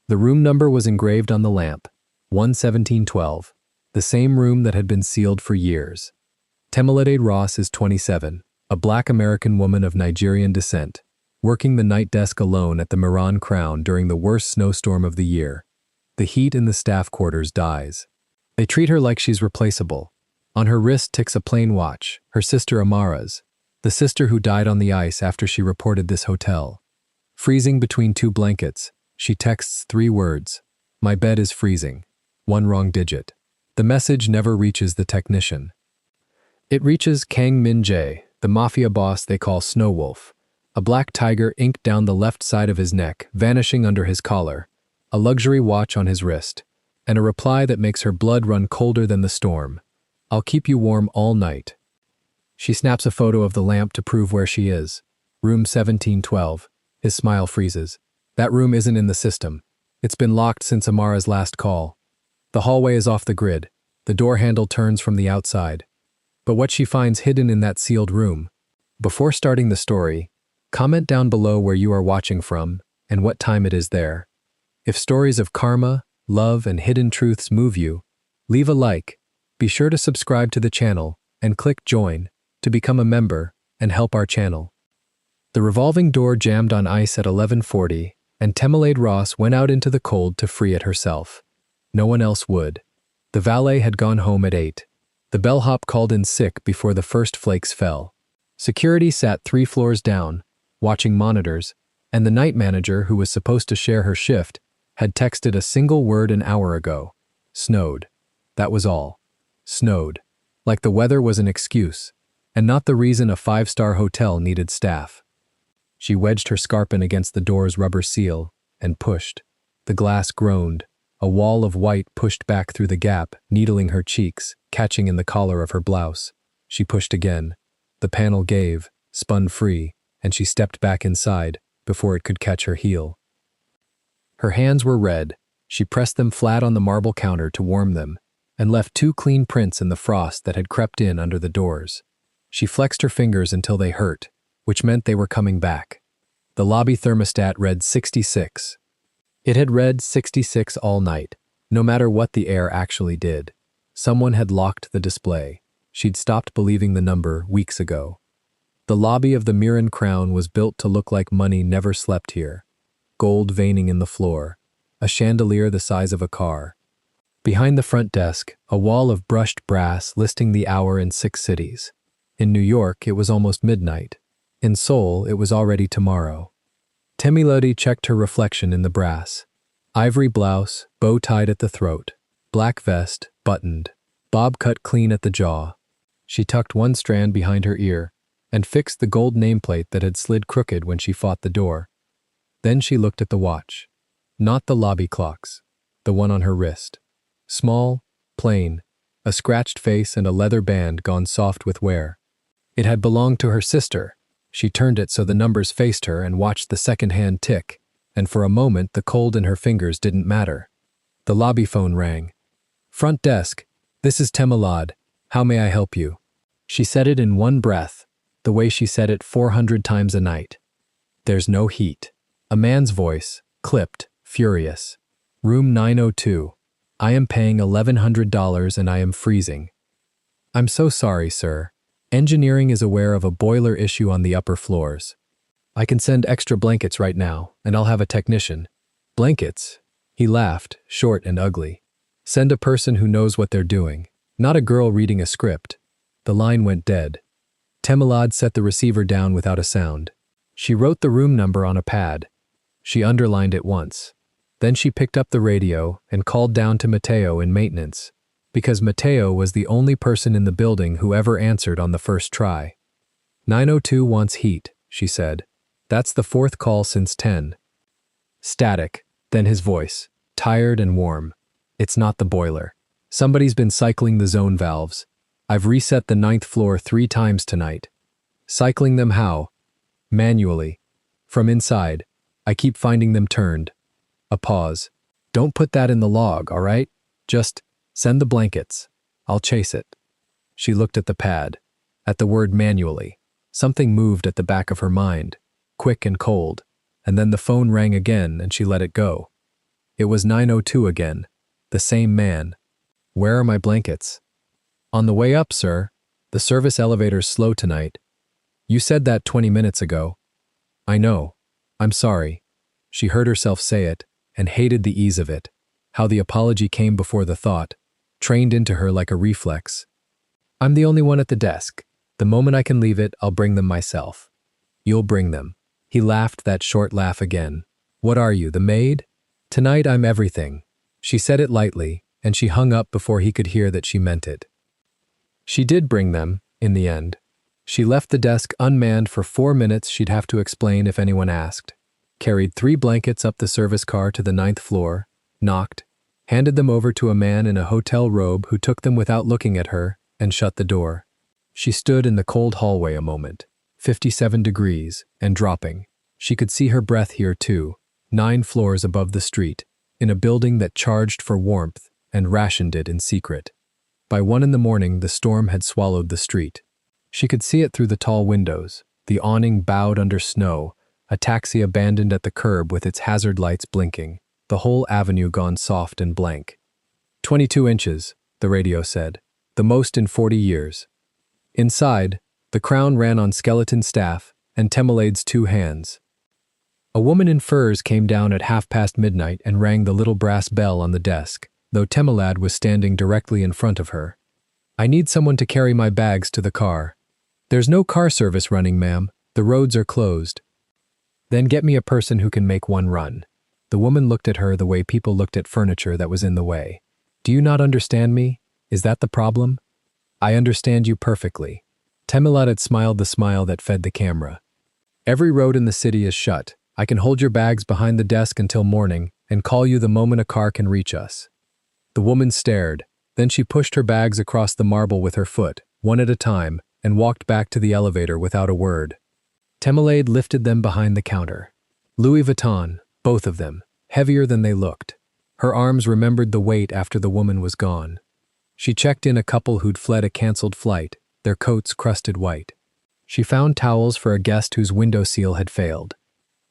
The room number was engraved on the lamp, 11712, the same room that had been sealed for years. Temilade Ross is 27, a black American woman of Nigerian descent, working the night desk alone at the Miran Crown during the worst snowstorm of the year. The heat in the staff quarters dies. They treat her like she's replaceable. On her wrist ticks a plain watch, her sister Amara's, the sister who died on the ice after she reported this hotel. Freezing between two blankets, she texts 3 words. My bed is freezing. 1 wrong digit. The message never reaches the technician. It reaches Kang Min Jae, the mafia boss they call Snow Wolf, a black tiger inked down the left side of his neck, vanishing under his collar, a luxury watch on his wrist, and a reply that makes her blood run colder than the storm. I'll keep you warm all night. She snaps a photo of the lamp to prove where she is. Room 1712. His smile freezes. That room isn't in the system. It's been locked since Amara's last call. The hallway is off the grid. The door handle turns from the outside. But what she finds hidden in that sealed room. Before starting the story, comment down below where you are watching from and what time it is there. If stories of karma, love, and hidden truths move you, leave a like. Be sure to subscribe to the channel and click join to become a member and help our channel. The revolving door jammed on ice at 11:40, and Temilade Ross went out into the cold to free it herself. No one else would. The valet had gone home at 8. The bellhop called in sick before the first flakes fell. Security sat 3 floors down, watching monitors, and the night manager, who was supposed to share her shift, had texted a single word an hour ago. Snowed. That was all. Snowed. Like the weather was an excuse, and not the reason a 5-star hotel needed staff. She wedged her scarpin against the door's rubber seal and pushed. The glass groaned. A wall of white pushed back through the gap, needling her cheeks, catching in the collar of her blouse. She pushed again. The panel gave, spun free, and she stepped back inside before it could catch her heel. Her hands were red. She pressed them flat on the marble counter to warm them, and left 2 clean prints in the frost that had crept in under the doors. She flexed her fingers until they hurt, which meant they were coming back. The lobby thermostat read 66. It had read 66 all night, no matter what the air actually did. Someone had locked the display. She'd stopped believing the number weeks ago. The lobby of the Miran Crown was built to look like money never slept here. Gold veining in the floor, a chandelier the size of a car. Behind the front desk, a wall of brushed brass listing the hour in 6 cities. In New York, it was almost midnight. In Seoul, it was already tomorrow. Temilade checked her reflection in the brass. Ivory blouse, bow tied at the throat. Black vest, buttoned. Bob cut clean at the jaw. She tucked one strand behind her ear and fixed the gold nameplate that had slid crooked when she fought the door. Then she looked at the watch. Not the lobby clocks. The one on her wrist. Small, plain, a scratched face and a leather band gone soft with wear. It had belonged to her sister. She turned it so the numbers faced her and watched the second hand tick, and for a moment the cold in her fingers didn't matter. The lobby phone rang. Front desk, this is Temilade. How may I help you? She said it in one breath, the way she said it 400 times a night. There's no heat. A man's voice, clipped, furious. Room 902. I am paying $1,100 and I am freezing. I'm so sorry, sir. Engineering is aware of a boiler issue on the upper floors. I can send extra blankets right now, and I'll have a technician. Blankets? He laughed, short and ugly. Send a person who knows what they're doing, not a girl reading a script. The line went dead. Temilade set the receiver down without a sound. She wrote the room number on a pad. She underlined it once. Then she picked up the radio and called down to Mateo in maintenance, because Mateo was the only person in the building who ever answered on the first try. 902 wants heat, she said. That's the 4th call since 10. Static, then his voice, tired and warm. It's not the boiler. Somebody's been cycling the zone valves. I've reset the 9th floor 3 times tonight. Cycling them how? Manually. From inside. I keep finding them turned. A pause. Don't put that in the log, all right? Just send the blankets. I'll chase it. She looked at the pad, at the word manually. Something moved at the back of her mind, quick and cold, and then the phone rang again and she let it go. It was 9:02 again. The same man. Where are my blankets? On the way up, sir. The service elevator's slow tonight. You said that 20 minutes ago. I know. I'm sorry. She heard herself say it, and hated the ease of it. How the apology came before the thought, trained into her like a reflex. I'm the only one at the desk. The moment I can leave it, I'll bring them myself. You'll bring them. He laughed that short laugh again. What are you, the maid? Tonight I'm everything. She said it lightly, and she hung up before he could hear that she meant it. She did bring them, in the end. She left the desk unmanned for 4 minutes she'd have to explain if anyone asked. Carried 3 blankets up the service car to the 9th floor, knocked, handed them over to a man in a hotel robe who took them without looking at her, and shut the door. She stood in the cold hallway a moment, 57 degrees, and dropping. She could see her breath here too, 9 floors above the street, in a building that charged for warmth and rationed it in secret. By 1 in the morning, the storm had swallowed the street. She could see it through the tall windows, the awning bowed under snow, a taxi abandoned at the curb with its hazard lights blinking, the whole avenue gone soft and blank. 22 inches, the radio said, the most in 40 years. Inside, the crown ran on skeleton staff and Temelade's 2 hands. A woman in furs came down at midnight and rang the little brass bell on the desk, though Temelade was standing directly in front of her. I need someone to carry my bags to the car. There's no car service running, ma'am. The roads are closed. Then get me a person who can make one run. The woman looked at her the way people looked at furniture that was in the way. Do you not understand me? Is that the problem? I understand you perfectly. Temelade had smiled the smile that fed the camera. Every road in the city is shut. I can hold your bags behind the desk until morning and call you the moment a car can reach us. The woman stared. Then she pushed her bags across the marble with her foot, one at a time, and walked back to the elevator without a word. Temelade lifted them behind the counter. Louis Vuitton, both of them, heavier than they looked. Her arms remembered the weight after the woman was gone. She checked in a couple who'd fled a canceled flight, their coats crusted white. She found towels for a guest whose window seal had failed.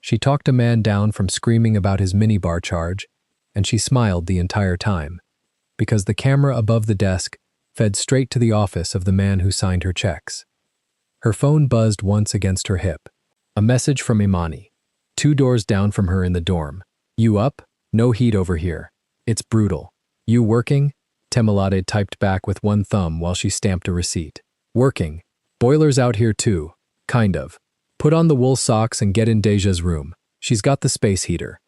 She talked a man down from screaming about his minibar charge, and she smiled the entire time, because the camera above the desk fed straight to the office of the man who signed her checks. Her phone buzzed once against her hip. A message from Imani, 2 doors down from her in the dorm. You up? No heat over here. It's brutal. You working? Temelade typed back with 1 thumb while she stamped a receipt. Working. Boiler's out here too. Kind of. Put on the wool socks and get in Deja's room. She's got the space heater.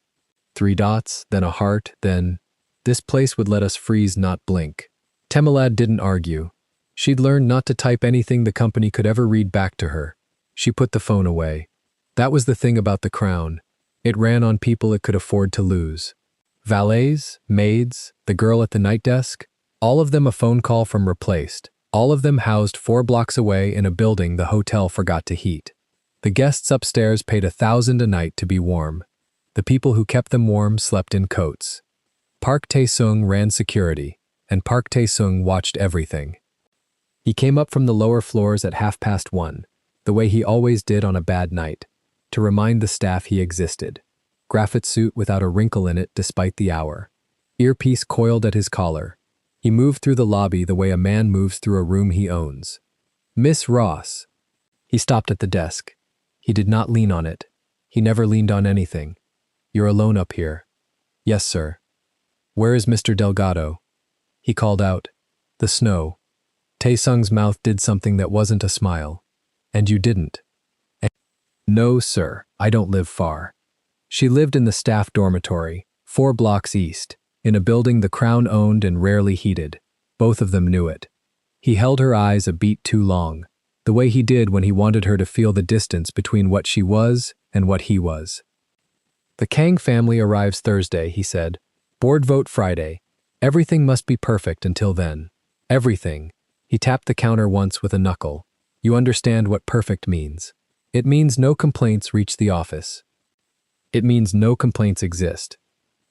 3 dots, then a heart, then... This place would let us freeze, not blink. Temelade didn't argue. She'd learned not to type anything the company could ever read back to her. She put the phone away. That was the thing about the crown. It ran on people it could afford to lose. Valets, maids, the girl at the night desk, all of them a phone call from replaced. All of them housed 4 blocks away in a building the hotel forgot to heat. The guests upstairs paid $1,000 a night to be warm. The people who kept them warm slept in coats. Park Tae-sung ran security, and Park Tae-sung watched everything. He came up from the lower floors at 1:30, the way he always did on a bad night, to remind the staff he existed. Graphite suit without a wrinkle in it despite the hour. Earpiece coiled at his collar. He moved through the lobby the way a man moves through a room he owns. Miss Ross. He stopped at the desk. He did not lean on it. He never leaned on anything. You're alone up here. Yes, sir. Where is Mr. Delgado? He called out. The snow. Tae-sung's mouth did something that wasn't a smile. And you didn't. No, sir, I don't live far. She lived in the staff dormitory, 4 blocks east, in a building the Crown owned and rarely heated. Both of them knew it. He held her eyes a beat too long, the way he did when he wanted her to feel the distance between what she was and what he was. The Kang family arrives Thursday, he said. Board vote Friday. Everything must be perfect until then. Everything. He tapped the counter once with a knuckle. You understand what perfect means. It means no complaints reach the office. It means no complaints exist.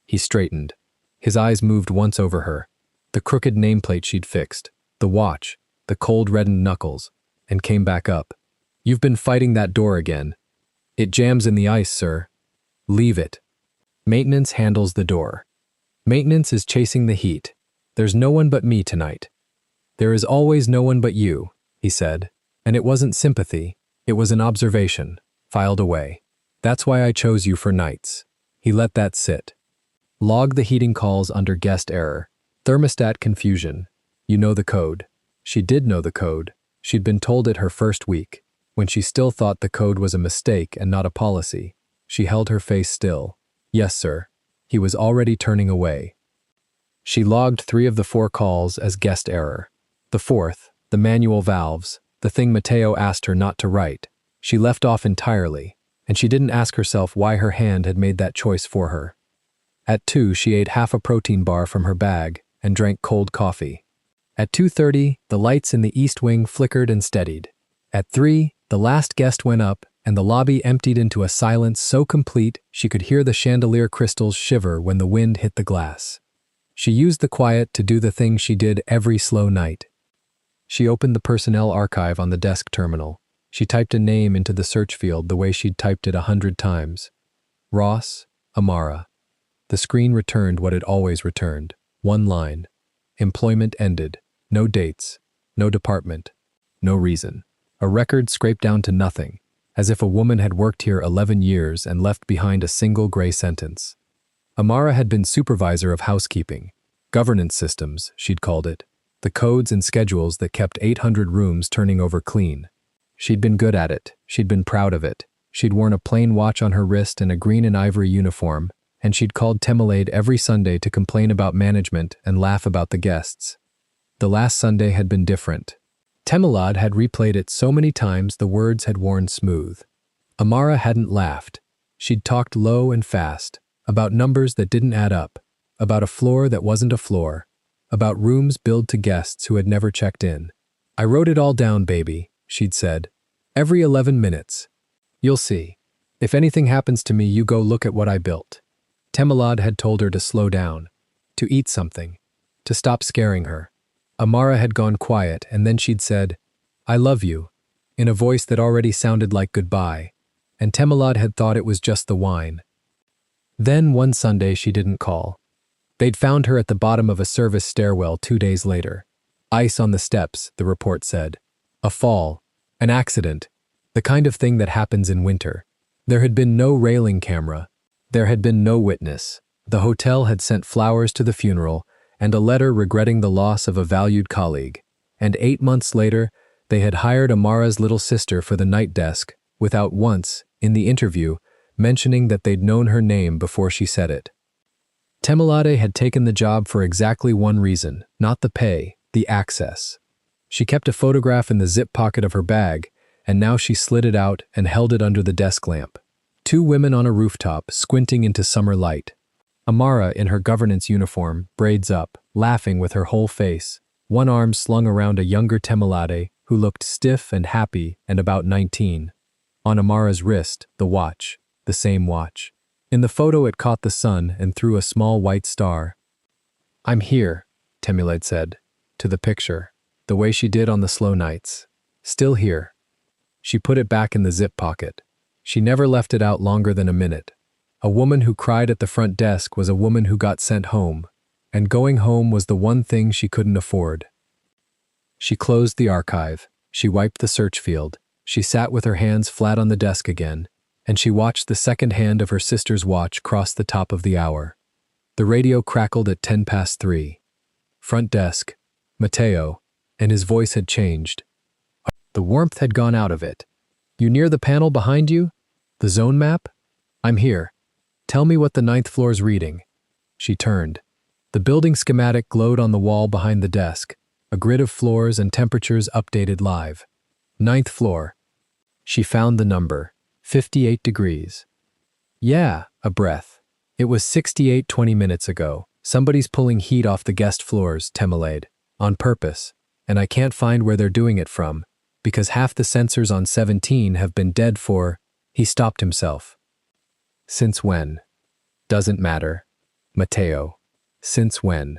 He straightened. His eyes moved once over her. The crooked nameplate she'd fixed, the watch, the cold reddened knuckles, and came back up. You've been fighting that door again. It jams in the ice, sir. Leave it. Maintenance handles the door. Maintenance is chasing the heat. There's no one but me tonight. There is always no one but you, he said. And it wasn't sympathy, it was an observation, filed away. That's why I chose you for nights. He let that sit. Log the heating calls under guest error. Thermostat confusion. You know the code. She did know the code. She'd been told it her first week. When she still thought the code was a mistake and not a policy, she held her face still. Yes, sir. He was already turning away. She logged 3 of the 4 calls as guest error. The 4th, the manual valves, the thing Matteo asked her not to write, she left off entirely, and she didn't ask herself why her hand had made that choice for her. At 2, she ate half a protein bar from her bag and drank cold coffee. At 2:30, the lights in the east wing flickered and steadied. At 3, the last guest went up, and the lobby emptied into a silence so complete she could hear the chandelier crystals shiver when the wind hit the glass. She used the quiet to do the thing she did every slow night. She opened the personnel archive on the desk terminal. She typed a name into the search field the way she'd typed it 100 times. Ross, Amara. The screen returned what it always returned. 1 line. Employment ended. No dates. No department. No reason. A record scraped down to nothing, as if a woman had worked here 11 years and left behind a single gray sentence. Amara had been supervisor of housekeeping. Governance systems, she'd called it. The codes and schedules that kept 800 rooms turning over clean. She'd been good at it. She'd been proud of it. She'd worn a plain watch on her wrist and a green and ivory uniform, and she'd called Temelade every Sunday to complain about management and laugh about the guests. The last Sunday had been different. Temelade had replayed it so many times the words had worn smooth. Amara hadn't laughed. She'd talked low and fast, about numbers that didn't add up, about a floor that wasn't a floor, about rooms billed to guests who had never checked in. I wrote it all down, baby, she'd said. Every 11 minutes. You'll see. If anything happens to me, you go look at what I built. Temelade had told her to slow down, to eat something, to stop scaring her. Amara had gone quiet, and then she'd said, I love you, in a voice that already sounded like goodbye, and Temelade had thought it was just the wine. Then one Sunday she didn't call. They'd found her at the bottom of a service stairwell 2 days later. Ice on the steps, the report said. A fall, an accident, the kind of thing that happens in winter. There had been no railing camera. There had been no witness. The hotel had sent flowers to the funeral and a letter regretting the loss of a valued colleague. And 8 months later, they had hired Amara's little sister for the night desk, without once, in the interview, mentioning that they'd known her name before she said it. Temelade had taken the job for exactly one reason, not the pay, the access. She kept a photograph in the zip pocket of her bag, and now she slid it out and held it under the desk lamp. 2 women on a rooftop, squinting into summer light. Amara, in her governance uniform, braids up, laughing with her whole face, one arm slung around a younger Temelade who looked stiff and happy and about 19. On Amara's wrist, the watch, the same watch. In the photo it caught the sun and threw a small white star. I'm here, Temelade said, to the picture, the way she did on the slow nights. Still here. She put it back in the zip pocket. She never left it out longer than a minute. A woman who cried at the front desk was a woman who got sent home, and going home was the one thing she couldn't afford. She closed the archive. She wiped the search field. She sat with her hands flat on the desk again, and she watched the second hand of her sister's watch cross the top of the hour. The radio crackled at 3:10. Front desk, Matteo, and his voice had changed. The warmth had gone out of it. You near the panel behind you? The zone map? I'm here. Tell me what the 9th floor's reading. She turned. The building schematic glowed on the wall behind the desk, a grid of floors and temperatures updated live. 9th floor. She found the number, 58 degrees. Yeah, a breath. It was 68 20 minutes ago. Somebody's pulling heat off the guest floors, Temelade, on purpose, and I can't find where they're doing it from, because half the sensors on 17 have been dead for... He stopped himself. Since when? Doesn't matter. Matteo. Since when?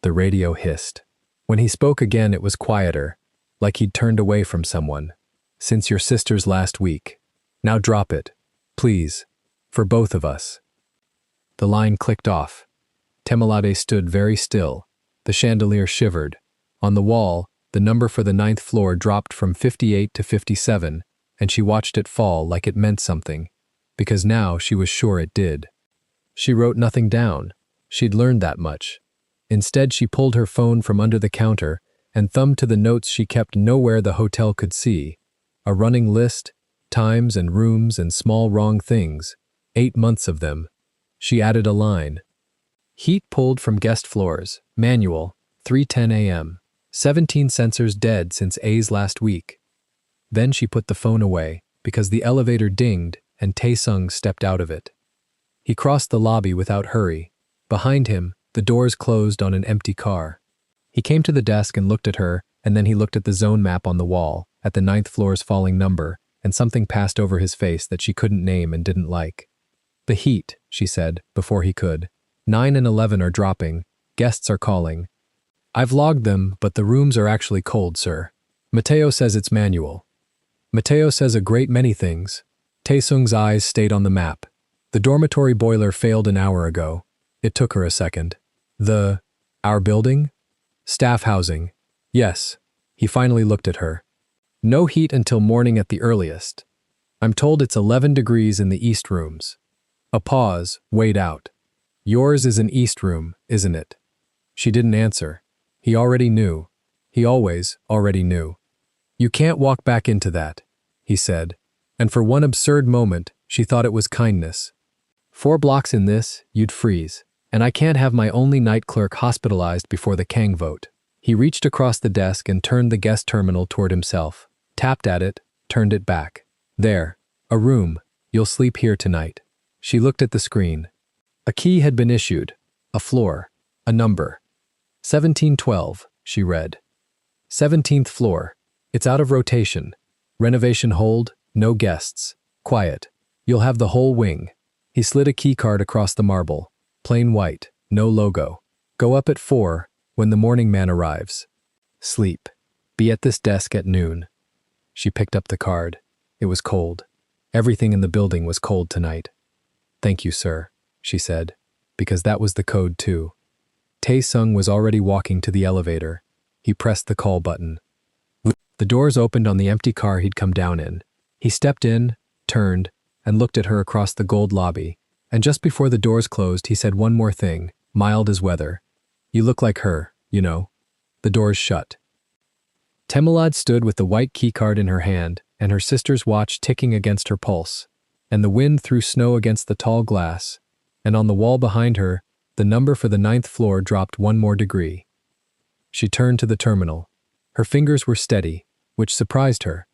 The radio hissed. When he spoke again, it was quieter, like he'd turned away from someone. Since your sister's last week. Now drop it. Please. For both of us. The line clicked off. Temelade stood very still. The chandelier shivered. On the wall, the number for the 9th floor dropped from 58 to 57, and she watched it fall like it meant something, because now she was sure it did. She wrote nothing down. She'd learned that much. Instead, she pulled her phone from under the counter and thumbed to the notes she kept nowhere the hotel could see. A running list, times and rooms and small wrong things, 8 months of them. She added a line. Heat pulled from guest floors, manual, 3:10 a.m. 17 sensors dead since A's last week. Then she put the phone away because the elevator dinged and Tae-sung stepped out of it. He crossed the lobby without hurry. Behind him, the doors closed on an empty car. He came to the desk and looked at her, and then he looked at the zone map on the wall, at the 9th floor's falling number, and something passed over his face that she couldn't name and didn't like. The heat, she said, before he could. 9 and 11 are dropping. Guests are calling. I've logged them, but the rooms are actually cold, sir. Mateo says it's manual. Mateo says a great many things. Tae-sung's eyes stayed on the map. The dormitory boiler failed an hour ago. It took her a second. Our building? Staff housing. Yes. He finally looked at her. No heat until morning at the earliest. I'm told it's 11 degrees in the east rooms. A pause, weighed out. Yours is an east room, isn't it? She didn't answer. He already knew. He always already knew. You can't walk back into that, he said, and for one absurd moment, she thought it was kindness. 4 blocks in this, you'd freeze, and I can't have my only night clerk hospitalized before the Kang vote. He reached across the desk and turned the guest terminal toward himself, tapped at it, turned it back. There, a room, you'll sleep here tonight. She looked at the screen. A key had been issued, a floor, a number. 1712, she read. 17th floor. It's out of rotation. Renovation hold, no guests. Quiet. You'll have the whole wing. He slid a key card across the marble. Plain white, no logo. Go up at 4 when the morning man arrives. Sleep. Be at this desk at noon. She picked up the card. It was cold. Everything in the building was cold tonight. Thank you, sir, she said, because that was the code too. Tae-sung was already walking to the elevator. He pressed the call button. The doors opened on the empty car he'd come down in. He stepped in, turned, and looked at her across the gold lobby. And just before the doors closed, he said one more thing, mild as weather. You look like her, you know. The doors shut. Temelade stood with the white keycard in her hand, and her sister's watch ticking against her pulse. And the wind threw snow against the tall glass. And on the wall behind her, the number for the 9th floor dropped 1 more degree. She turned to the terminal. Her fingers were steady, which surprised her.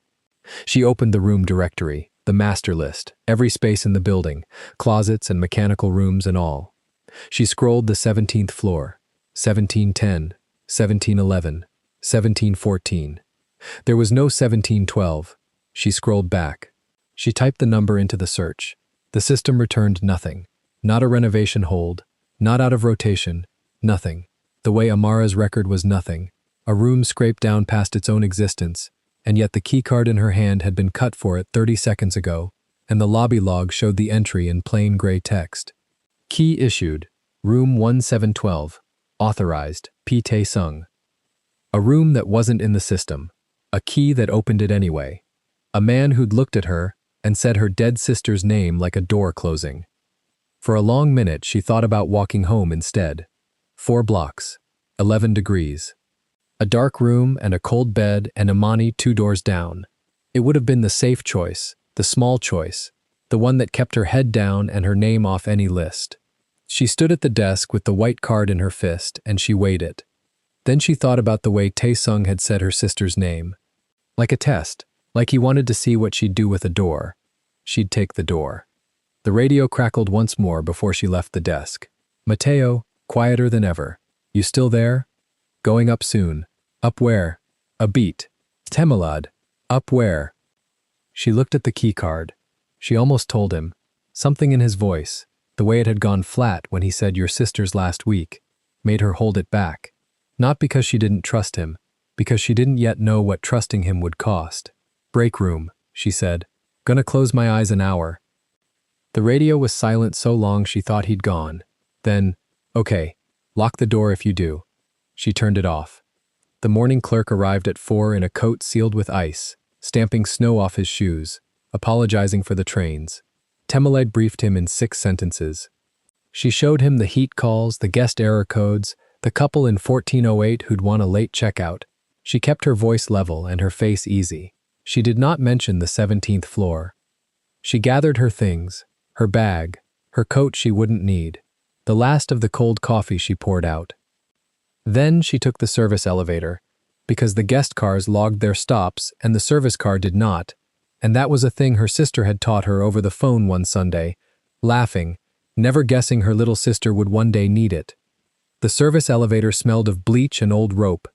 She opened the room directory, the master list, every space in the building, closets and mechanical rooms and all. She scrolled the 17th floor, 1710, 1711, 1714. There was no 1712. She scrolled back. She typed the number into the search. The system returned nothing. Not a renovation hold, not out of rotation, nothing. The way Amara's record was nothing. A room scraped down past its own existence, and yet the keycard in her hand had been cut for it 30 seconds ago, and the lobby log showed the entry in plain gray text. Key issued, room 1712, authorized, P. Tae-sung. A room that wasn't in the system, a key that opened it anyway. A man who'd looked at her and said her dead sister's name like a door closing. For a long minute she thought about walking home instead. 4 blocks, 11 degrees. A dark room and a cold bed and Imani 2 doors down. It would have been the safe choice, the small choice, the one that kept her head down and her name off any list. She stood at the desk with the white card in her fist and she weighed it. Then she thought about the way Tae-sung had said her sister's name. Like a test, like he wanted to see what she'd do with a door. She'd take the door. The radio crackled once more before she left the desk. Mateo, quieter than ever. You still there? Going up soon. Up where? A beat. Temelade. Up where? She looked at the keycard. She almost told him. Something in his voice, the way it had gone flat when he said your sister's last week, made her hold it back. Not because she didn't trust him, because she didn't yet know what trusting him would cost. Break room, she said. Gonna close my eyes an hour. The radio was silent so long she thought he'd gone. Then, okay, Lock the door if you do. She turned it off. The morning clerk arrived at 4 in a coat sealed with ice, stamping snow off his shoes, apologizing for the trains. Temeled briefed him in 6 sentences. She showed him the heat calls, the guest error codes, the couple in 1408 who'd won a late checkout. She kept her voice level and her face easy. She did not mention the 17th floor. She gathered her things, her bag, her coat she wouldn't need, the last of the cold coffee she poured out. Then she took the service elevator, because the guest cars logged their stops and the service car did not, and that was a thing her sister had taught her over the phone one Sunday, laughing, never guessing her little sister would one day need it. The service elevator smelled of bleach and old rope.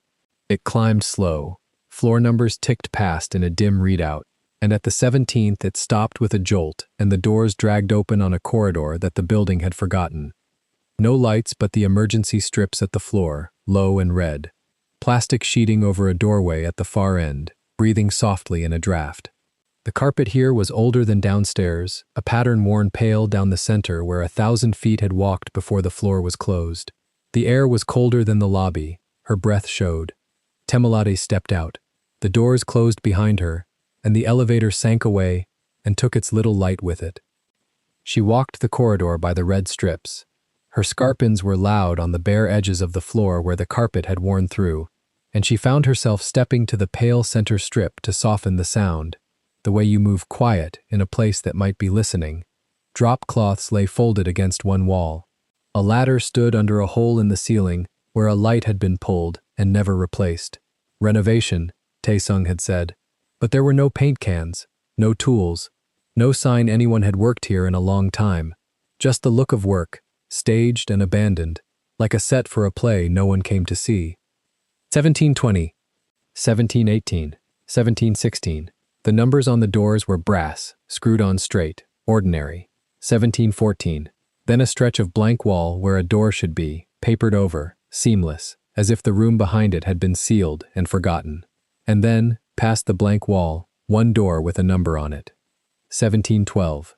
It climbed slow. Floor numbers ticked past in a dim readout, and at the 17th it stopped with a jolt and the doors dragged open on a corridor that the building had forgotten. No lights but the emergency strips at the floor, low and red. Plastic sheeting over a doorway at the far end, breathing softly in a draft. The carpet here was older than downstairs, a pattern worn pale down the center where 1,000 feet had walked before the floor was closed. The air was colder than the lobby. Her breath showed. Temelade stepped out. The doors closed behind her, and the elevator sank away and took its little light with it. She walked the corridor by the red strips. Her scarpins were loud on the bare edges of the floor where the carpet had worn through, and she found herself stepping to the pale center strip to soften the sound, the way you move quiet in a place that might be listening. Drop cloths lay folded against one wall. A ladder stood under a hole in the ceiling where a light had been pulled and never replaced. Renovation, Taesung had said, but there were no paint cans, no tools, no sign anyone had worked here in a long time, just the look of work, staged and abandoned, like a set for a play no one came to see. 1720, 1718, 1716. The numbers on the doors were brass, screwed on straight, ordinary. 1714. Then a stretch of blank wall where a door should be, papered over, seamless, as if the room behind it had been sealed and forgotten. And then, past the blank wall, one door with a number on it. 1712.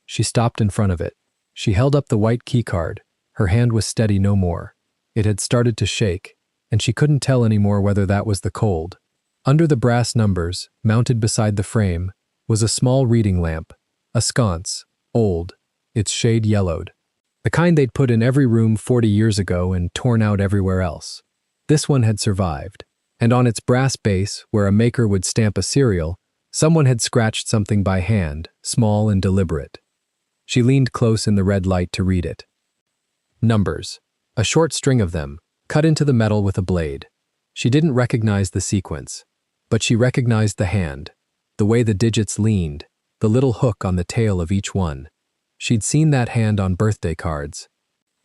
She stopped in front of it. She held up the white keycard. Her hand was steady no more. It had started to shake, and she couldn't tell anymore whether that was the cold. Under the brass numbers, mounted beside the frame, was a small reading lamp, a sconce, old, its shade yellowed. The kind they'd put in every room 40 years ago and torn out everywhere else. This one had survived, and on its brass base, where a maker would stamp a serial, someone had scratched something by hand, small and deliberate. She leaned close in the red light to read it. Numbers. A short string of them, cut into the metal with a blade. She didn't recognize the sequence, but she recognized the hand, the way the digits leaned, the little hook on the tail of each one. She'd seen that hand on birthday cards,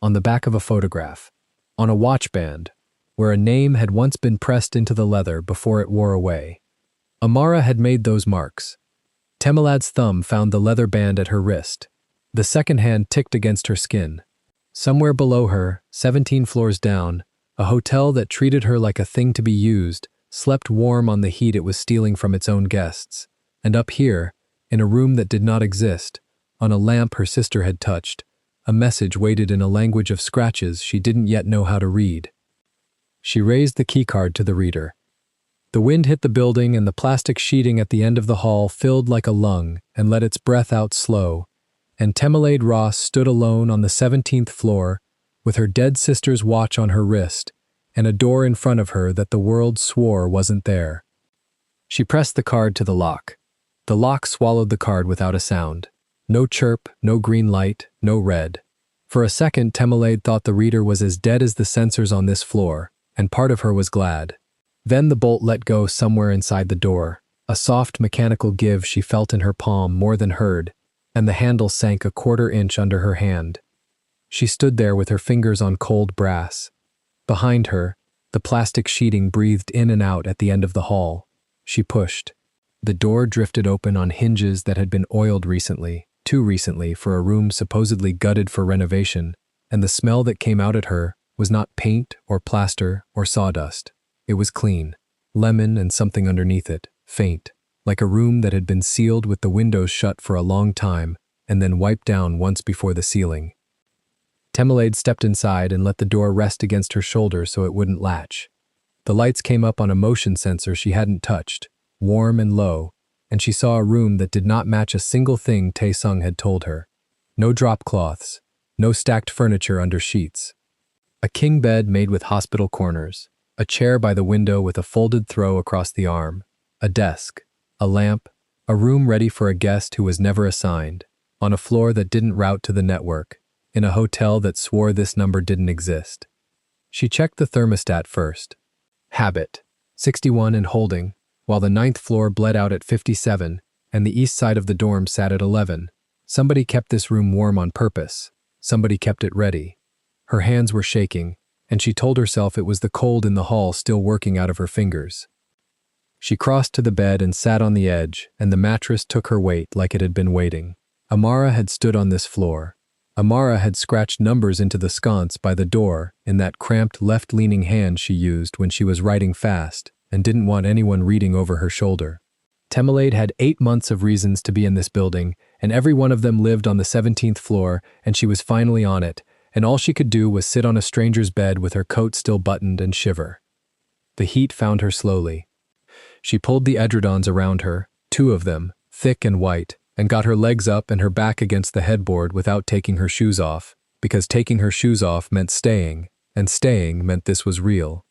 on the back of a photograph, on a watch band, where a name had once been pressed into the leather before it wore away. Amara had made those marks. Temelad's thumb found the leather band at her wrist. The second hand ticked against her skin. Somewhere below her, 17 floors down, a hotel that treated her like a thing to be used, slept warm on the heat it was stealing from its own guests. And up here, in a room that did not exist, on a lamp her sister had touched, a message waited in a language of scratches she didn't yet know how to read. She raised the keycard to the reader. The wind hit the building and the plastic sheeting at the end of the hall filled like a lung and let its breath out slow, and Temelade Ross stood alone on the 17th floor with her dead sister's watch on her wrist and a door in front of her that the world swore wasn't there. She pressed the card to the lock. The lock swallowed the card without a sound. No chirp, no green light, no red. For a second, Temelade thought the reader was as dead as the sensors on this floor, and part of her was glad. Then the bolt let go somewhere inside the door, a soft mechanical give she felt in her palm more than heard, and the handle sank a quarter-inch under her hand. She stood there with her fingers on cold brass. Behind her, the plastic sheeting breathed in and out at the end of the hall. She pushed. The door drifted open on hinges that had been oiled recently, too recently for a room supposedly gutted for renovation, and the smell that came out at her was not paint or plaster or sawdust. It was clean, lemon and something underneath it, faint, like a room that had been sealed with the windows shut for a long time and then wiped down once before the ceiling. Temelade stepped inside and let the door rest against her shoulder so it wouldn't latch. The lights came up on a motion sensor she hadn't touched, warm and low, and she saw a room that did not match a single thing Tae-sung had told her. No drop cloths, no stacked furniture under sheets. A king bed made with hospital corners, a chair by the window with a folded throw across the arm, a desk, a lamp, a room ready for a guest who was never assigned, on a floor that didn't route to the network, in a hotel that swore this number didn't exist. She checked the thermostat first. Habit, 61 and holding, while the 9th floor bled out at 57, and the east side of the dorm sat at 11. Somebody kept this room warm on purpose. Somebody kept it ready. Her hands were shaking, and she told herself it was the cold in the hall still working out of her fingers. She crossed to the bed and sat on the edge, and the mattress took her weight like it had been waiting. Amara had stood on this floor. Amara had scratched numbers into the sconce by the door in that cramped left-leaning hand she used when she was writing fast and didn't want anyone reading over her shoulder. Temelade had 8 months of reasons to be in this building, and every one of them lived on the 17th floor, and she was finally on it, and all she could do was sit on a stranger's bed with her coat still buttoned and shiver. The heat found her slowly. She pulled the edredons around her, 2 of them, thick and white, and got her legs up and her back against the headboard without taking her shoes off, because taking her shoes off meant staying, and staying meant this was real.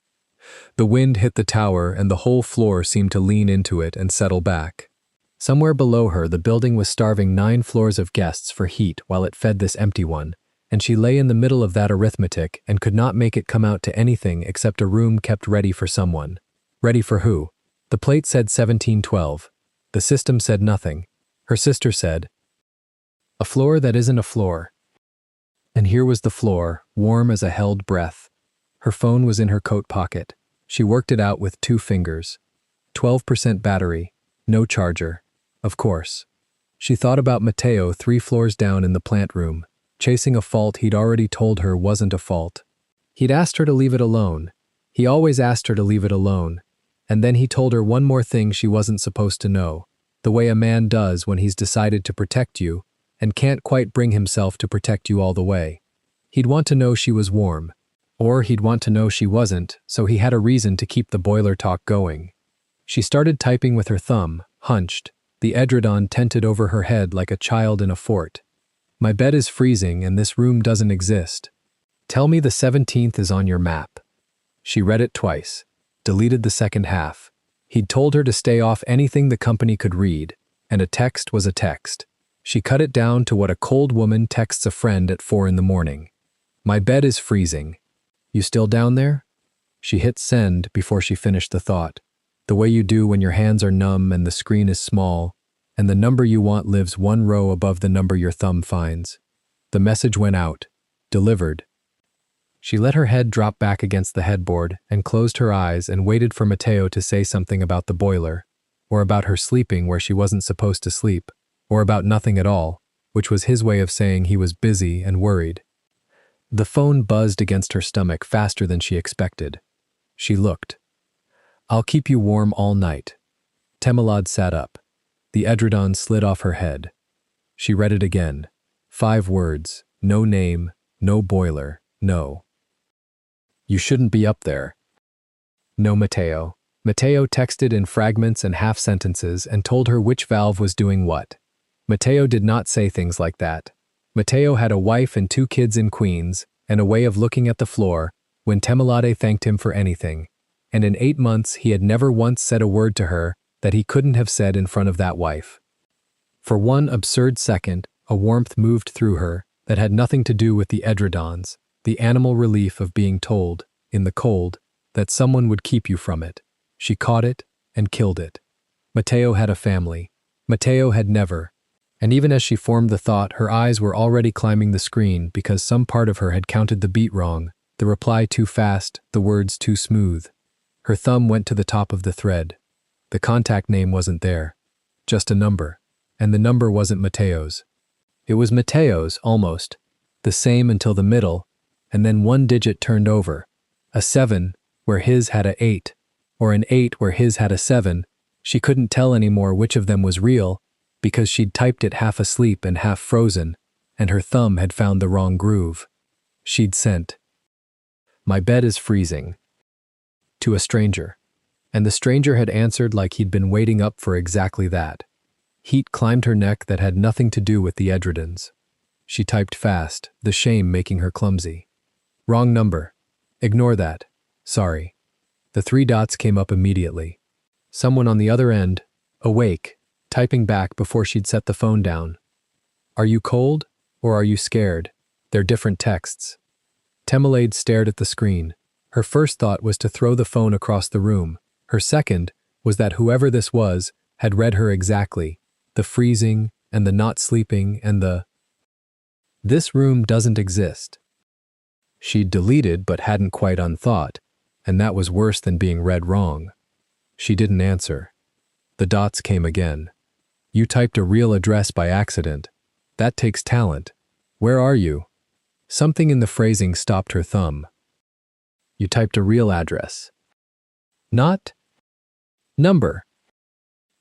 The wind hit the tower and the whole floor seemed to lean into it and settle back. Somewhere below her, the building was starving 9 floors of guests for heat while it fed this empty one, and she lay in the middle of that arithmetic and could not make it come out to anything except a room kept ready for someone. Ready for who? The plate said 1712. The system said nothing. Her sister said, "A floor that isn't a floor." And here was the floor, warm as a held breath. Her phone was in her coat pocket. She worked it out with 2 fingers. 12% battery, no charger. Of course. She thought about Mateo 3 floors down in the plant room, chasing a fault he'd already told her wasn't a fault. He'd asked her to leave it alone. He always asked her to leave it alone. And then he told her one more thing she wasn't supposed to know, the way a man does when he's decided to protect you and can't quite bring himself to protect you all the way. He'd want to know she was warm, or he'd want to know she wasn't, so he had a reason to keep the boiler talk going. She started typing with her thumb, hunched, the edredon tented over her head like a child in a fort. "My bed is freezing and this room doesn't exist. Tell me the 17th is on your map." She read it twice, deleted the second half. He'd told her to stay off anything the company could read, and a text was a text. She cut it down to what a cold woman texts a friend at 4 in the morning. "My bed is freezing. You still down there?" She hit send before she finished the thought, the way you do when your hands are numb and the screen is small, and the number you want lives 1 row above the number your thumb finds. The message went out. Delivered. She let her head drop back against the headboard and closed her eyes and waited for Mateo to say something about the boiler, or about her sleeping where she wasn't supposed to sleep, or about nothing at all, which was his way of saying he was busy and worried. The phone buzzed against her stomach faster than she expected. She looked. "I'll keep you warm all night." Temelade sat up. The edredon slid off her head. She read it again. 5 words, no name, no boiler, no. "You shouldn't be up there." "No, Mateo." Mateo texted in fragments and half sentences and told her which valve was doing what. Mateo did not say things like that. Mateo had a wife and 2 kids in Queens and a way of looking at the floor when Temelade thanked him for anything, and in 8 months he had never once said a word to her that he couldn't have said in front of that wife. For one absurd second, a warmth moved through her that had nothing to do with the edredons, the animal relief of being told, in the cold, that someone would keep you from it. She caught it and killed it. Mateo had a family. Mateo had never. And even as she formed the thought, her eyes were already climbing the screen because some part of her had counted the beat wrong, the reply too fast, the words too smooth. Her thumb went to the top of the thread. The contact name wasn't there. Just a number. And the number wasn't Mateo's. It was Mateo's, almost. The same until the middle, and then 1 digit turned over. A 7, where his had a 8. Or an 8 where his had a 7. She couldn't tell anymore which of them was real, because she'd typed it half asleep and half frozen, and her thumb had found the wrong groove. She'd sent, "My bed is freezing," to a stranger. And the stranger had answered like he'd been waiting up for exactly that. Heat climbed her neck that had nothing to do with the edredons. She typed fast, the shame making her clumsy. "Wrong number. Ignore that. Sorry." The three dots came up immediately. Someone on the other end, awake, typing back before she'd set the phone down. "Are you cold or are you scared? They're different texts." Temelade stared at the screen. Her first thought was to throw the phone across the room. Her second was that whoever this was had read her exactly. The freezing and the not sleeping and the "This room doesn't exist." She'd deleted but hadn't quite unthought, and that was worse than being read wrong. She didn't answer. The dots came again. "You typed a real address by accident. That takes talent. Where are you?" Something in the phrasing stopped her thumb. "You typed a real address. Not number.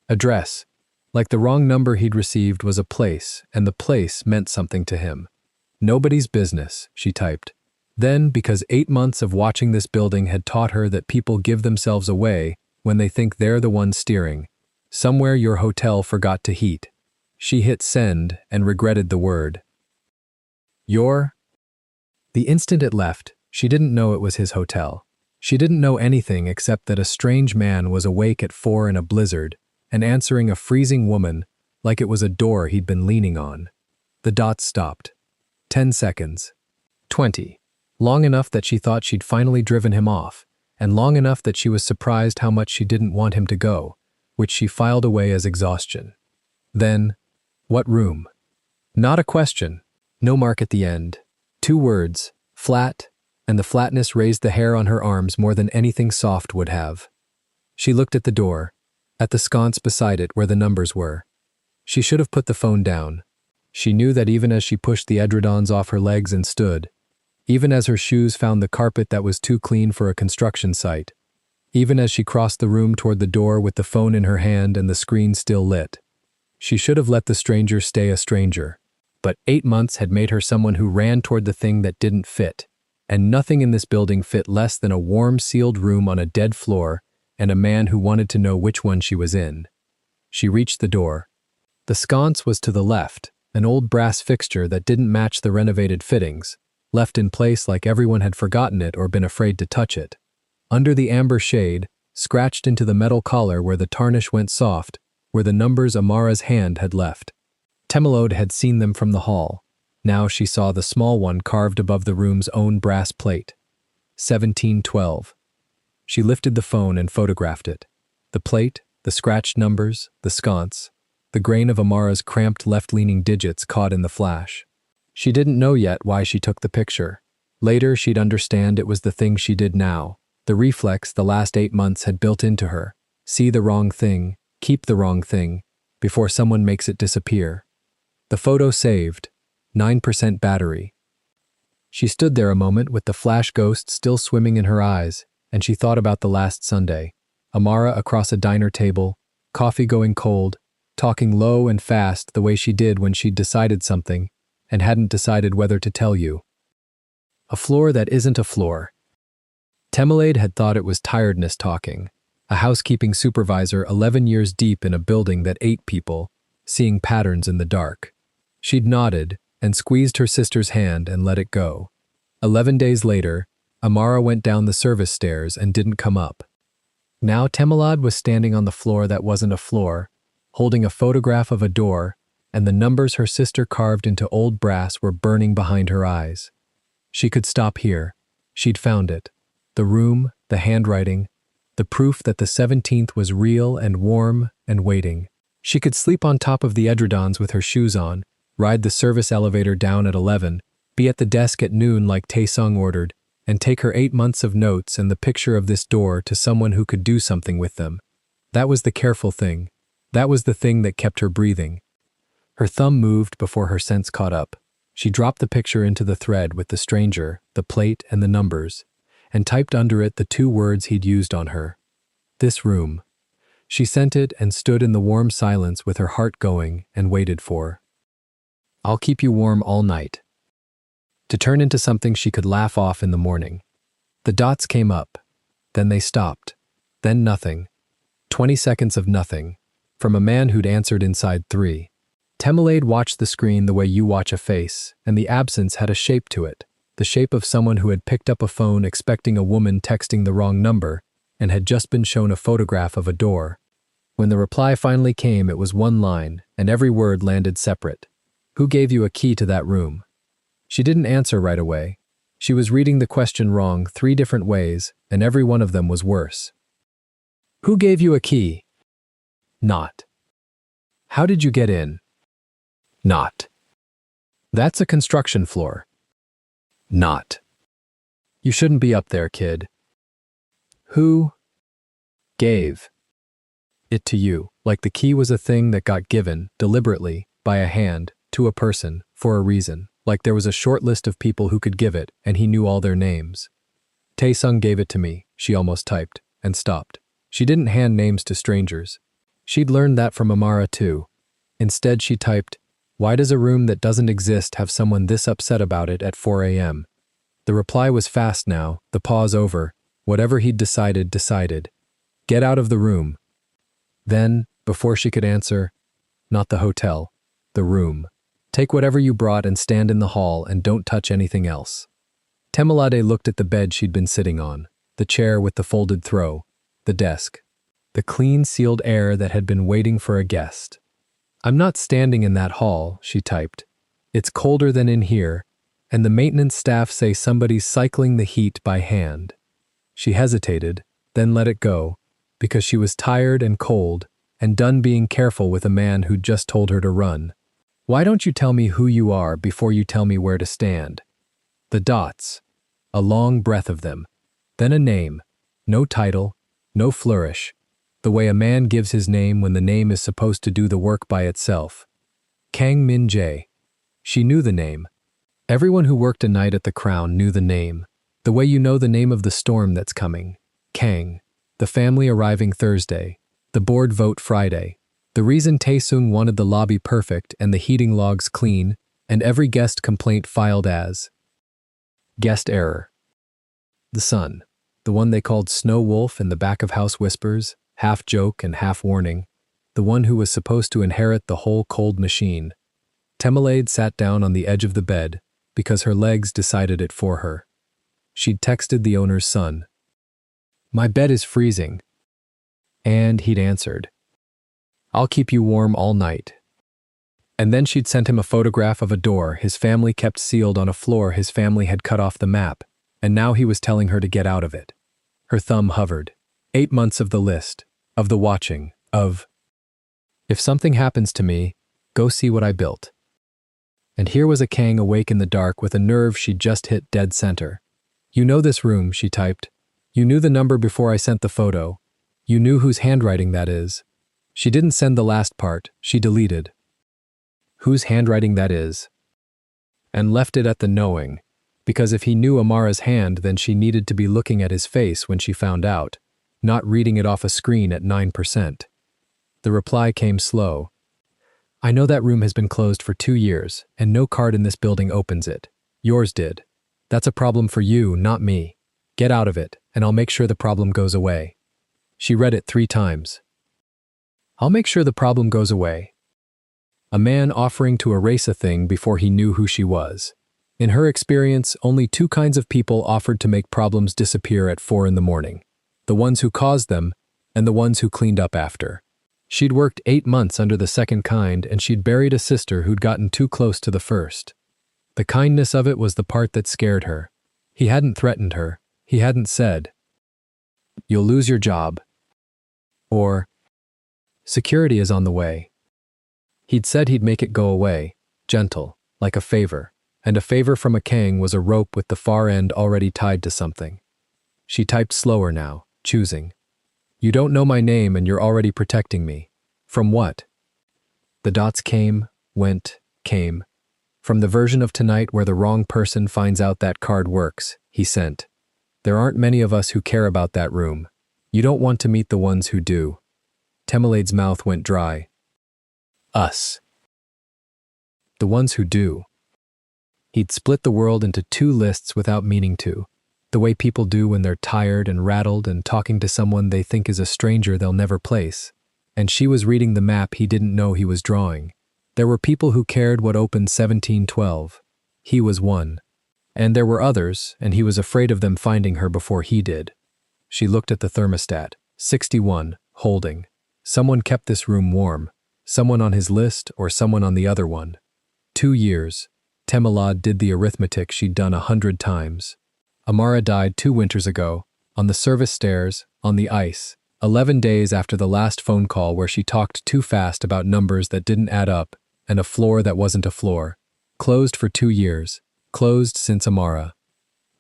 Address." Like the wrong number he'd received was a place, and the place meant something to him. "Nobody's business," she typed. Then, because 8 months of watching this building had taught her that people give themselves away when they think they're the ones steering, "Somewhere your hotel forgot to heat." She hit send and regretted the word. "Your?" The instant it left, she didn't know it was his hotel. She didn't know anything except that a strange man was awake at 4 in a blizzard and answering a freezing woman like it was a door he'd been leaning on. The dots stopped. 10 seconds. 20. Long enough that she thought she'd finally driven him off, and long enough that she was surprised how much she didn't want him to go, which she filed away as exhaustion. Then, what room? Not a question. No mark at the end. 2 words, flat, and the flatness raised the hair on her arms more than anything soft would have. She looked at the door, at the sconce beside it where the numbers were. She should have put the phone down. She knew that even as she pushed the edredons off her legs and stood, even as her shoes found the carpet that was too clean for a construction site, even as she crossed the room toward the door with the phone in her hand and the screen still lit, she should have let the stranger stay a stranger. But 8 months had made her someone who ran toward the thing that didn't fit, and nothing in this building fit less than a warm, sealed room on a dead floor and a man who wanted to know which one she was in. She reached the door. The sconce was to the left, an old brass fixture that didn't match the renovated fittings, left in place like everyone had forgotten it or been afraid to touch it. Under the amber shade, scratched into the metal collar where the tarnish went soft, were the numbers Amara's hand had left. Temelade had seen them from the hall. Now she saw the small one carved above the room's own brass plate. 1712. She lifted the phone and photographed it. The plate, the scratched numbers, the sconce, the grain of Amara's cramped left-leaning digits caught in the flash. She didn't know yet why she took the picture. Later she'd understand it was the thing she did now, the reflex the last 8 months had built into her. See the wrong thing, keep the wrong thing, before someone makes it disappear. The photo saved. 9% battery. She stood there a moment with the flash ghost still swimming in her eyes, and she thought about the last Sunday. Amara across a diner table, coffee going cold, talking low and fast the way she did when she'd decided something and hadn't decided whether to tell you. A floor that isn't a floor. Temelade had thought it was tiredness talking, a housekeeping supervisor 11 years deep in a building that ate people, seeing patterns in the dark. She'd nodded and squeezed her sister's hand and let it go. 11 days later, Amara went down the service stairs and didn't come up. Now Temelade was standing on the floor that wasn't a floor, holding a photograph of a door, and the numbers her sister carved into old brass were burning behind her eyes. She could stop here. She'd found it. The room, the handwriting, the proof that the 17th was real and warm and waiting. She could sleep on top of the edredons with her shoes on, ride the service elevator down at 11, be at the desk at noon like Taesung ordered, and take her 8 months of notes and the picture of this door to someone who could do something with them. That was the careful thing. That was the thing that kept her breathing. Her thumb moved before her sense caught up. She dropped the picture into the thread with the stranger, the plate, and the numbers, and typed under it the 2 words he'd used on her. This room. She sent it and stood in the warm silence with her heart going and waited for. I'll keep you warm all night. to turn into something she could laugh off in the morning. The dots came up. Then they stopped. Then nothing. 20 seconds of nothing. From a man who'd answered inside 3. Temelade watched the screen the way you watch a face, and the absence had a shape to it. The shape of someone who had picked up a phone expecting a woman texting the wrong number and had just been shown a photograph of a door. When the reply finally came, it was one line, and every word landed separate. Who gave you a key to that room? She didn't answer right away. She was reading the question wrong 3 different ways, and every one of them was worse. Who gave you a key? Not. How did you get in? Not. That's a construction floor. Not. You shouldn't be up there, kid. Who gave it to you? Like the key was a thing that got given, deliberately, by a hand, to a person, for a reason. Like there was a short list of people who could give it, and he knew all their names. Taesung gave it to me, she almost typed, and stopped. She didn't hand names to strangers. She'd learned that from Amara too. Instead she typed, "Why does a room that doesn't exist have someone this upset about it at 4 a.m.? The reply was fast now, the pause over. Whatever he'd decided, decided. Get out of the room. Then, before she could answer, not the hotel, the room. Take whatever you brought and stand in the hall and don't touch anything else. Temelade looked at the bed she'd been sitting on, the chair with the folded throw, the desk, the clean sealed air that had been waiting for a guest. I'm not standing in that hall, she typed. It's colder than in here, and the maintenance staff say somebody's cycling the heat by hand. She hesitated, then let it go, because she was tired and cold and done being careful with a man who'd just told her to run. Why don't you tell me who you are before you tell me where to stand? The dots. A long breath of them. Then a name. No title, no flourish. The way a man gives his name when the name is supposed to do the work by itself. Kang Min Jae. She knew the name. Everyone who worked a night at the Crown knew the name. The way you know the name of the storm that's coming. Kang. The family arriving Thursday. The board vote Friday. The reason Taesung wanted the lobby perfect and the heating logs clean, and every guest complaint filed as guest error. The son, the one they called Snow Wolf in the back of House Whispers, half joke and half warning, the one who was supposed to inherit the whole cold machine. Temelade sat down on the edge of the bed because her legs decided it for her. She'd texted the owner's son. My bed is freezing. And he'd answered, I'll keep you warm all night. And then she'd sent him a photograph of a door his family kept sealed on a floor his family had cut off the map, and now he was telling her to get out of it. Her thumb hovered. 8 months of the list, of the watching, of, if something happens to me, go see what I built. And here was a Kang awake in the dark with a nerve she'd just hit dead center. You know this room, she typed. You knew the number before I sent the photo. You knew whose handwriting that is. She didn't send the last part, she deleted. Whose handwriting that is. And left it at the knowing, because if he knew Amara's hand, then she needed to be looking at his face when she found out, not reading it off a screen at 9%. The reply came slow. I know that room has been closed for 2 years, and no card in this building opens it. Yours did. That's a problem for you, not me. Get out of it, and I'll make sure the problem goes away. She read it 3 times. I'll make sure the problem goes away. A man offering to erase a thing before he knew who she was. In her experience, only 2 kinds of people offered to make problems disappear at 4 in the morning. The ones who caused them, and the ones who cleaned up after. She'd worked 8 months under the second kind, and she'd buried a sister who'd gotten too close to the first. The kindness of it was the part that scared her. He hadn't threatened her. He hadn't said, you'll lose your job. Or, security is on the way. He'd said he'd make it go away, gentle, like a favor, and a favor from a Kang was a rope with the far end already tied to something. She typed slower now, choosing. You don't know my name and you're already protecting me. From what? The dots came, went, came. From the version of tonight where the wrong person finds out that card works, he sent. There aren't many of us who care about that room. You don't want to meet the ones who do. Temelade's mouth went dry. Us. The ones who do. He'd split the world into two lists without meaning to, the way people do when they're tired and rattled and talking to someone they think is a stranger they'll never place. And she was reading the map he didn't know he was drawing. There were people who cared what opened 1712. He was one. And there were others, and he was afraid of them finding her before he did. She looked at the thermostat. 61, holding. Someone kept this room warm. Someone on his list or someone on the other one. 2 years. Temelad did the arithmetic she'd done 100 times. Amara died 2 winters ago, on the service stairs, on the ice, 11 days after the last phone call where she talked too fast about numbers that didn't add up and a floor that wasn't a floor. Closed for 2 years. Closed since Amara.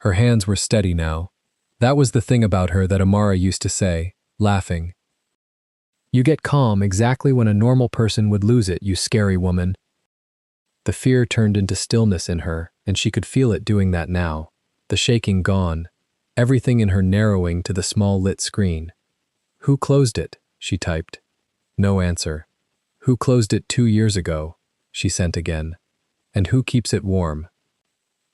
Her hands were steady now. That was the thing about her that Amara used to say, laughing. You get calm exactly when a normal person would lose it, you scary woman. The fear turned into stillness in her, and she could feel it doing that now. The shaking gone. Everything in her narrowing to the small lit screen. Who closed it? She typed. No answer. Who closed it 2 years ago? She sent again. And who keeps it warm?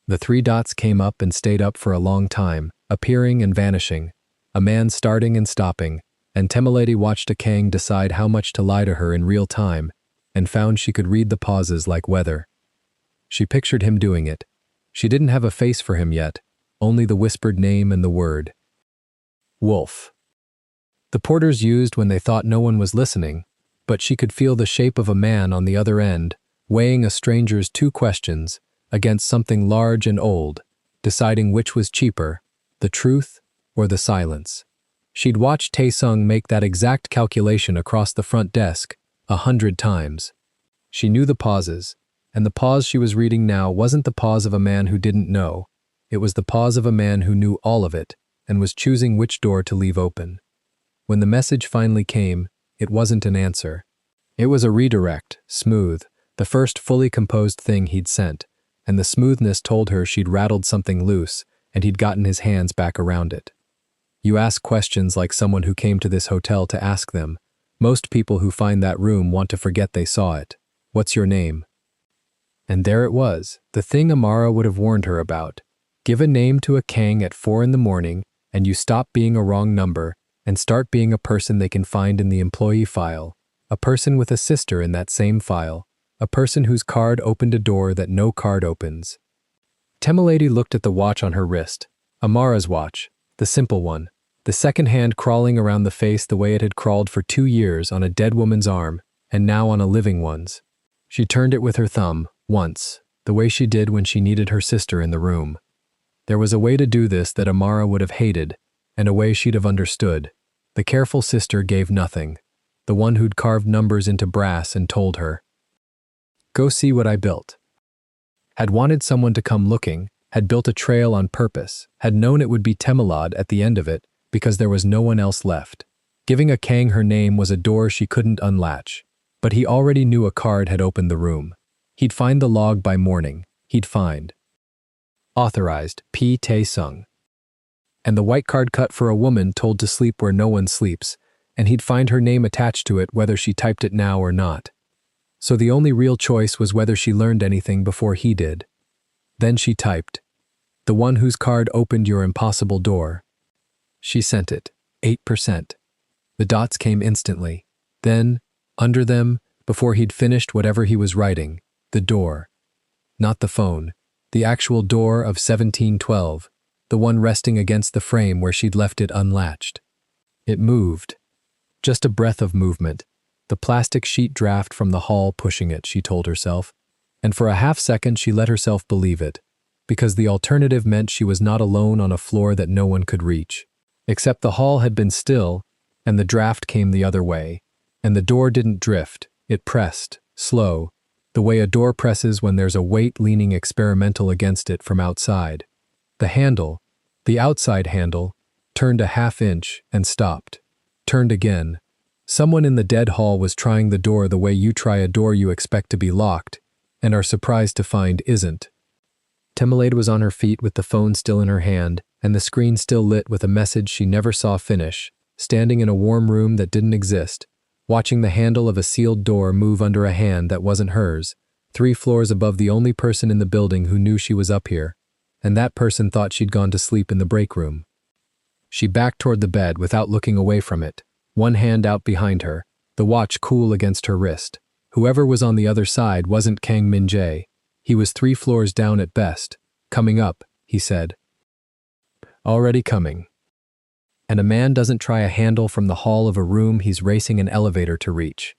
The 3 dots came up and stayed up for a long time, appearing and vanishing, a man starting and stopping, and Temelady watched a Kang decide how much to lie to her in real time, and found she could read the pauses like weather. She pictured him doing it. She didn't have a face for him yet, only the whispered name and the word. Wolf. The porters used when they thought no one was listening, but she could feel the shape of a man on the other end, weighing a stranger's 2 questions against something large and old, deciding which was cheaper, the truth or the silence. She'd watched Taesung make that exact calculation across the front desk 100 times. She knew the pauses, and the pause she was reading now wasn't the pause of a man who didn't know. It was the pause of a man who knew all of it and was choosing which door to leave open. When the message finally came, it wasn't an answer. It was a redirect, smooth, the first fully composed thing he'd sent, and the smoothness told her she'd rattled something loose and he'd gotten his hands back around it. You ask questions like someone who came to this hotel to ask them. Most people who find that room want to forget they saw it. What's your name? And there it was, the thing Amara would have warned her about. Give a name to a Kang at 4 in the morning, and you stop being a wrong number and start being a person they can find in the employee file, a person with a sister in that same file, a person whose card opened a door that no card opens. Temelady looked at the watch on her wrist, Amara's watch, the simple one, the second hand crawling around the face the way it had crawled for 2 years on a dead woman's arm, and now on a living one's. She turned it with her thumb, once, the way she did when she needed her sister in the room. There was a way to do this that Amara would have hated, and a way she'd have understood. The careful sister gave nothing, the one who'd carved numbers into brass and told her, "Go see what I built." Had wanted someone to come looking, had built a trail on purpose, had known it would be Temelad at the end of it because there was no one else left. Giving a Kang her name was a door she couldn't unlatch, but he already knew a card had opened the room. He'd find the log by morning. He'd find authorized P. Taesung. And the white card cut for a woman told to sleep where no one sleeps, and he'd find her name attached to it whether she typed it now or not. So the only real choice was whether she learned anything before he did. Then she typed, "The one whose card opened your impossible door." She sent it, 8%. The dots came instantly. Then, under them, before he'd finished whatever he was writing, the door. Not the phone, the actual door of 1712, the one resting against the frame where she'd left it unlatched. It moved. Just a breath of movement, the plastic sheet draft from the hall pushing it, she told herself, and for a half-second she let herself believe it, because the alternative meant she was not alone on a floor that no one could reach. Except the hall had been still, and the draft came the other way, and the door didn't drift, it pressed, slow, the way a door presses when there's a weight leaning experimental against it from outside. The handle, the outside handle, turned a half-inch and stopped. Turned again. Someone in the dead hall was trying the door the way you try a door you expect to be locked, and are surprised to find isn't. Temelade was on her feet with the phone still in her hand, and the screen still lit with a message she never saw finish, standing in a warm room that didn't exist, watching the handle of a sealed door move under a hand that wasn't hers, 3 floors above the only person in the building who knew she was up here, and that person thought she'd gone to sleep in the break room. She backed toward the bed without looking away from it, one hand out behind her, the watch cool against her wrist. Whoever was on the other side wasn't Kang Min-jae. He was 3 floors down at best. Coming up, he said. Already coming. And a man doesn't try a handle from the hall of a room he's racing an elevator to reach.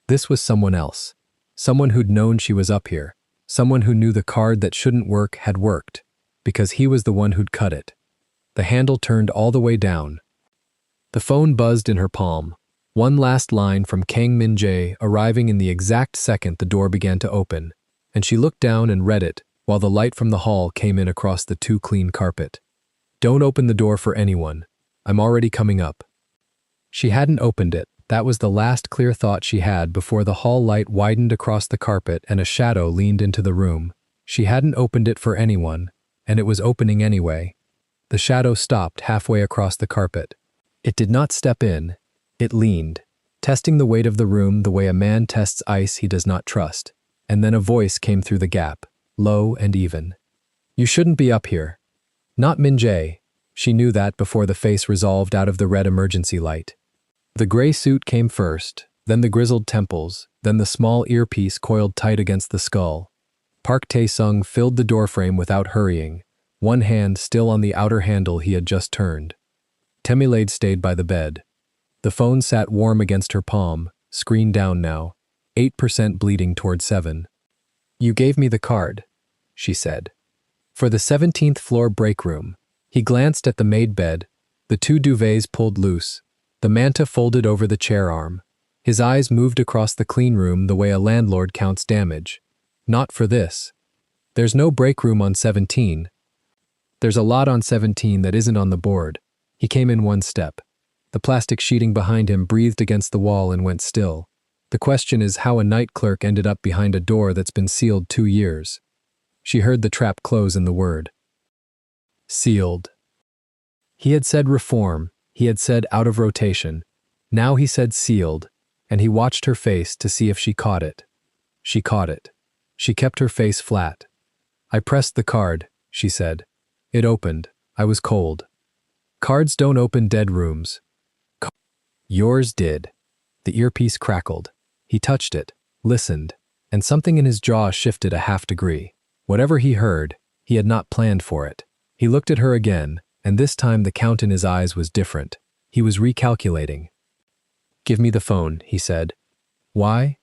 This was someone else. Someone who'd known she was up here. Someone who knew the card that shouldn't work had worked, because he was the one who'd cut it. The handle turned all the way down. The phone buzzed in her palm. One last line from Kang Min-jae arriving in the exact second the door began to open, and she looked down and read it while the light from the hall came in across the too clean carpet. Don't open the door for anyone. I'm already coming up. She hadn't opened it. That was the last clear thought she had before the hall light widened across the carpet and a shadow leaned into the room. She hadn't opened it for anyone, and it was opening anyway. The shadow stopped halfway across the carpet. It did not step in. It leaned, testing the weight of the room the way a man tests ice he does not trust. And then a voice came through the gap, low and even. You shouldn't be up here. Not Min-jae. She knew that before the face resolved out of the red emergency light. The gray suit came first, then the grizzled temples, then the small earpiece coiled tight against the skull. Park Tae-sung filled the doorframe without hurrying, one hand still on the outer handle he had just turned. Temilade stayed by the bed. The phone sat warm against her palm, screen down now, 8% bleeding toward 7. You gave me the card, she said. For the 17th floor break room. He glanced at the made bed, the 2 duvets pulled loose, the manta folded over the chair arm. His eyes moved across the clean room the way a landlord counts damage. Not for this. There's no break room on 17. There's a lot on 17 that isn't on the board. He came in one step. The plastic sheeting behind him breathed against the wall and went still. The question is how a night clerk ended up behind a door that's been sealed 2 years. She heard the trap close in the word. Sealed. He had said reform, he had said out of rotation. Now he said sealed, and he watched her face to see if she caught it. She caught it. She kept her face flat. I pressed the card, she said. It opened. I was cold. Cards don't open dead rooms. Yours did. The earpiece crackled. He touched it, listened, and something in his jaw shifted a half degree. Whatever he heard, he had not planned for it. He looked at her again, and this time the count in his eyes was different. He was recalculating. Give me the phone, he said. Why?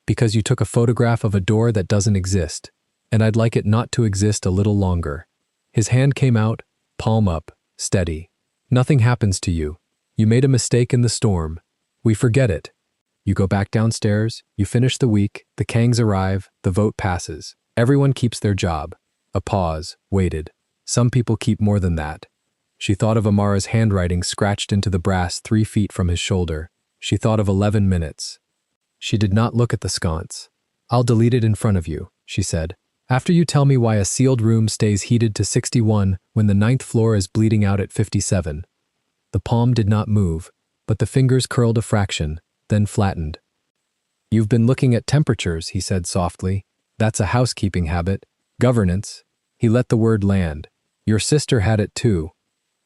Because you took a photograph of a door that doesn't exist, and I'd like it not to exist a little longer. His hand came out, palm up, steady. Nothing happens to you. You made a mistake in the storm. We forget it. You go back downstairs, you finish the week, the Kangs arrive, the vote passes. Everyone keeps their job. A pause, waited. Some people keep more than that. She thought of Amara's handwriting scratched into the brass 3 feet from his shoulder. She thought of 11 minutes. She did not look at the sconce. I'll delete it in front of you, she said. After you tell me why a sealed room stays heated to 61 when the 9th floor is bleeding out at 57. The palm did not move, but the fingers curled a fraction, then flattened. You've been looking at temperatures, he said softly. That's a housekeeping habit. Governance. He let the word land. Your sister had it too.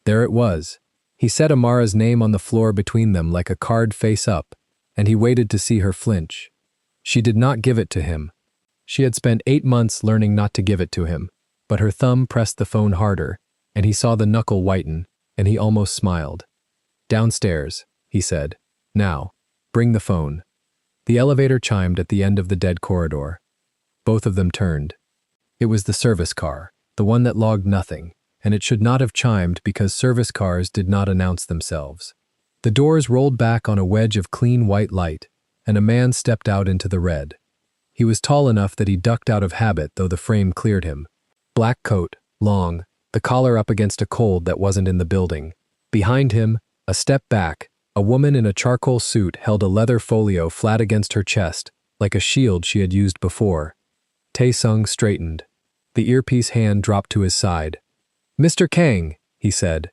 There it was. He set Amara's name on the floor between them like a card face up, and he waited to see her flinch. She did not give it to him. She had spent 8 months learning not to give it to him, but her thumb pressed the phone harder, and he saw the knuckle whiten, and he almost smiled. Downstairs, he said. Now, bring the phone. The elevator chimed at the end of the dead corridor. Both of them turned. It was the service car, the one that logged nothing, and it should not have chimed because service cars did not announce themselves. The doors rolled back on a wedge of clean white light, and a man stepped out into the red. He was tall enough that he ducked out of habit, though the frame cleared him. Black coat, long, the collar up against a cold that wasn't in the building. Behind him, a step back, a woman in a charcoal suit held a leather folio flat against her chest, like a shield she had used before. Tae-sung straightened. The earpiece hand dropped to his side. Mr. Kang, he said.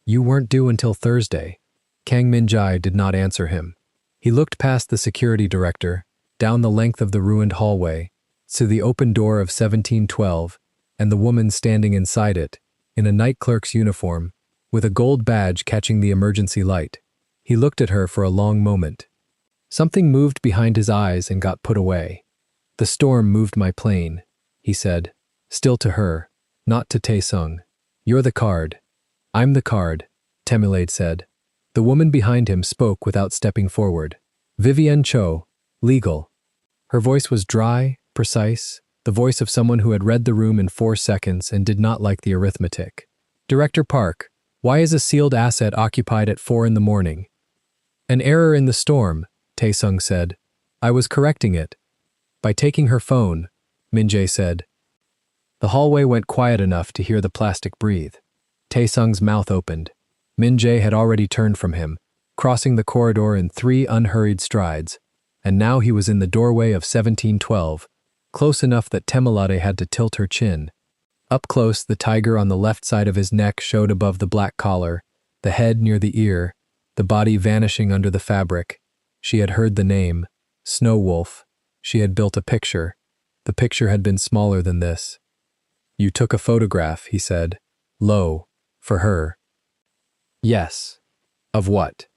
You weren't due until Thursday. Kang Min-jae did not answer him. He looked past the security director, down the length of the ruined hallway, to the open door of 1712, and the woman standing inside it, in a night clerk's uniform, with a gold badge catching the emergency light. He looked at her for a long moment. Something moved behind his eyes and got put away. "The storm moved my plane," he said, still to her, not to Tae-sung. "You're the card." "I'm the card," Temilade said. The woman behind him spoke without stepping forward. "Vivienne Cho, legal." Her voice was dry, precise, the voice of someone who had read the room in 4 seconds and did not like the arithmetic. "Director Park, why is a sealed asset occupied at 4 in the morning?" "An error in the storm," Tae-sung said. "I was correcting it." "By taking her phone," Min-jae said. The hallway went quiet enough to hear the plastic breathe. Tae-sung's mouth opened. Min-jae had already turned from him, crossing the corridor in 3 unhurried strides, and now he was in the doorway of 1712, close enough that Temilade had to tilt her chin. Up close, the tiger on the left side of his neck showed above the black collar, the head near the ear, the body vanishing under the fabric. She had heard the name, Snow Wolf. She had built a picture. The picture had been smaller than this. "You took a photograph," he said, low, for her. "Yes." "Of what?"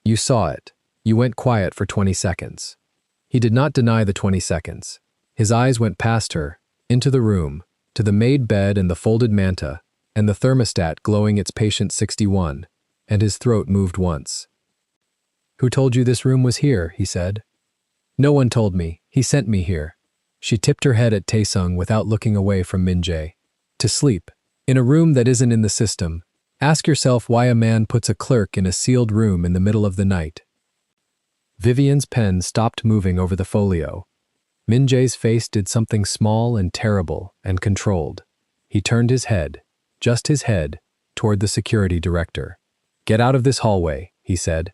"You saw it. You went quiet for 20 seconds. He did not deny the 20 seconds. His eyes went past her, into the room, to the made bed and the folded manta, and the thermostat glowing its patient 61, and his throat moved once. "Who told you this room was here?" he said. "No one told me. He sent me here." She tipped her head at Tae-sung without looking away from Min-jae. "To sleep. In a room that isn't in the system. Ask yourself why a man puts a clerk in a sealed room in the middle of the night." Vivian's pen stopped moving over the folio. Min-jae's face did something small and terrible and controlled. He turned his head, just his head, toward the security director. "Get out of this hallway," he said.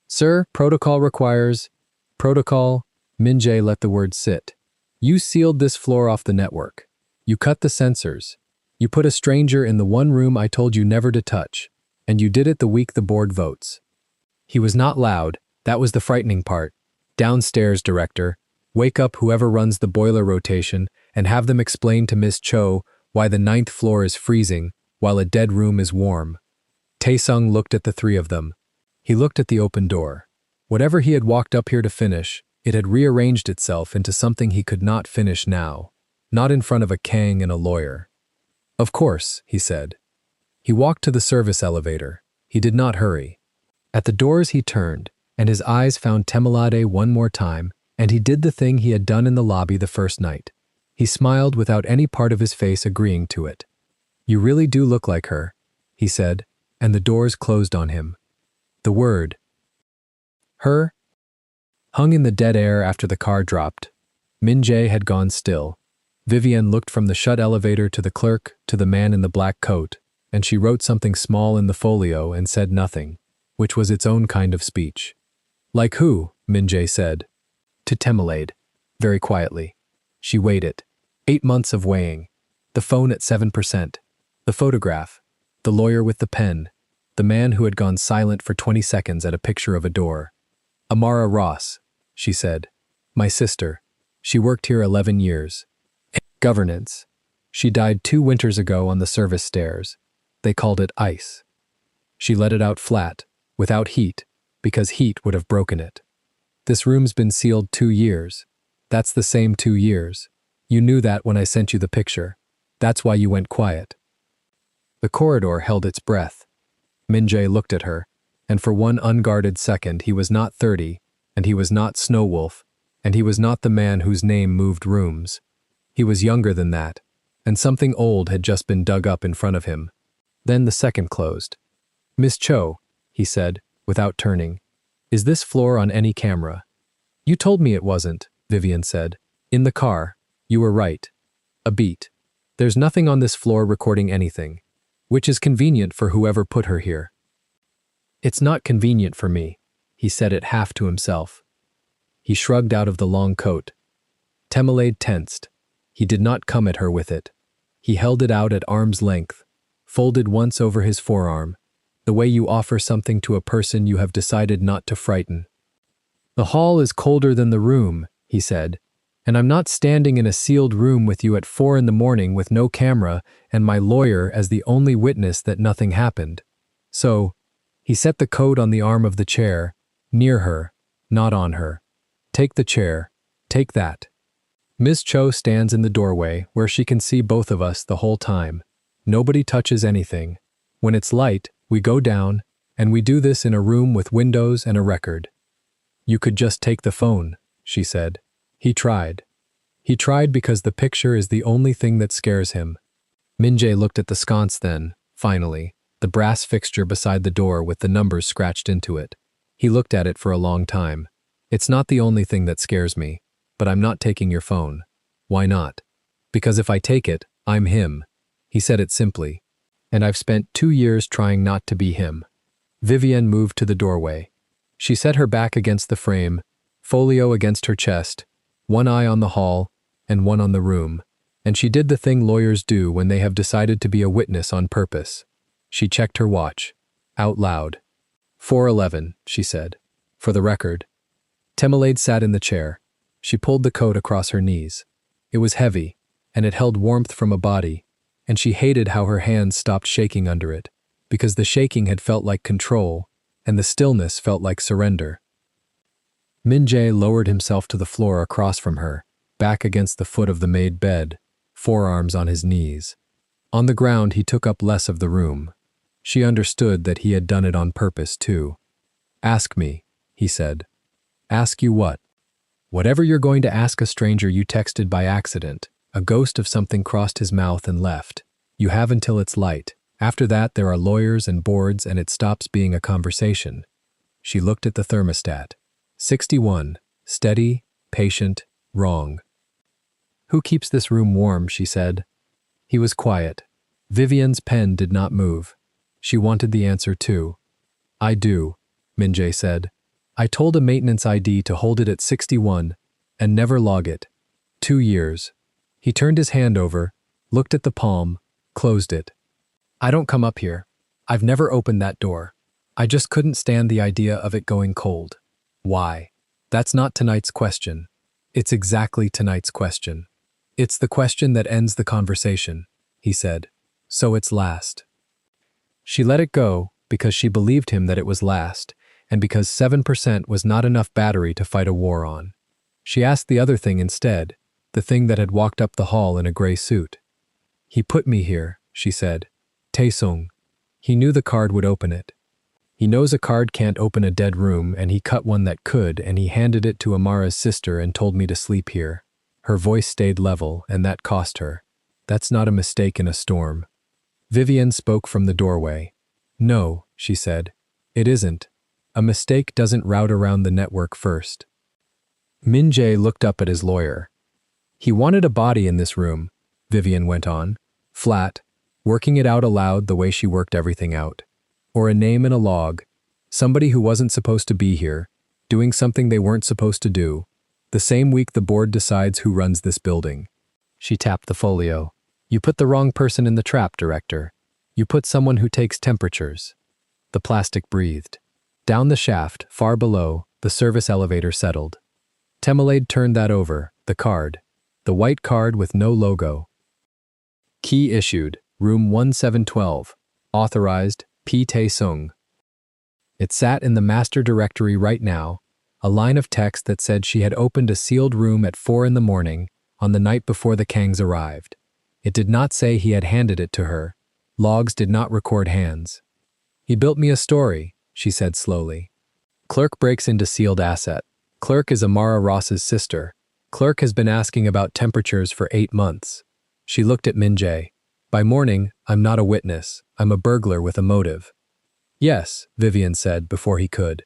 "Sir, protocol requires..." "Protocol..." Min-jae let the word sit. "You sealed this floor off the network. You cut the sensors. You put a stranger in the one room I told you never to touch, and you did it the week the board votes." He was not loud. That was the frightening part. "Downstairs, director. Wake up whoever runs the boiler rotation and have them explain to Miss Cho why the 9th floor is freezing while a dead room is warm." Tae-sung looked at the 3 of them. He looked at the open door. Whatever he had walked up here to finish, it had rearranged itself into something he could not finish now, not in front of a Kang and a lawyer. "Of course," he said. He walked to the service elevator. He did not hurry. At the doors he turned, and his eyes found Temilade one more time, and he did the thing he had done in the lobby the first night. He smiled without any part of his face agreeing to it. "You really do look like her," he said, and the doors closed on him. The word, "her," hung in the dead air after the car dropped. Min-jae had gone still. Vivian looked from the shut elevator to the clerk to the man in the black coat, and she wrote something small in the folio and said nothing, which was its own kind of speech. "Like who?" Min-jae said. To Temilade, very quietly. She weighed it. 8 months of weighing. The phone at 7%. The photograph. The lawyer with the pen. The man who had gone silent for 20 seconds at a picture of a door. "Amara Ross," she said. "My sister. She worked here 11 years. Governance. She died 2 winters ago on the service stairs. They called it ice. She let it out flat, without heat, because heat would have broken it. This room's been sealed 2 years. That's the same 2 years. You knew that when I sent you the picture. That's why you went quiet." The corridor held its breath. Min-jae looked at her, and for one unguarded second he was not 30, and he was not Snow Wolf, and he was not the man whose name moved rooms. He was younger than that, and something old had just been dug up in front of him. Then the second closed. "Miss Cho," he said, without turning, "is this floor on any camera?" "You told me it wasn't," Vivian said. "In the car. You were right. A beat. There's nothing on this floor recording anything, which is convenient for whoever put her here." "It's not convenient for me," he said it half to himself. He shrugged out of the long coat. Temilade tensed. He did not come at her with it. He held it out at arm's length, folded once over his forearm, the way you offer something to a person you have decided not to frighten. "The hall is colder than the room," he said. And I'm not standing in a sealed room with you at 4 in the morning with no camera and my lawyer as the only witness that nothing happened. So, he set the coat on the arm of the chair, near her, not on her. Take the chair. Take that. Ms. Cho stands in the doorway where she can see both of us the whole time. Nobody touches anything. When it's light, we go down, and we do this in a room with windows and a record. You could just take the phone, she said. He tried. He tried because the picture is the only thing that scares him. Min-jae looked at the sconce then, finally, the brass fixture beside the door with the numbers scratched into it. He looked at it for a long time. It's not the only thing that scares me, but I'm not taking your phone. Why not? Because if I take it, I'm him. He said it simply. And I've spent 2 years trying not to be him. Vivienne moved to the doorway. She set her back against the frame, folio against her chest, one eye on the hall and one on the room, and she did the thing lawyers do when they have decided to be a witness on purpose. She checked her watch, out loud. 4:11, she said. For the record. Temelade sat in the chair. She pulled the coat across her knees. It was heavy, and it held warmth from a body, and she hated how her hands stopped shaking under it, because the shaking had felt like control, and the stillness felt like surrender. Min-jae lowered himself to the floor across from her, back against the foot of the made bed, forearms on his knees. On the ground he took up less of the room. She understood that he had done it on purpose too. Ask me, he said. Ask you what? Whatever you're going to ask a stranger you texted by accident. A ghost of something crossed his mouth and left. You have until it's light. After that there are lawyers and boards and it stops being a conversation. She looked at the thermostat. 61. Steady, patient, wrong. Who keeps this room warm, she said. He was quiet. Vivienne's pen did not move. She wanted the answer too. I do, Min-jae said. I told a maintenance ID to hold it at 61 and never log it. 2 years. He turned his hand over, looked at the palm, closed it. I don't come up here. I've never opened that door. I just couldn't stand the idea of it going cold. Why? That's not tonight's question. It's exactly tonight's question. It's the question that ends the conversation, he said. So it's last. She let it go because she believed him that it was last, and because 7% was not enough battery to fight a war on. She asked the other thing instead, the thing that had walked up the hall in a gray suit. He put me here, she said. Taesung. He knew the card would open it. He knows a card can't open a dead room, and he cut one that could, and he handed it to Amara's sister and told me to sleep here. Her voice stayed level, and that cost her. That's not a mistake in a storm. Vivienne spoke from the doorway. No, she said. It isn't. A mistake doesn't route around the network first. Min-jae looked up at his lawyer. He wanted a body in this room, Vivienne went on. Flat, working it out aloud the way she worked everything out. Or a name in a log. Somebody who wasn't supposed to be here, doing something they weren't supposed to do. The same week the board decides who runs this building. She tapped the folio. You put the wrong person in the trap, director. You put someone who takes temperatures. The plastic breathed. Down the shaft, far below, the service elevator settled. Temelade turned that over, the card. The white card with no logo. Key issued, room 1712. Authorized, P. Tae-sung. It sat in the master directory right now, a line of text that said she had opened a sealed room at 4 in the morning on the night before the Kangs arrived. It did not say he had handed it to her. Logs did not record hands. He built me a story, she said slowly. Clerk breaks into sealed asset. Clerk is Amara Ross's sister. Clerk has been asking about temperatures for 8 months. She looked at Min-jae. By morning, I'm not a witness. I'm a burglar with a motive. Yes, Vivienne said before he could.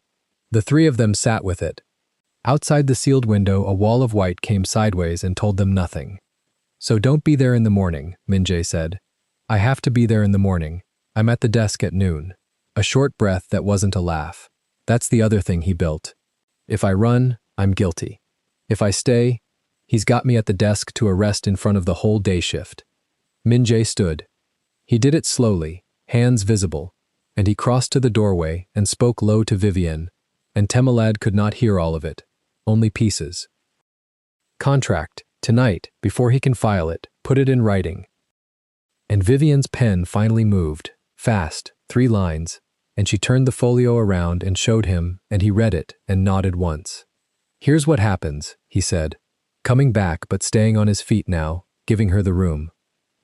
The three of them sat with it. Outside the sealed window, a wall of white came sideways and told them nothing. So don't be there in the morning, Min-jae said. I have to be there in the morning. I'm at the desk at noon. A short breath that wasn't a laugh. That's the other thing he built. If I run, I'm guilty. If I stay, he's got me at the desk to arrest in front of the whole day shift. Min-jae stood. He did it slowly, hands visible, and he crossed to the doorway and spoke low to Vivienne, and Temelade could not hear all of it, only pieces. Contract, tonight, before he can file it, put it in writing. And Vivian's pen finally moved, fast, 3 lines, and she turned the folio around and showed him, and he read it and nodded once. Here's what happens, he said, coming back but staying on his feet now, giving her the room.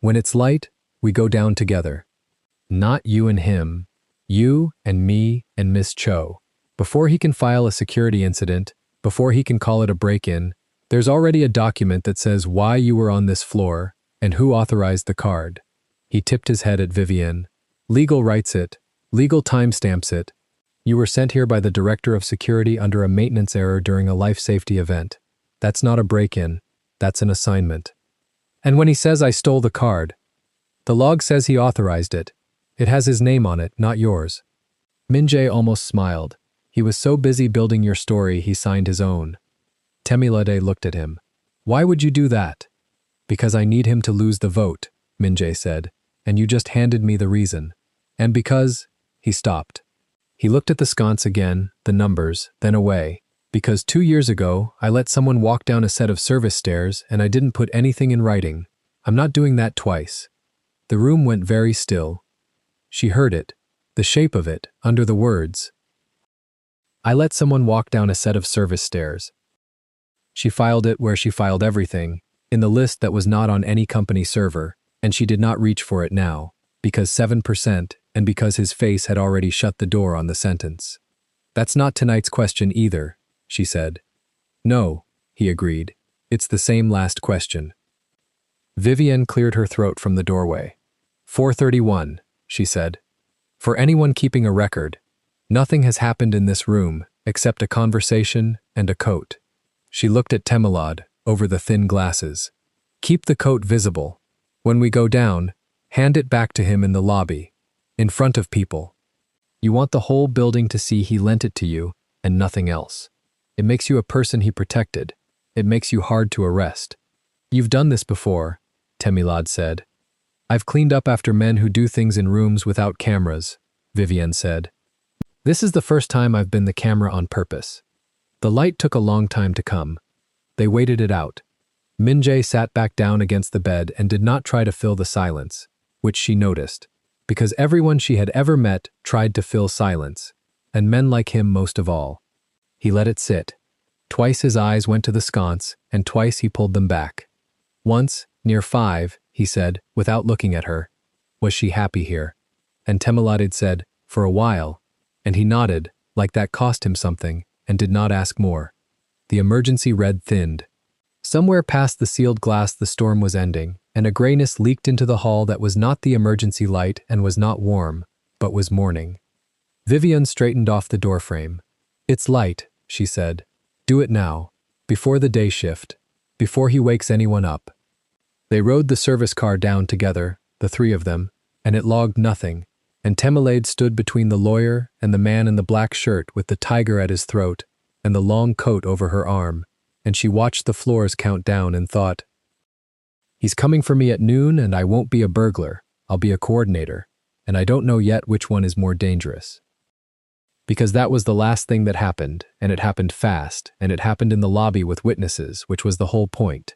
When it's light, we go down together. Not you and him, you and me and Miss Cho. Before he can file a security incident, before he can call it a break-in, there's already a document that says why you were on this floor and who authorized the card. He tipped his head at Vivian. Legal writes it. Legal timestamps it. You were sent here by the director of security under a maintenance error during a life safety event. That's not a break-in. That's an assignment. And when he says I stole the card, the log says he authorized it. It has his name on it, not yours. Min-jae almost smiled. He was so busy building your story, he signed his own. Temilade looked at him. Why would you do that? Because I need him to lose the vote, Min-jae said, and you just handed me the reason. And because, he stopped. He looked at the sconce again, the numbers, then away. Because 2 years ago, I let someone walk down a set of service stairs and I didn't put anything in writing. I'm not doing that twice. The room went very still. She heard it, the shape of it, under the words. I let someone walk down a set of service stairs. She filed it where she filed everything, in the list that was not on any company server, and she did not reach for it now, because 7% and because his face had already shut the door on the sentence. That's not tonight's question either, she said. No, he agreed. It's the same last question. Vivian cleared her throat from the doorway. 4:31, she said. For anyone keeping a record, nothing has happened in this room except a conversation and a coat. She looked at Temilade over the thin glasses. Keep the coat visible. When we go down, hand it back to him in the lobby, in front of people. You want the whole building to see he lent it to you and nothing else. It makes you a person he protected. It makes you hard to arrest. You've done this before, Temilade said. I've cleaned up after men who do things in rooms without cameras, Vivian said. This is the first time I've been the camera on purpose. The light took a long time to come. They waited it out. Min-jae sat back down against the bed and did not try to fill the silence, which she noticed, because everyone she had ever met tried to fill silence, and men like him most of all. He let it sit. Twice his eyes went to the sconce, and twice he pulled them back. Once, near 5, he said, without looking at her, was she happy here? And Temilade said, for a while, and he nodded, like that cost him something, and did not ask more. The emergency red thinned. Somewhere past the sealed glass the storm was ending, and a grayness leaked into the hall that was not the emergency light and was not warm, but was morning. Vivian straightened off the doorframe. It's light, she said. Do it now, before the day shift, before he wakes anyone up. They rode the service car down together, the 3 of them, and it logged nothing, and Temilade stood between the lawyer and the man in the black shirt with the tiger at his throat and the long coat over her arm, and she watched the floors count down and thought, he's coming for me at noon and I won't be a burglar, I'll be a coordinator, and I don't know yet which one is more dangerous. Because that was the last thing that happened, and it happened fast, and it happened in the lobby with witnesses, which was the whole point.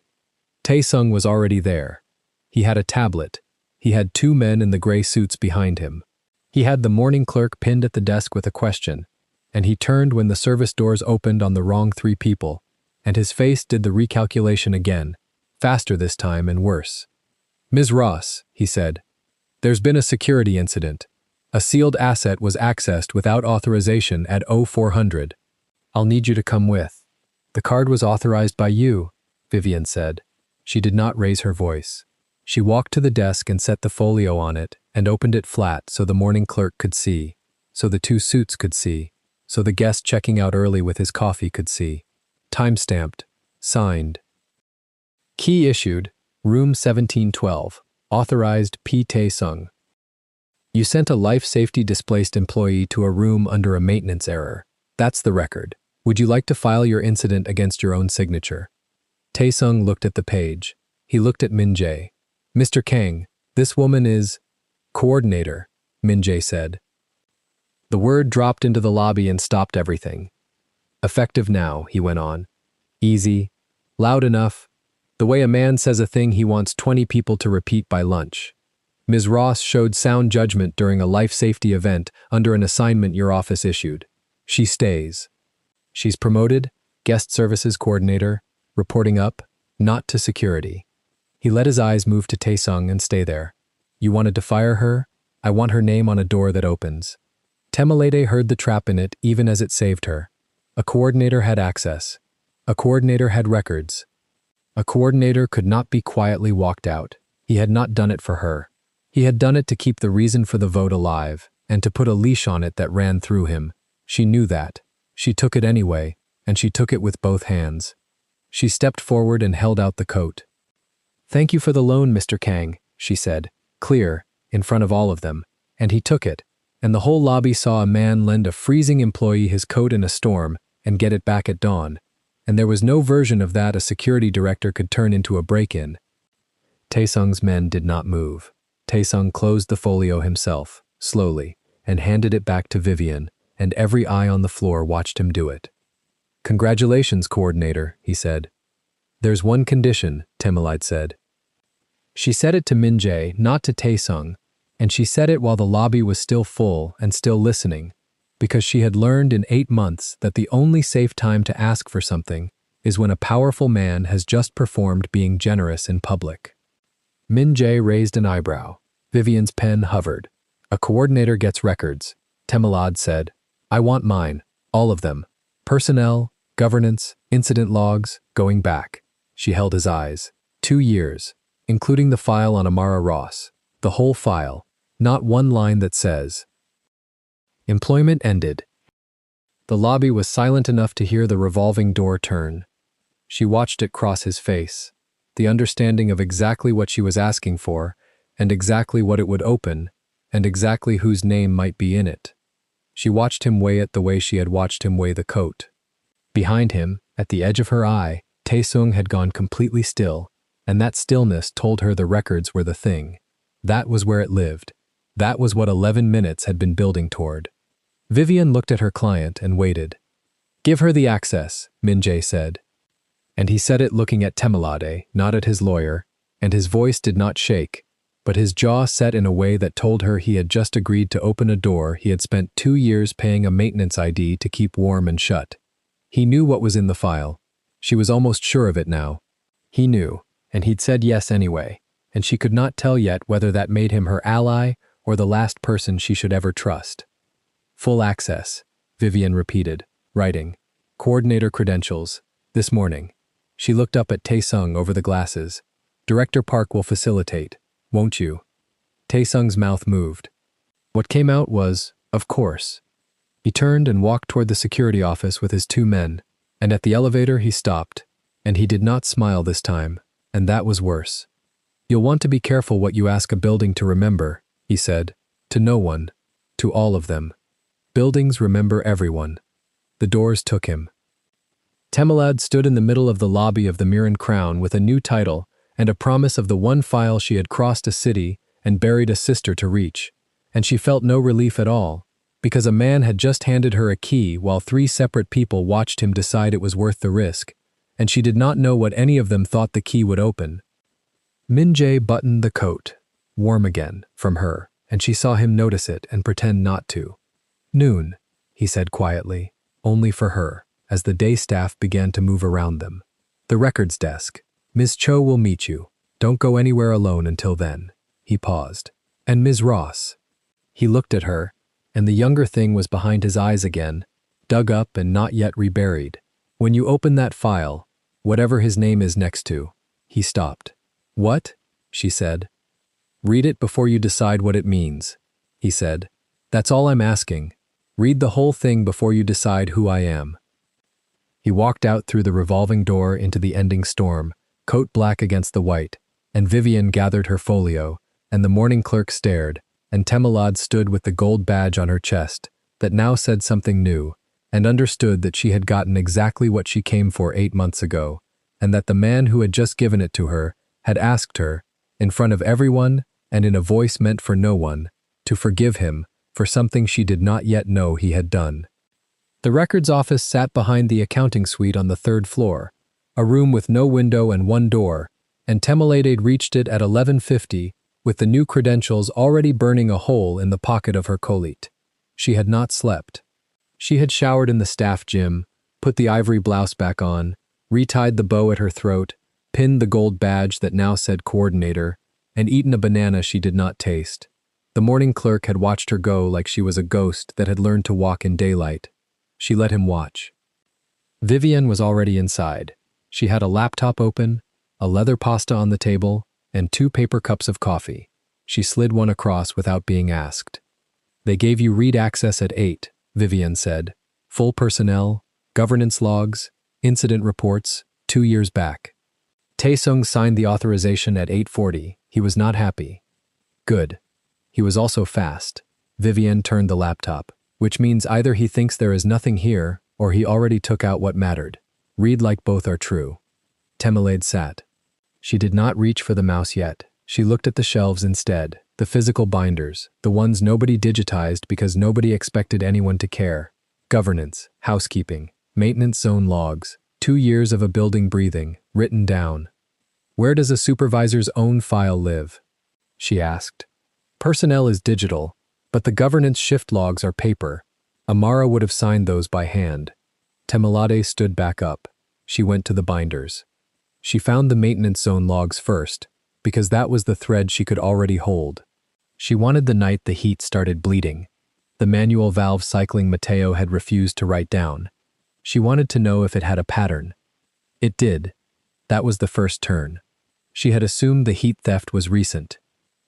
Tae-sung was already there. He had a tablet. He had 2 men in the gray suits behind him. He had the morning clerk pinned at the desk with a question, and he turned when the service doors opened on the wrong 3 people, and his face did the recalculation again, faster this time and worse. Ms. Ross, he said, there's been a security incident. A sealed asset was accessed without authorization at 0400. I'll need you to come with. The card was authorized by you, Vivian said. She did not raise her voice. She walked to the desk and set the folio on it and opened it flat so the morning clerk could see, so the 2 suits could see, so the guest checking out early with his coffee could see. Time-stamped. Signed. Key issued. Room 1712. Authorized P. Tae-sung. You sent a life safety displaced employee to a room under a maintenance error. That's the record. Would you like to file your incident against your own signature? Tae-sung looked at the page. He looked at Min-jae. Mr. Kang, this woman is coordinator, Min-jae said. The word dropped into the lobby and stopped everything. Effective now, he went on. Easy. Loud enough, the way a man says a thing he wants 20 people to repeat by lunch. Ms. Ross showed sound judgment during a life safety event under an assignment your office issued. She stays. She's promoted, guest services coordinator, reporting up, not to security. He let his eyes move to Taesung and stay there. You wanted to fire her? I want her name on a door that opens. Temalade heard the trap in it even as it saved her. A coordinator had access. A coordinator had records. A coordinator could not be quietly walked out. He had not done it for her. He had done it to keep the reason for the vote alive, and to put a leash on it that ran through him. She knew that. She took it anyway, and she took it with both hands. She stepped forward and held out the coat. Thank you for the loan, Mr. Kang, she said, clear, in front of all of them, and he took it, and the whole lobby saw a man lend a freezing employee his coat in a storm and get it back at dawn, and there was no version of that a security director could turn into a break-in. Taesung's men did not move. Taesung closed the folio himself, slowly, and handed it back to Vivian, and every eye on the floor watched him do it. Congratulations, coordinator, he said. There's one condition, Temalide said. She said it to Min-jae, not to Taesung, and she said it while the lobby was still full and still listening, because she had learned in 8 months that the only safe time to ask for something is when a powerful man has just performed being generous in public. Min-jae raised an eyebrow. Vivian's pen hovered. A coordinator gets records. Temalad said, I want mine, all of them. Personnel, governance, incident logs, going back. She held his eyes. 2 years, including the file on Amara Ross. The whole file, not one line that says. Employment ended. The lobby was silent enough to hear the revolving door turn. She watched it cross his face. The understanding of exactly what she was asking for, and exactly what it would open, and exactly whose name might be in it. She watched him weigh it the way she had watched him weigh the coat. Behind him, at the edge of her eye, Taesung had gone completely still, and that stillness told her the records were the thing. That was where it lived. That was what 11 minutes had been building toward. Vivian looked at her client and waited. Give her the access, Min-jae said. And he said it looking at Temalade, not at his lawyer, and his voice did not shake, but his jaw set in a way that told her he had just agreed to open a door he had spent 2 years paying a maintenance ID to keep warm and shut. He knew what was in the file. She was almost sure of it now. He knew, and he'd said yes anyway, and she could not tell yet whether that made him her ally or the last person she should ever trust. Full access, Vivian repeated, writing. Coordinator credentials, this morning. She looked up at Taesung over the glasses. Director Park will facilitate, won't you? Taesung's mouth moved. What came out was, of course. He turned and walked toward the security office with his 2 men, and at the elevator he stopped, and he did not smile this time, and that was worse. You'll want to be careful what you ask a building to remember, he said, to no one, to all of them. Buildings remember everyone. The doors took him. Temalad stood in the middle of the lobby of the Miran Crown with a new title and a promise of the one file she had crossed a city and buried a sister to reach, and she felt no relief at all, because a man had just handed her a key while 3 separate people watched him decide it was worth the risk, and she did not know what any of them thought the key would open. Min-jae buttoned the coat, warm again, from her, and she saw him notice it and pretend not to. Noon, he said quietly, only for her, as the day staff began to move around them. The records desk. Ms. Cho will meet you. Don't go anywhere alone until then. He paused. And Ms. Ross. He looked at her, and the younger thing was behind his eyes again, dug up and not yet reburied. When you open that file, whatever his name is next to, he stopped. What? She said. Read it before you decide what it means, he said. That's all I'm asking. Read the whole thing before you decide who I am. He walked out through the revolving door into the ending storm, coat black against the white, and Vivian gathered her folio, and the morning clerk stared, and Temalad stood with the gold badge on her chest, that now said something new, and understood that she had gotten exactly what she came for 8 months ago, and that the man who had just given it to her had asked her, in front of everyone and in a voice meant for no one, to forgive him for something she did not yet know he had done. The records office sat behind the accounting suite on the 3rd floor, A room with no window and one door, and Temelade reached it at 11:50 with the new credentials already burning a hole in the pocket of her collet. She had not slept. She had showered in the staff gym, put the ivory blouse back on, retied the bow at her throat, pinned the gold badge that now said coordinator, and eaten a banana she did not taste. The morning clerk had watched her go like she was a ghost that had learned to walk in daylight. She let him watch. Vivian was already inside. She had a laptop open, a leather pasta on the table, and 2 paper cups of coffee. She slid one across without being asked. They gave you read access at 8, Vivian said. Full personnel, governance logs, incident reports, 2 years back. Taesung signed the authorization at 8:40. He was not happy. Good. He was also fast. Vivian turned the laptop, which means either he thinks there is nothing here or he already took out what mattered. Read like both are true. Temelade sat. She did not reach for the mouse yet. She looked at the shelves instead, the physical binders, the ones nobody digitized because nobody expected anyone to care. Governance, housekeeping, maintenance zone logs, 2 years of a building breathing, written down. Where does a supervisor's own file live? She asked. Personnel is digital, but the governance shift logs are paper. Amara would have signed those by hand. Temelade stood back up. She went to the binders. She found the maintenance zone logs first, because that was the thread she could already hold. She wanted the night the heat started bleeding. The manual valve cycling Mateo had refused to write down. She wanted to know if it had a pattern. It did. That was the first turn. She had assumed the heat theft was recent.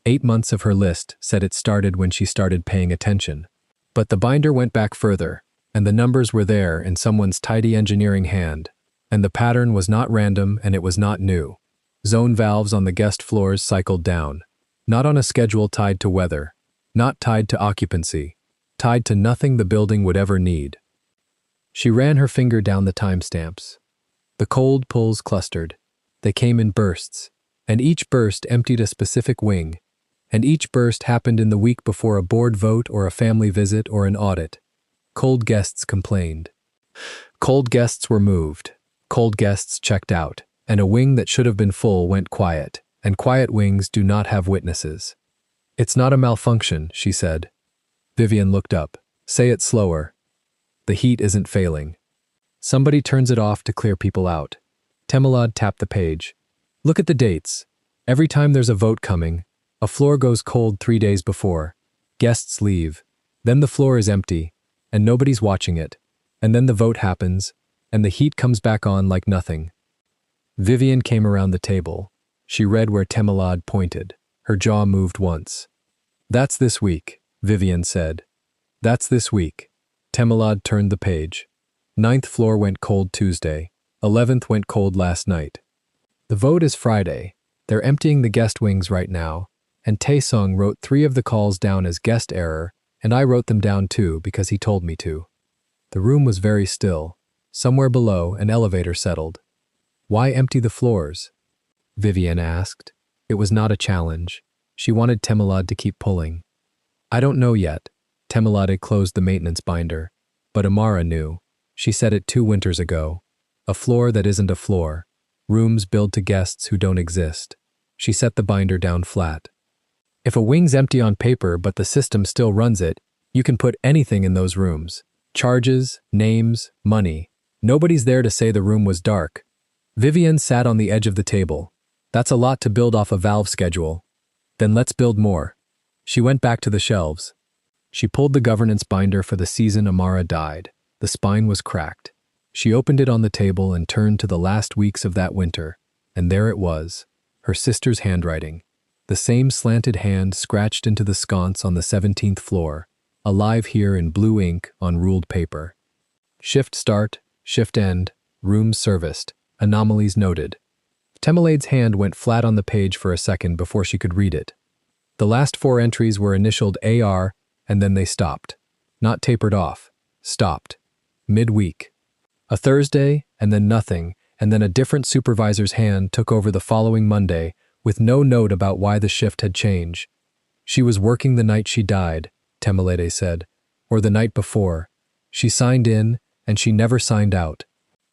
8 months of her list said it started when she started paying attention. But the binder went back further, and the numbers were there in someone's tidy engineering hand, and the pattern was not random and it was not new. Zone valves on the guest floors cycled down, not on a schedule tied to weather, not tied to occupancy, tied to nothing the building would ever need. She ran her finger down the timestamps. The cold pulls clustered. They came in bursts, and each burst emptied a specific wing, and each burst happened in the week before a board vote or a family visit or an audit. Cold guests complained. Cold guests were moved. Cold guests checked out, and a wing that should have been full went quiet, and quiet wings do not have witnesses. It's not a malfunction, she said. Vivian looked up. Say it slower. The heat isn't failing. Somebody turns it off to clear people out. Temelade tapped the page. Look at the dates. Every time there's a vote coming, a floor goes cold 3 days before. Guests leave. Then the floor is empty, and nobody's watching it. And then the vote happens, and the heat comes back on like nothing. Vivian came around the table. She read where Temelade pointed. Her jaw moved once. That's this week, Vivian said. That's this week. Temelade turned the page. 9th floor went cold Tuesday. 11th went cold last night. The vote is Friday. They're emptying the guest wings right now, and Taesung wrote 3 of the calls down as guest error, and I wrote them down too because he told me to. The room was very still. Somewhere below, an elevator settled. Why empty the floors? Vivian asked. It was not a challenge. She wanted Temelade to keep pulling. I don't know yet. Temelade closed the maintenance binder. But Amara knew. She said it 2 winters ago. A floor that isn't a floor. Rooms billed to guests who don't exist. She set the binder down flat. If a wing's empty on paper but the system still runs it, you can put anything in those rooms. Charges, names, money. Nobody's there to say the room was dark. Vivian sat on the edge of the table. That's a lot to build off a valve schedule. Then let's build more. She went back to the shelves. She pulled the governance binder for the season Amara died. The spine was cracked. She opened it on the table and turned to the last weeks of that winter, and there it was, her sister's handwriting. The same slanted hand scratched into the sconce on the 17th floor, alive here in blue ink on ruled paper. Shift start, shift end, rooms serviced, anomalies noted. Temelade's hand went flat on the page for a second before she could read it. The last 4 entries were initialed AR, and then they stopped. Not tapered off. Stopped. Midweek. A Thursday, and then nothing, and then a different supervisor's hand took over the following Monday, with no note about why the shift had changed. She was working the night she died, Temelade said, or the night before. She signed in, and she never signed out.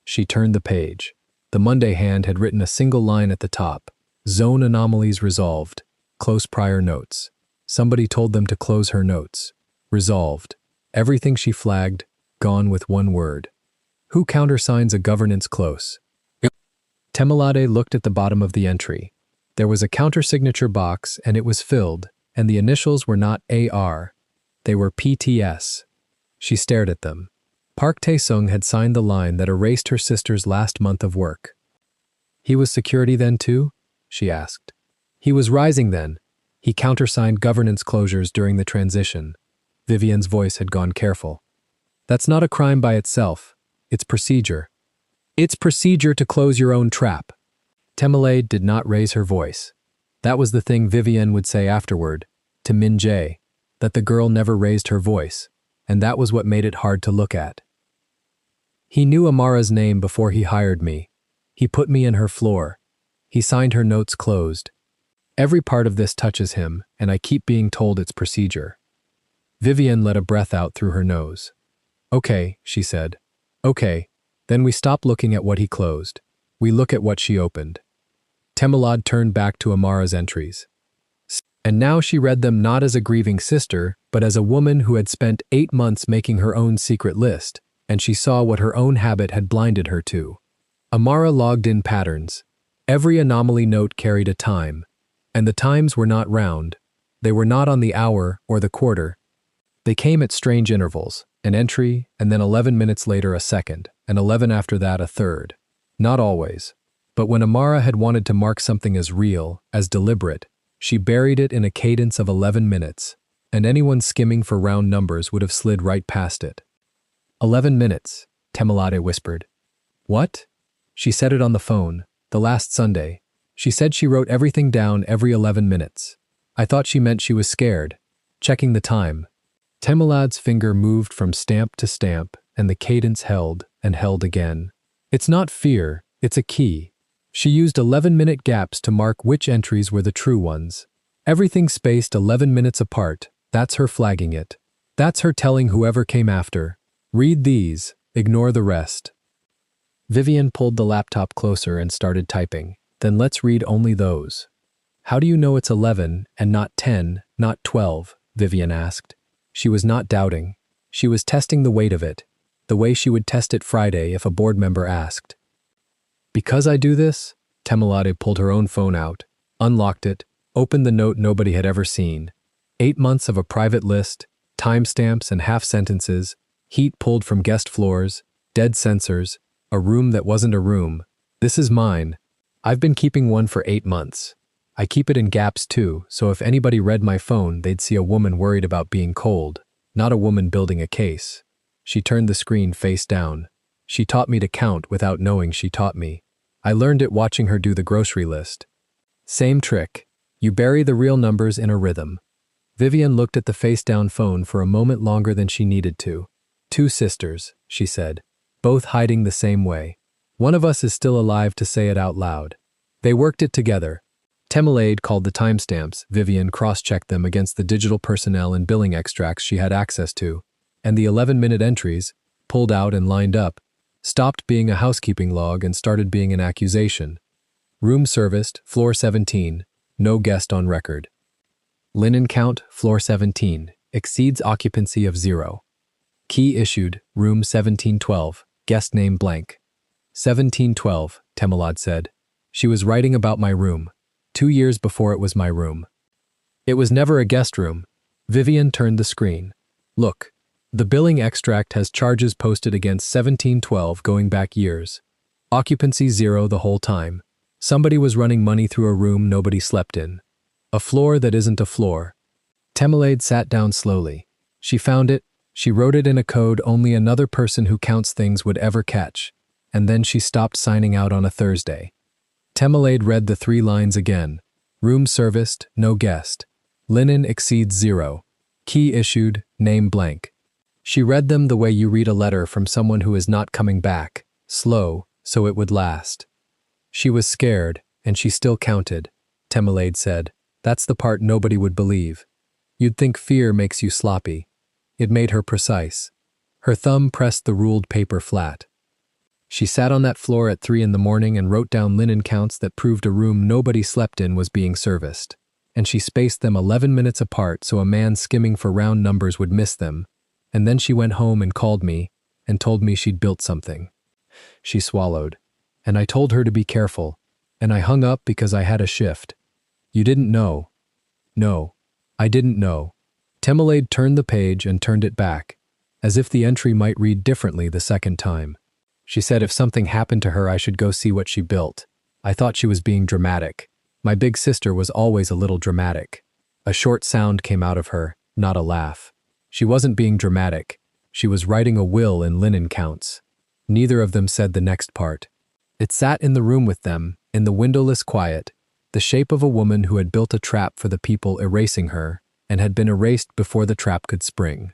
She turned the page. The Monday hand had written a single line at the top. Zone anomalies resolved. Close prior notes. Somebody told them to close her notes. Resolved. Everything she flagged, gone with one word. Who countersigns a governance close? Temilade looked at the bottom of the entry. There was a countersignature box and it was filled, and the initials were not AR. They were PTS. She stared at them. Park Tae-sung had signed the line that erased her sister's last month of work. He was security then too? She asked. He was rising then. He countersigned governance closures during the transition. Vivian's voice had gone careful. That's not a crime by itself. It's procedure. It's procedure to close your own trap. Temilade did not raise her voice. That was the thing Vivian would say afterward, to Min Jae, that the girl never raised her voice, and that was what made it hard to look at. He knew Amara's name before he hired me. He put me in her floor. He signed her notes closed. Every part of this touches him, and I keep being told it's procedure. Vivian let a breath out through her nose. Okay, she said. Okay, then we stop looking at what he closed. We look at what she opened. Temilade turned back to Amara's entries. And now she read them not as a grieving sister, but as a woman who had spent 8 months making her own secret list, and she saw what her own habit had blinded her to. Amara logged in patterns. Every anomaly note carried a time, and the times were not round. They were not on the hour or the quarter. They came at strange intervals, an entry, and then 11 minutes later a second, and 11 after that a third. Not always. But when Amara had wanted to mark something as real, as deliberate, she buried it in a cadence of 11 minutes, and anyone skimming for round numbers would have slid right past it. 11 minutes, Temilade whispered. What? She said it on the phone, the last Sunday. She said she wrote everything down every 11 minutes. I thought she meant she was scared, checking the time. Temilade's finger moved from stamp to stamp, and the cadence held and held again. It's not fear, it's a key. She used 11-minute gaps to mark which entries were the true ones. Everything spaced 11 minutes apart, that's her flagging it. That's her telling whoever came after, read these, ignore the rest. Vivian pulled the laptop closer and started typing. Then let's read only those. How do you know it's 11 and not 10, not 12? Vivian asked. She was not doubting. She was testing the weight of it, the way she would test it Friday if a board member asked. Because I do this? Temilade pulled her own phone out, unlocked it, opened the note nobody had ever seen. 8 months of a private list, timestamps and half-sentences, heat pulled from guest floors, dead sensors, a room that wasn't a room. This is mine. I've been keeping one for 8 months. I keep it in gaps too, so if anybody read my phone, they'd see a woman worried about being cold, not a woman building a case. She turned the screen face down. She taught me to count without knowing she taught me. I learned it watching her do the grocery list. Same trick. You bury the real numbers in a rhythm. Vivian looked at the face-down phone for a moment longer than she needed to. 2 sisters, she said, both hiding the same way. One of us is still alive to say it out loud. They worked it together. Temilade called the timestamps. Vivian cross-checked them against the digital personnel and billing extracts she had access to, and the 11-minute entries, pulled out and lined up, stopped being a housekeeping log and started being an accusation. Room serviced, floor 17, no guest on record. Linen count, floor 17, exceeds occupancy of 0. Key issued, room 1712, guest name blank. 1712, Temilade said. She was writing about my room, 2 years before it was my room. It was never a guest room. Vivian turned the screen. Look, the billing extract has charges posted against 1712 going back years. Occupancy 0 the whole time. Somebody was running money through a room nobody slept in. A floor that isn't a floor. Temilade sat down slowly. She found it, she wrote it in a code only another person who counts things would ever catch, and then she stopped signing out on a Thursday. Temilade read the 3 lines again. Room serviced, no guest. Linen exceeds 0. Key issued, name blank. She read them the way you read a letter from someone who is not coming back, slow, so it would last. She was scared, and she still counted, Temilade said. That's the part nobody would believe. You'd think fear makes you sloppy. It made her precise. Her thumb pressed the ruled paper flat. She sat on that floor at 3 in the morning and wrote down linen counts that proved a room nobody slept in was being serviced. And she spaced them 11 minutes apart so a man skimming for round numbers would miss them. And then she went home and called me and told me she'd built something. She swallowed. And I told her to be careful. And I hung up because I had a shift. You didn't know. No, I didn't know. Temelaide turned the page and turned it back, as if the entry might read differently the second time. She said if something happened to her I should go see what she built. I thought she was being dramatic. My big sister was always a little dramatic. A short sound came out of her, not a laugh. She wasn't being dramatic. She was writing a will in linen counts. Neither of them said the next part. It sat in the room with them, in the windowless quiet, the shape of a woman who had built a trap for the people erasing her, and had been erased before the trap could spring.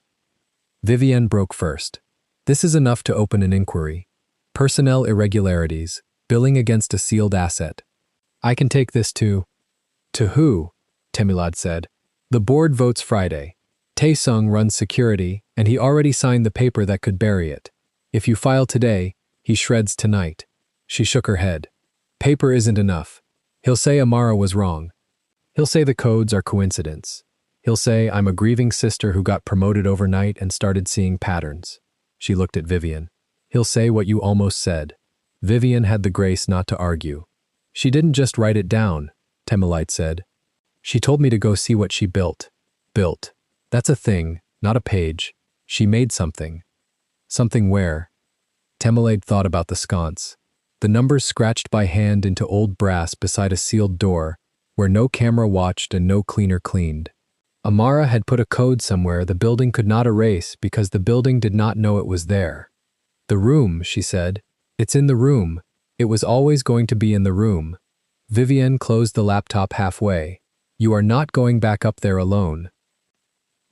Vivienne broke first. This is enough to open an inquiry. Personnel irregularities, billing against a sealed asset. I can take this to... To who? Temelaide said. The board votes Friday. Taesung runs security, and he already signed the paper that could bury it. If you file today, he shreds tonight. She shook her head. Paper isn't enough. He'll say Amara was wrong. He'll say the codes are coincidence. He'll say I'm a grieving sister who got promoted overnight and started seeing patterns. She looked at Vivienne. He'll say what you almost said. Vivienne had the grace not to argue. She didn't just write it down, Temelaide said. She told me to go see what she built. Built. That's a thing, not a page. She made something. Something where? Temelaide thought about the sconce. The numbers scratched by hand into old brass beside a sealed door, where no camera watched and no cleaner cleaned. Amara had put a code somewhere the building could not erase because the building did not know it was there. The room, she said. It's in the room. It was always going to be in the room. Vivienne closed the laptop halfway. You are not going back up there alone.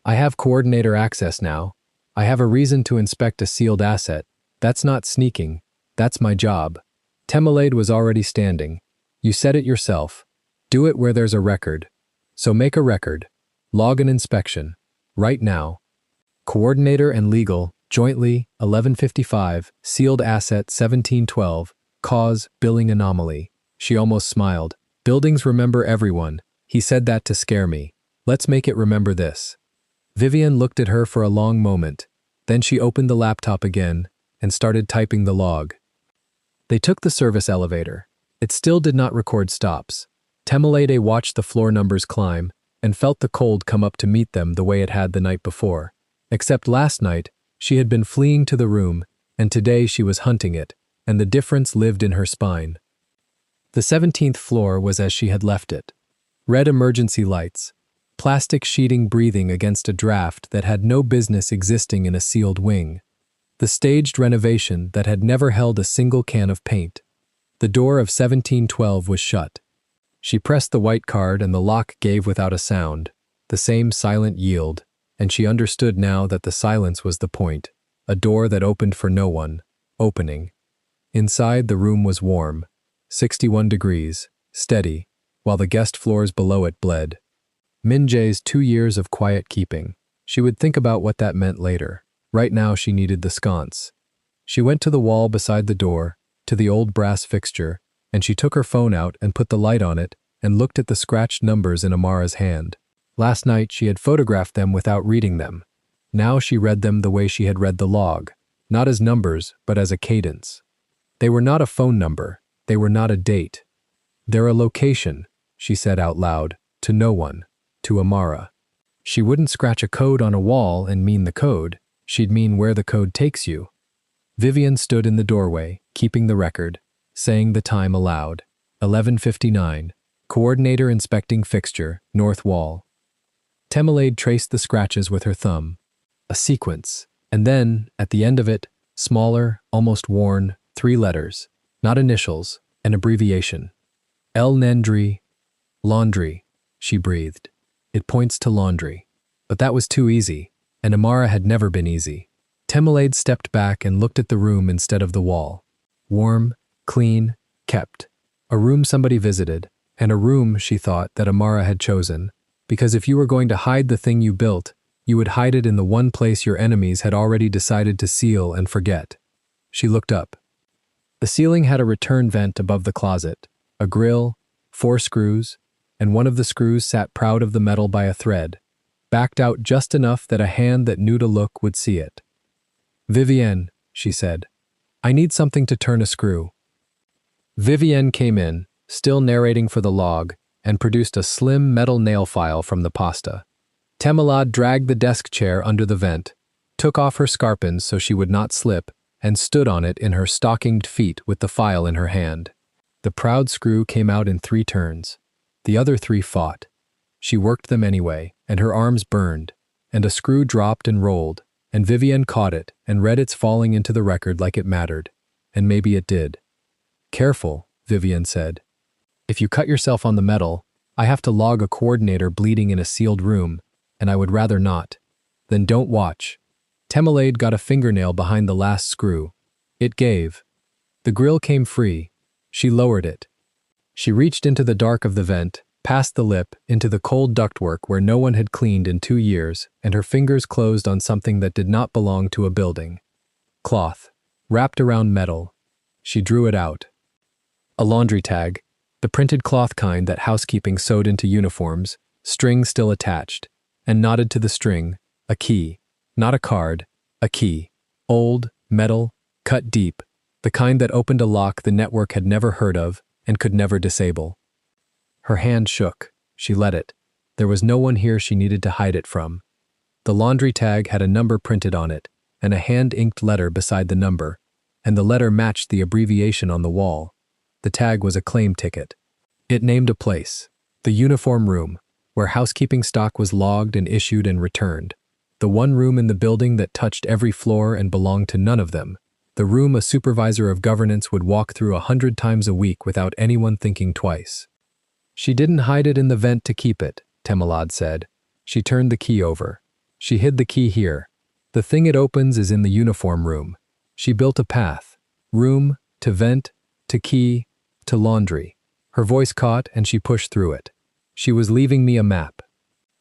I have coordinator access now. I have a reason to inspect a sealed asset. That's not sneaking. That's my job. Temelaide was already standing. You said it yourself. Do it where there's a record. So make a record. Log an inspection. Right now. Coordinator and legal, jointly, 1155, sealed asset 1712, cause, billing anomaly. She almost smiled. Buildings remember everyone. He said that to scare me. Let's make it remember this. Vivienne looked at her for a long moment. Then she opened the laptop again and started typing the log. They took the service elevator. It still did not record stops. Temelaide watched the floor numbers climb and felt the cold come up to meet them the way it had the night before. Except last night, she had been fleeing to the room, and today she was hunting it, and the difference lived in her spine. The 17th floor was as she had left it. Red emergency lights, plastic sheeting breathing against a draft that had no business existing in a sealed wing. The staged renovation that had never held a single can of paint. The door of 1712 was shut. She pressed the white card and the lock gave without a sound, the same silent yield, and she understood now that the silence was the point, a door that opened for no one, opening. Inside, the room was warm, 61 degrees, steady, while the guest floors below it bled. Min-jae's 2 years of quiet keeping. She would think about what that meant later. Right now she needed the sconce. She went to the wall beside the door, to the old brass fixture, and she took her phone out and put the light on it and looked at the scratched numbers in Amara's hand. Last night she had photographed them without reading them. Now she read them the way she had read the log, not as numbers, but as a cadence. They were not a phone number. They were not a date. They're a location, she said out loud, to no one, to Amara. She wouldn't scratch a code on a wall and mean the code. She'd mean where the code takes you. Vivienne stood in the doorway, keeping the record, saying the time aloud. 11:59. Coordinator inspecting fixture, north wall. Temelaide traced the scratches with her thumb. A sequence. And then, at the end of it, smaller, almost worn, 3 letters. Not initials, an abbreviation. El Nendri. Laundry, she breathed. It points to laundry. But that was too easy, and Amara had never been easy. Temelaide stepped back and looked at the room instead of the wall. Warm, clean, kept. A room somebody visited, and a room, she thought, that Amara had chosen, because if you were going to hide the thing you built, you would hide it in the one place your enemies had already decided to seal and forget. She looked up. The ceiling had a return vent above the closet, a grill, 4 screws, and one of the screws sat proud of the metal by a thread, backed out just enough that a hand that knew to look would see it. "Vivienne," she said, "I need something to turn a screw." Vivienne came in, still narrating for the log, and produced a slim metal nail file from the pasta. Temelad dragged the desk chair under the vent, took off her scarpins so she would not slip, and stood on it in her stockinged feet with the file in her hand. The proud screw came out in 3 turns. The other 3 fought. She worked them anyway, and her arms burned, and a screw dropped and rolled, and Vivienne caught it and read its falling into the record like it mattered, and maybe it did. "Careful," Vivienne said. "If you cut yourself on the metal, I have to log a coordinator bleeding in a sealed room, and I would rather not. Then don't watch." Temelade got a fingernail behind the last screw. It gave. The grill came free. She lowered it. She reached into the dark of the vent, past the lip, into the cold ductwork where no one had cleaned in 2 years, and her fingers closed on something that did not belong to a building. Cloth, wrapped around metal. She drew it out. A laundry tag, the printed cloth kind that housekeeping sewed into uniforms, string still attached, and knotted to the string, a key. Not a card, a key. Old, metal, cut deep, the kind that opened a lock the network had never heard of and could never disable. Her hand shook. She let it. There was no one here she needed to hide it from. The laundry tag had a number printed on it, and a hand-inked letter beside the number, and the letter matched the abbreviation on the wall. The tag was a claim ticket. It named a place, the uniform room, where housekeeping stock was logged and issued and returned. The one room in the building that touched every floor and belonged to none of them. The room a supervisor of governance would walk through 100 times a week without anyone thinking twice. She didn't hide it in the vent to keep it, Temelad said. She turned the key over. She hid the key here. The thing it opens is in the uniform room. She built a path. Room, to vent, to key, to laundry. Her voice caught and she pushed through it. She was leaving me a map.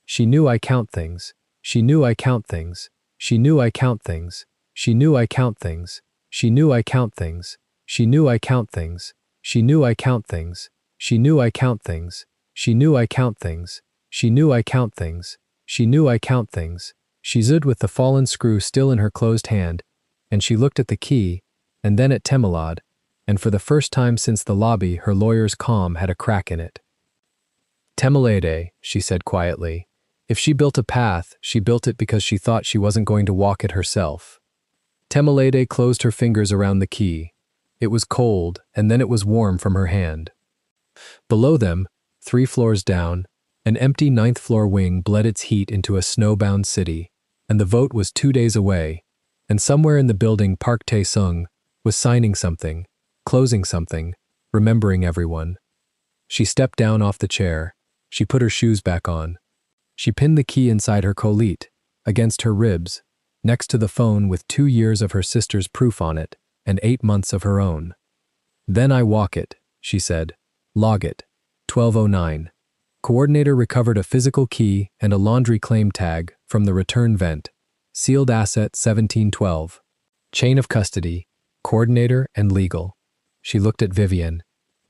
She knew I count things. She knew I count things. She knew I count things. She knew I count things. She knew I count things. She knew I count things. She knew I count things. She knew I count things. She knew I count things. She knew I count things. She knew I count things. She stood with the fallen screw still in her closed hand, and she looked at the key, and then at Temelad, and for the first time since the lobby her lawyer's calm had a crack in it. "Temelade," she said quietly. "If she built a path, she built it because she thought she wasn't going to walk it herself." Temelade closed her fingers around the key. It was cold, and then it was warm from her hand. Below them, 3 floors down, an empty 9th floor wing bled its heat into a snowbound city, and the vote was 2 days away, and somewhere in the building Park Tae-sung was signing something, closing something, remembering everyone. She stepped down off the chair. She put her shoes back on. She pinned the key inside her collet, against her ribs, next to the phone with 2 years of her sister's proof on it and 8 months of her own. "Then I walk it," she said. "Log it. 1209. Coordinator recovered a physical key and a laundry claim tag from the return vent. Sealed asset 1712. Chain of custody, coordinator and legal." She looked at Vivienne.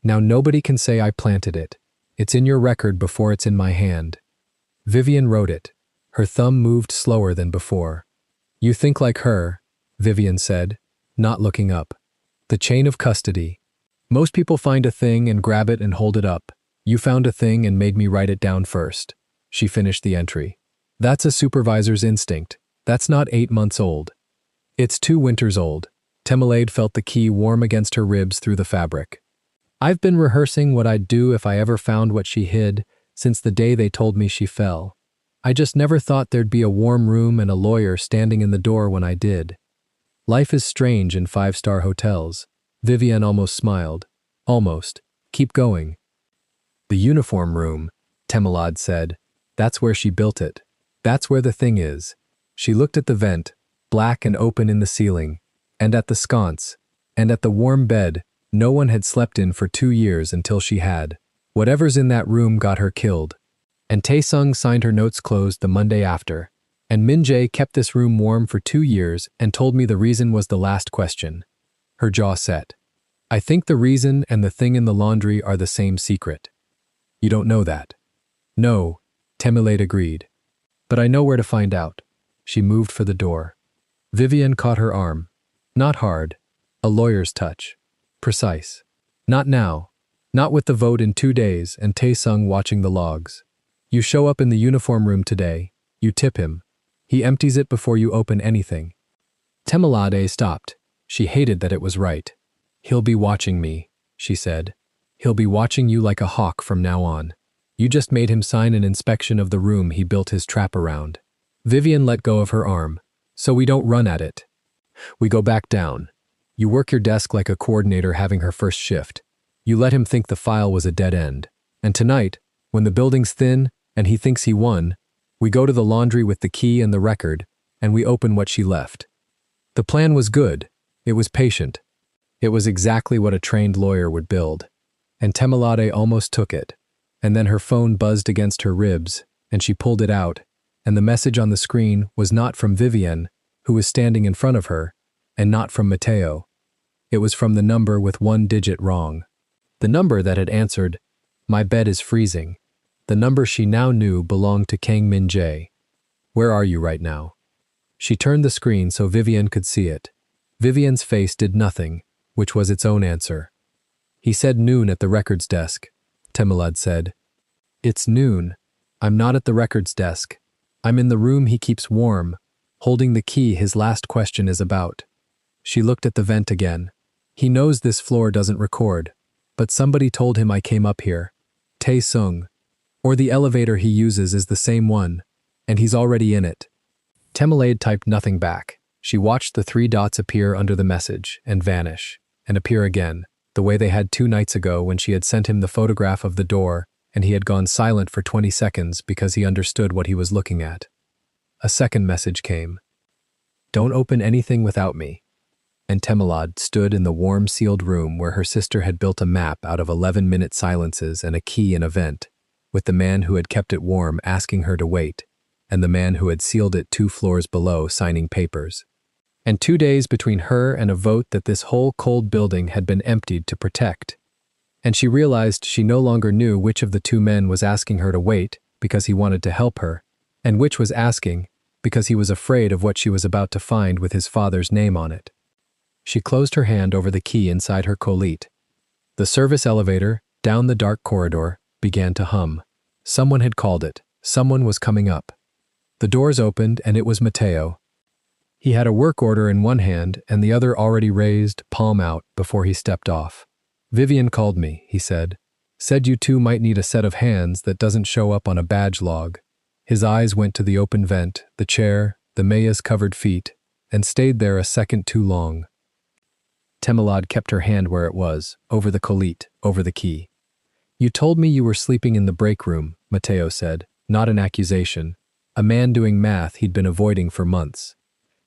"Now nobody can say I planted it. It's in your record before it's in my hand." Vivienne wrote it. Her thumb moved slower than before. "You think like her," Vivienne said, not looking up. "The chain of custody. Most people find a thing and grab it and hold it up. You found a thing and made me write it down first." She finished the entry. "That's a supervisor's instinct. That's not 8 months old. It's 2 winters old." Temelade felt the key warm against her ribs through the fabric. "I've been rehearsing what I'd do if I ever found what she hid since the day they told me she fell. I just never thought there'd be a warm room and a lawyer standing in the door when I did. Life is strange in 5-star hotels." Vivienne almost smiled. "Almost. Keep going." "The uniform room," Temelad said. "That's where she built it. That's where the thing is." She looked at the vent, black and open in the ceiling, and at the sconce, and at the warm bed no one had slept in for 2 years until she had. Whatever's in that room got her killed. And Tae-sung signed her notes closed the Monday after. And Min-jae kept this room warm for 2 years and told me the reason was the last question. Her jaw set. I think the reason and the thing in the laundry are the same secret. You don't know that. No, Temilade agreed. But I know where to find out. She moved for the door. Vivian caught her arm. Not hard. A lawyer's touch. Precise. Not now. Not with the vote in 2 days and Tae-sung watching the logs. You show up in the uniform room today. You tip him. He empties it before you open anything. Temilade stopped. She hated that it was right. He'll be watching me, she said. He'll be watching you like a hawk from now on. You just made him sign an inspection of the room he built his trap around. Vivian let go of her arm. So we don't run at it. We go back down. You work your desk like a coordinator having her first shift. You let him think the file was a dead end. And tonight, when the building's thin and he thinks he won, we go to the laundry with the key and the record, and we open what she left. The plan was good. It was patient. It was exactly what a trained lawyer would build. And Temilade almost took it. And then her phone buzzed against her ribs, and she pulled it out, and the message on the screen was not from Vivian, who was standing in front of her, and not from Mateo. It was from the number with 1 digit wrong. The number that had answered, "My bed is freezing." The number she now knew belonged to Kang Min-jae. "Where are you right now?" She turned the screen so Vivian could see it. Vivian's face did nothing, which was its own answer. "He said noon at the records desk," Temilade said. "It's noon. I'm not at the records desk. I'm in the room he keeps warm, holding the key his last question is about." She looked at the vent again. "He knows this floor doesn't record, but somebody told him I came up here. Tae-sung. Or the elevator he uses is the same one, and he's already in it." Temilade typed nothing back. She watched the 3 dots appear under the message and vanish, and appear again, the way they had 2 nights ago when she had sent him the photograph of the door and he had gone silent for 20 seconds because he understood what he was looking at. A second message came. "Don't open anything without me." And Temilade stood in the warm sealed room where her sister had built a map out of 11-minute silences and a key in a vent, with the man who had kept it warm asking her to wait, and the man who had sealed it 2 floors below signing papers. And 2 days between her and a vote that this whole cold building had been emptied to protect. And she realized she no longer knew which of the 2 men was asking her to wait because he wanted to help her, and which was asking because he was afraid of what she was about to find with his father's name on it. She closed her hand over the key inside her colite. The service elevator, down the dark corridor, began to hum. Someone had called it. Someone was coming up. The doors opened and it was Mateo. He had a work order in one hand and the other already raised, palm out, before he stepped off. "Vivian called me," he said. "Said you 2 might need a set of hands that doesn't show up on a badge log." His eyes went to the open vent, the chair, the Maya's-covered feet, and stayed there a second too long. Temilade kept her hand where it was, over the colite, over the key. "You told me you were sleeping in the break room," Mateo said, not an accusation, a man doing math he'd been avoiding for months.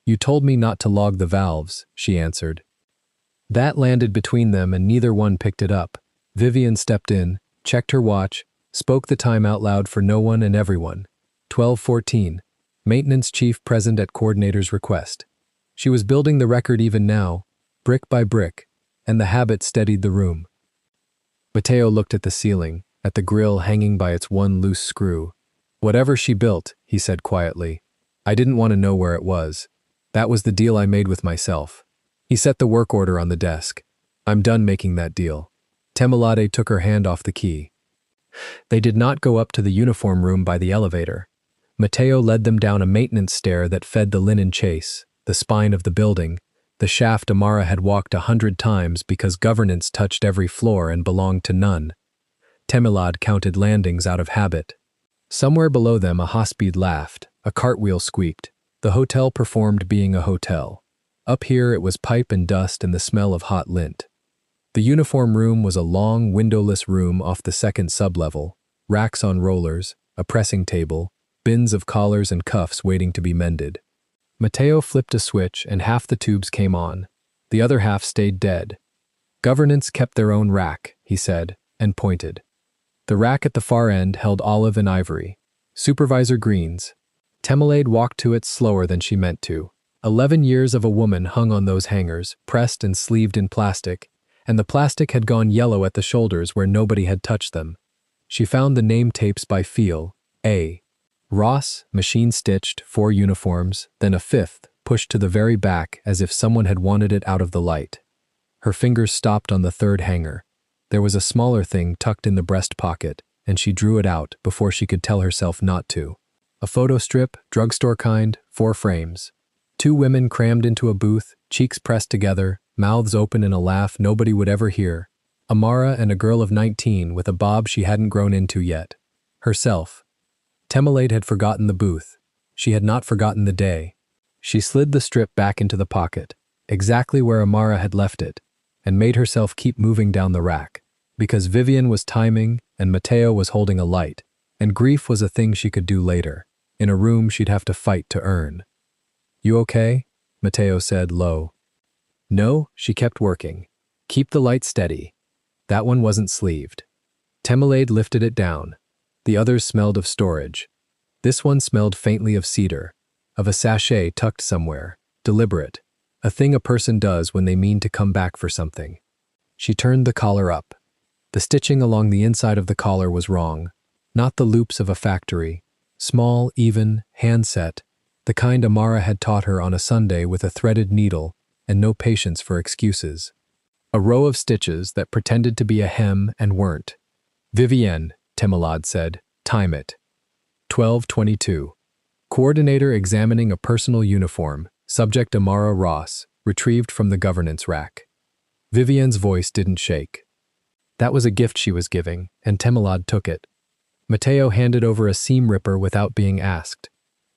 "You told me not to log the valves," she answered. That landed between them and neither one picked it up. Vivian stepped in, checked her watch, spoke the time out loud for no one and everyone. 12:14. Maintenance chief present at coordinator's request. She was building the record even now, brick by brick, and the habit steadied the room. Mateo looked at the ceiling, at the grill hanging by its one loose screw. "Whatever she built," he said quietly, "I didn't want to know where it was. That was the deal I made with myself." He set the work order on the desk. "I'm done making that deal." Temilade took her hand off the key. They did not go up to the uniform room by the elevator. Mateo led them down a maintenance stair that fed the linen chase, the spine of the building, the shaft Amara had walked 100 times because governance touched every floor and belonged to none. Temilade counted landings out of habit. Somewhere below them a Hospeed laughed, a cartwheel squeaked. The hotel performed being a hotel. Up here it was pipe and dust and the smell of hot lint. The uniform room was a long, windowless room off the second sublevel, racks on rollers, a pressing table, bins of collars and cuffs waiting to be mended. Mateo flipped a switch and half the tubes came on. The other half stayed dead. "Governance kept their own rack," he said, and pointed. The rack at the far end held olive and ivory. Supervisor Green's. Temilade walked to it slower than she meant to. 11 years of a woman hung on those hangers, pressed and sleeved in plastic, and the plastic had gone yellow at the shoulders where nobody had touched them. She found the name tapes by feel. A. Ross, machine-stitched, 4 uniforms, then a 5th, pushed to the very back as if someone had wanted it out of the light. Her fingers stopped on the 3rd hanger. There was a smaller thing tucked in the breast pocket, and she drew it out before she could tell herself not to. A photo strip, drugstore kind, 4 frames. 2 women crammed into a booth, cheeks pressed together, mouths open in a laugh nobody would ever hear. Amara and a girl of 19 with a bob she hadn't grown into yet. Herself. Temelade had forgotten the booth. She had not forgotten the day. She slid the strip back into the pocket, exactly where Amara had left it, and made herself keep moving down the rack, because Vivian was timing and Mateo was holding a light, and grief was a thing she could do later, in a room she'd have to fight to earn. "You okay?" Mateo said, low. No, she kept working. "Keep the light steady." That one wasn't sleeved. Temelade lifted it down. The others smelled of storage. This one smelled faintly of cedar, of a sachet tucked somewhere, deliberate, a thing a person does when they mean to come back for something. She turned the collar up. The stitching along the inside of the collar was wrong, not the loops of a factory, small, even, hand-set, the kind Amara had taught her on a Sunday with a threaded needle and no patience for excuses. A row of stitches that pretended to be a hem and weren't. "Vivienne," Temelade said, "time it." 12:22. Coordinator examining a personal uniform, subject Amara Ross, retrieved from the governance rack. Vivienne's voice didn't shake. That was a gift she was giving, and Temelade took it. Mateo handed over a seam ripper without being asked.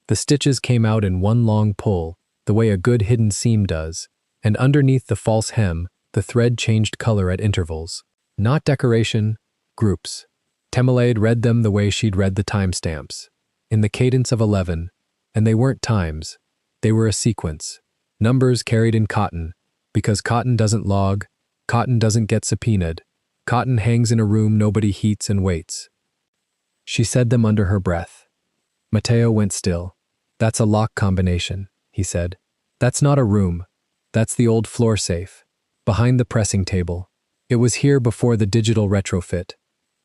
The stitches came out in one long pull, the way a good hidden seam does, and underneath the false hem, the thread changed color at intervals. Not decoration, groups. Temelade read them the way she'd read the timestamps, in the cadence of 11, and they weren't times. They were a sequence. Numbers carried in cotton, because cotton doesn't log, cotton doesn't get subpoenaed, cotton hangs in a room nobody heats and waits. She said them under her breath. Mateo went still. "That's a lock combination," he said. "That's not a room. That's the old floor safe, behind the pressing table. It was here before the digital retrofit.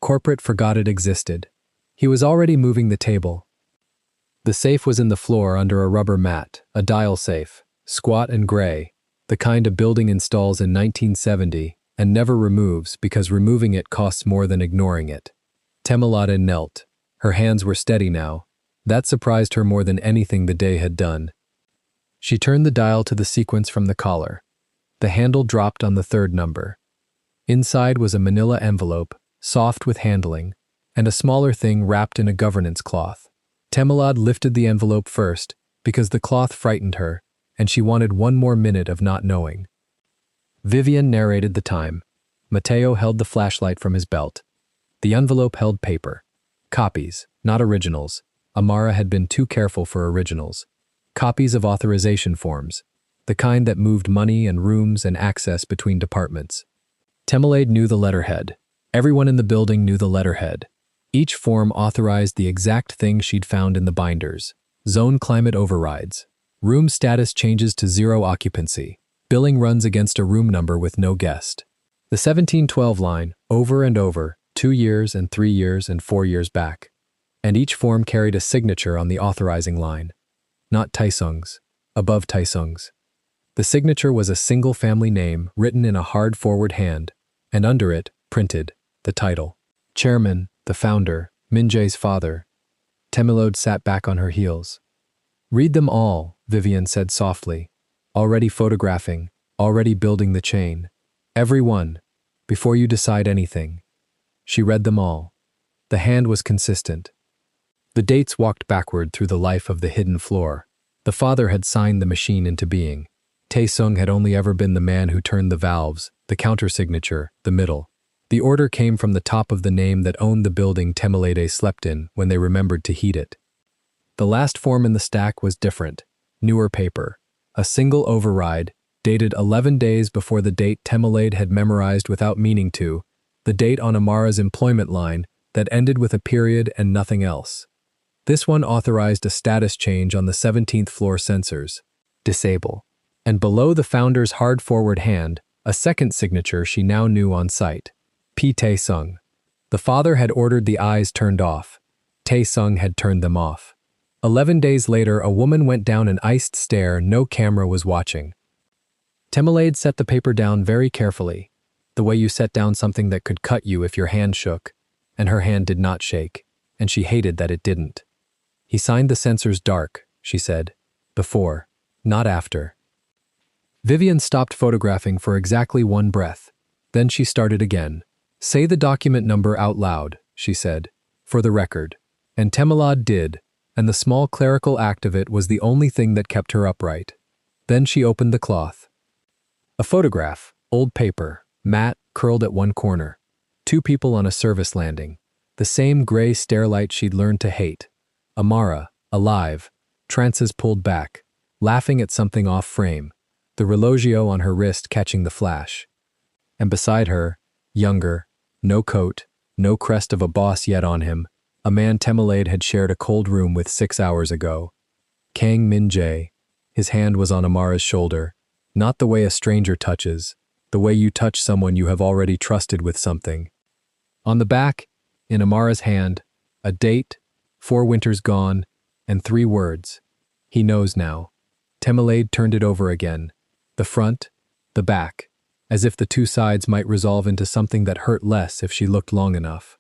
Corporate forgot it existed." He was already moving the table. The safe was in the floor under a rubber mat, a dial safe, squat and gray, the kind a building installs in 1970 and never removes because removing it costs more than ignoring it. Temelade knelt. Her hands were steady now. That surprised her more than anything the day had done. She turned the dial to the sequence from the collar. The handle dropped on the 3rd number. Inside was a manila envelope, soft with handling, and a smaller thing wrapped in a governance cloth. Temelade lifted the envelope first because the cloth frightened her, and she wanted one more minute of not knowing. Vivian narrated the time. Mateo held the flashlight from his belt. The envelope held paper. Copies, not originals. Amara had been too careful for originals. Copies of authorization forms, the kind that moved money and rooms and access between departments. Temelade knew the letterhead. Everyone in the building knew the letterhead. Each form authorized the exact thing she'd found in the binders. Zone climate overrides. Room status changes to 0 occupancy. Billing runs against a room number with no guest. The 1712 line, over and over, 2 years and 3 years and 4 years back. And each form carried a signature on the authorizing line. Not Taesung's, above Taesung's. The signature was a single family name written in a hard forward hand, and under it, printed, the title. Chairman, the founder, Minjae's father. Temelade sat back on her heels. "Read them all," Vivian said softly. "Already photographing, already building the chain. Every one, before you decide anything." She read them all. The hand was consistent. The dates walked backward through the life of the hidden floor. The father had signed the machine into being. Taesung had only ever been the man who turned the valves, the countersignature, the middle. The order came from the top of the name that owned the building Temelade slept in when they remembered to heat it. The last form in the stack was different, newer paper. A single override, dated 11 days before the date Temelade had memorized without meaning to, the date on Amara's employment line that ended with a period and nothing else. This one authorized a status change on the 17th floor sensors. Disable. And below the founder's hard forward hand, A second signature she now knew on sight. P. Tae-sung. The father had ordered the eyes turned off. Tae-sung had turned them off. 11 days later, a woman went down an iced stair no camera was watching. Temelaide set the paper down very carefully, the way you set down something that could cut you if your hand shook, and her hand did not shake, and she hated that it didn't. He signed the censors dark, she said. Before, not after. Vivian stopped photographing for exactly one breath. Then she started again. Say the document number out loud, she said, for the record. And Temelaide did, and the small clerical act of it was the only thing that kept her upright. Then she opened the cloth. A photograph, old paper, matte, curled at one corner. 2 people on a service landing. The same gray starlight she'd learned to hate. Amara, alive, trances pulled back, laughing at something off frame, the relogio on her wrist catching the flash. And beside her, younger, no coat, no crest of a boss yet on him, a man Temelaide had shared a cold room with 6 hours ago. Kang Min-jae. His hand was on Amara's shoulder, not the way a stranger touches, the way you touch someone you have already trusted with something. On the back, in Amara's hand, a date, 4 winters gone, and 3 words. He knows now. Temelaide turned it over again. The front, the back, as if the 2 sides might resolve into something that hurt less if she looked long enough.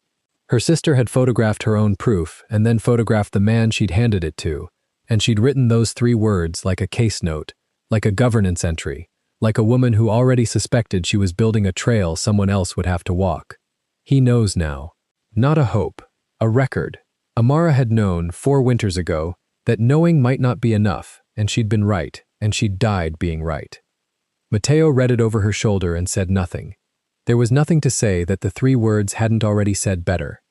Her sister had photographed her own proof and then photographed the man she'd handed it to, and she'd written those 3 words like a case note, like a governance entry, like a woman who already suspected she was building a trail someone else would have to walk. He knows now. Not a hope, a record. Amara had known 4 winters ago that knowing might not be enough, and she'd been right, and she'd died being right. Mateo read it over her shoulder and said nothing. There was nothing to say that the 3 words hadn't already said better.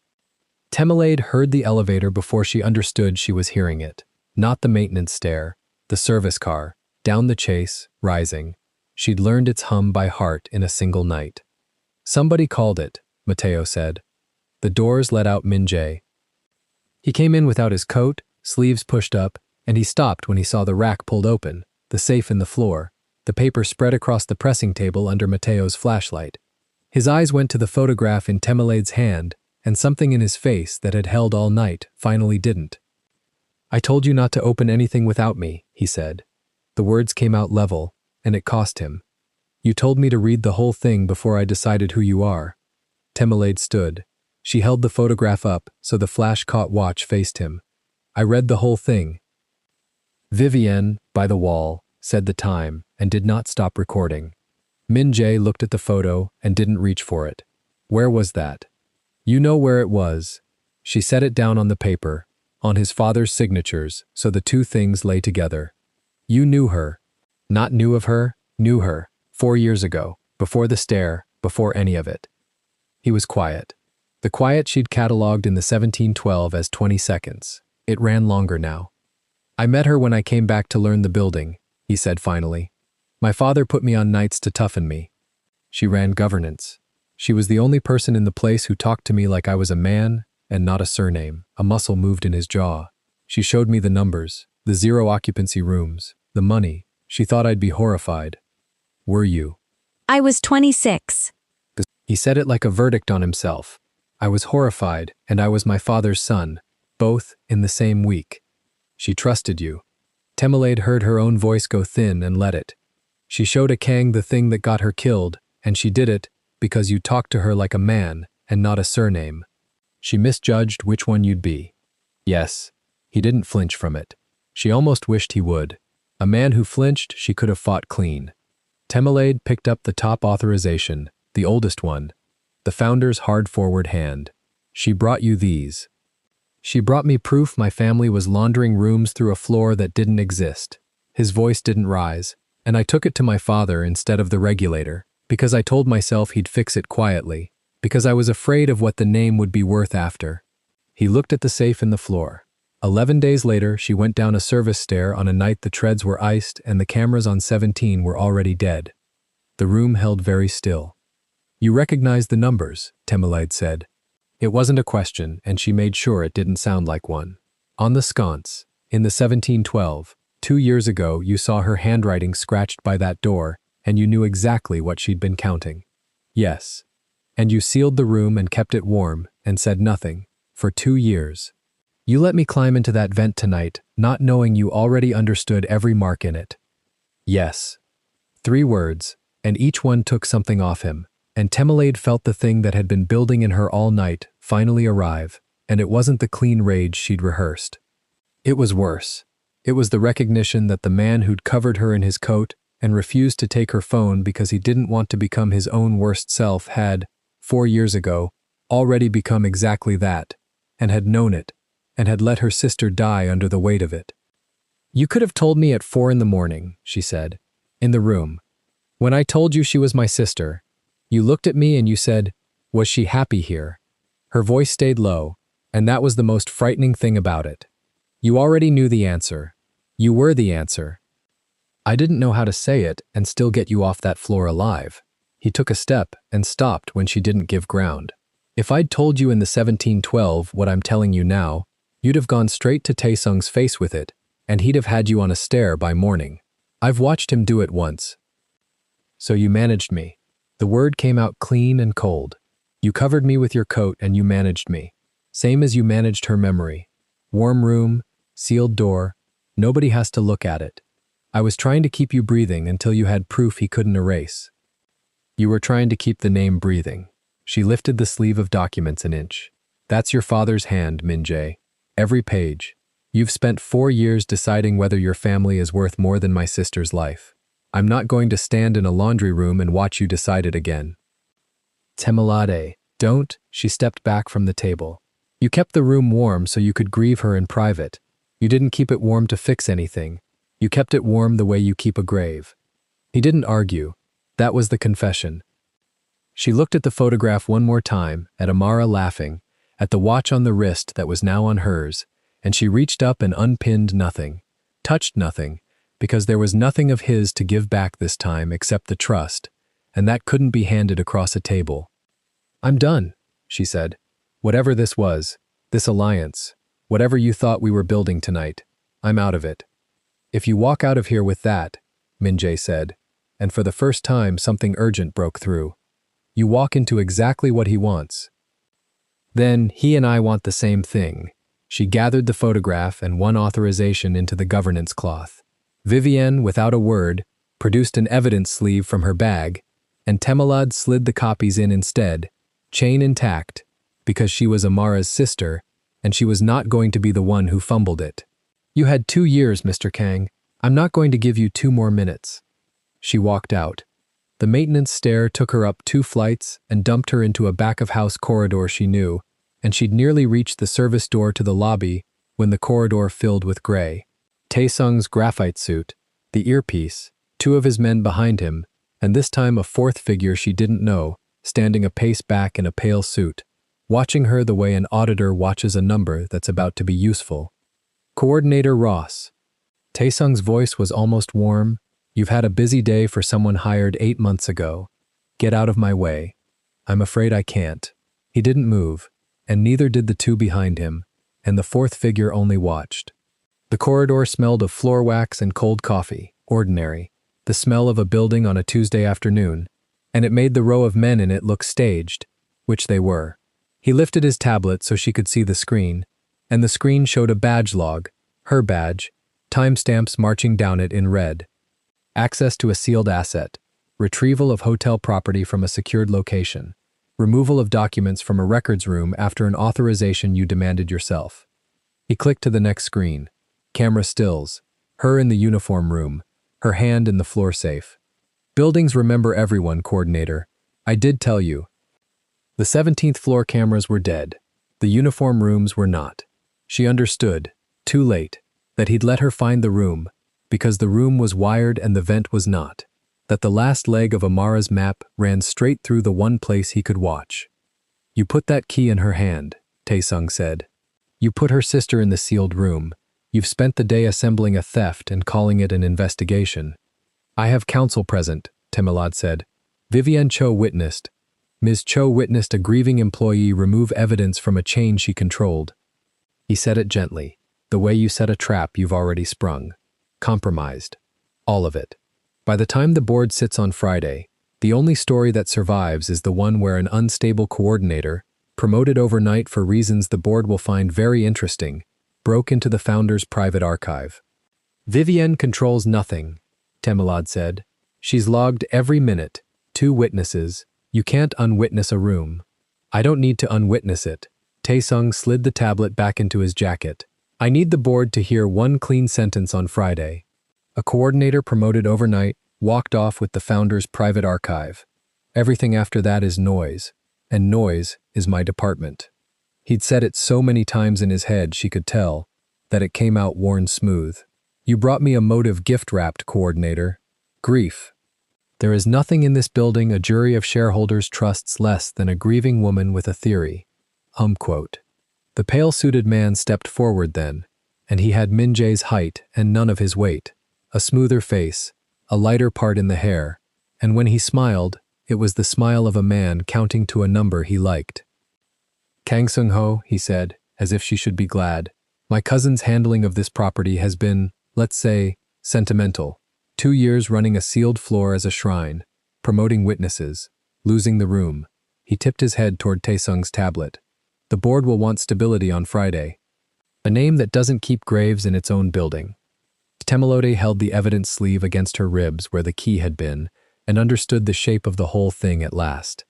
Temelaide heard the elevator before she understood she was hearing it. Not the maintenance stair, the service car, down the chase, rising. She'd learned its hum by heart in a single night. Somebody called it, Mateo said. The doors let out Min-jae. He came in without his coat, sleeves pushed up, and he stopped when he saw the rack pulled open, the safe in the floor, the paper spread across the pressing table under Mateo's flashlight. His eyes went to the photograph in Temelaide's hand, and something in his face that had held all night finally didn't. I told you not to open anything without me, he said. The words came out level, and it cost him. You told me to read the whole thing before I decided who you are. Temelaide stood. She held the photograph up so the flash-caught watch faced him. I read the whole thing. Vivienne, by the wall, said the time and did not stop recording. Min-jae looked at the photo and didn't reach for it. Where was that? You know where it was. She set it down on the paper, on his father's signatures, so the 2 things lay together. You knew her. Not knew of her, knew her, 4 years ago, before the stair, before any of it. He was quiet. The quiet she'd catalogued in the 1712 as 20 seconds. It ran longer now. I met her when I came back to learn the building, he said finally. My father put me on nights to toughen me. She ran governance. She was the only person in the place who talked to me like I was a man and not a surname. A muscle moved in his jaw. She showed me the numbers, the 0 occupancy rooms, the money. She thought I'd be horrified. Were you? I was 26. He said it like a verdict on himself. I was horrified, and I was my father's son, both in the same week. She trusted you. Temelaide heard her own voice go thin and let it. She showed Kang the thing that got her killed, and she did it because you talked to her like a man and not a surname. She misjudged which one you'd be. Yes, he didn't flinch from it. She almost wished he would. A man who flinched, she could have fought clean. Temelaide picked up the top authorization, the oldest one, the founder's hard-forward hand. She brought you these. She brought me proof my family was laundering rooms through a floor that didn't exist. His voice didn't rise, and I took it to my father instead of the regulator, because I told myself he'd fix it quietly, because I was afraid of what the name would be worth after. He looked at the safe in the floor. 11 days later, she went down a service stair on a night the treads were iced and the cameras on 17 were already dead. The room held very still. You recognized the numbers, Temelaide said. It wasn't a question, and she made sure it didn't sound like one. On the sconce, in the 1712, 2 years ago you saw her handwriting scratched by that door, and you knew exactly what she'd been counting. Yes. And you sealed the room and kept it warm and said nothing for 2 years. You let me climb into that vent tonight, not knowing you already understood every mark in it. Yes. 3 words, and each one took something off him, and Temelade felt the thing that had been building in her all night finally arrive, and it wasn't the clean rage she'd rehearsed. It was worse. It was the recognition that the man who'd covered her in his coat and refused to take her phone because he didn't want to become his own worst self had, 4 years ago, already become exactly that, and had known it, and had let her sister die under the weight of it. You could have told me at 4 a.m, she said, in the room. When I told you she was my sister, you looked at me and you said, was she happy here? Her voice stayed low, and that was the most frightening thing about it. You already knew the answer. You were the answer. I didn't know how to say it and still get you off that floor alive. He took a step and stopped when she didn't give ground. If I'd told you in the 1712 what I'm telling you now, you'd have gone straight to Taesung's face with it, and he'd have had you on a stare by morning. I've watched him do it once. So you managed me. The word came out clean and cold. You covered me with your coat and you managed me. Same as you managed her memory. Warm room, sealed door, nobody has to look at it. I was trying to keep you breathing until you had proof he couldn't erase. You were trying to keep the name breathing. She lifted the sleeve of documents an inch. That's your father's hand, Min-jae. Every page. You've spent 4 years deciding whether your family is worth more than my sister's life. I'm not going to stand in a laundry room and watch you decide it again. Temelade, don't, she stepped back from the table. You kept the room warm so you could grieve her in private. You didn't keep it warm to fix anything. You kept it warm the way you keep a grave. He didn't argue. That was the confession. She looked at the photograph one more time, at Amara laughing, at the watch on the wrist that was now on hers, and she reached up and unpinned nothing, touched nothing, because there was nothing of his to give back this time except the trust, and that couldn't be handed across a table. I'm done, she said. Whatever this was, this alliance, whatever you thought we were building tonight, I'm out of it. If you walk out of here with that, Min-jae said, and for the first time something urgent broke through. You walk into exactly what he wants. Then he and I want the same thing. She gathered the photograph and one authorization into the governance cloth. Vivienne, without a word, produced an evidence sleeve from her bag, and Temelade slid the copies in instead, chain intact, because she was Amara's sister, and she was not going to be the one who fumbled it. You had 2 years, Mr. Kang. I'm not going to give you 2 more minutes. She walked out. The maintenance stair took her up 2 flights and dumped her into a back-of-house corridor she knew, and she'd nearly reached the service door to the lobby when the corridor filled with gray. Taesung's graphite suit, the earpiece, 2 of his men behind him, and this time a 4th figure she didn't know, standing a pace back in a pale suit, watching her the way an auditor watches a number that's about to be useful. Coordinator Ross. Taesung's voice was almost warm. You've had a busy day for someone hired 8 months ago. Get out of my way. I'm afraid I can't. He didn't move, and neither did the 2 behind him, and the 4th figure only watched. The corridor smelled of floor wax and cold coffee, ordinary, the smell of a building on a Tuesday afternoon, and it made the row of men in it look staged, which they were. He lifted his tablet so she could see the screen, and the screen showed a badge log, her badge, timestamps marching down it in red. Access to a sealed asset, retrieval of hotel property from a secured location, removal of documents from a records room after an authorization you demanded yourself. He clicked to the next screen. Camera stills, her in the uniform room, her hand in the floor safe. Buildings remember everyone, coordinator. I did tell you. The 17th floor cameras were dead. The uniform rooms were not. She understood, too late, that he'd let her find the room, because the room was wired and the vent was not, that the last leg of Amara's map ran straight through the one place he could watch. You put that key in her hand, Taesung said. You put her sister in the sealed room. You've spent the day assembling a theft and calling it an investigation. I have counsel present, Temelade said. Vivienne Cho witnessed. Ms. Cho witnessed a grieving employee remove evidence from a chain she controlled. He said it gently, the way you set a trap you've already sprung. Compromised. All of it. By the time the board sits on Friday, the only story that survives is the one where an unstable coordinator, promoted overnight for reasons the board will find very interesting, broke into the founder's private archive. Vivienne controls nothing, Temelad said. She's logged every minute. 2 witnesses. You can't unwitness a room. I don't need to unwitness it. Taesung slid the tablet back into his jacket. I need the board to hear one clean sentence on Friday. A coordinator promoted overnight walked off with the founder's private archive. Everything after that is noise, and noise is my department. He'd said it so many times in his head she could tell that it came out worn smooth. You brought me a motive gift-wrapped, coordinator. Grief. There is nothing in this building a jury of shareholders trusts less than a grieving woman with a theory. Unquote. The pale-suited man stepped forward then, and he had Min Jae's height and none of his weight, a smoother face, a lighter part in the hair, and when he smiled, it was the smile of a man counting to a number he liked. Kang Seung-ho, he said, as if she should be glad, my cousin's handling of this property has been, let's say, sentimental. 2 years running a sealed floor as a shrine, promoting witnesses, losing the room. He tipped his head toward Taesung's tablet. The board will want stability on Friday. A name that doesn't keep graves in its own building. Temelode held the evidence sleeve against her ribs where the key had been and understood the shape of the whole thing at last.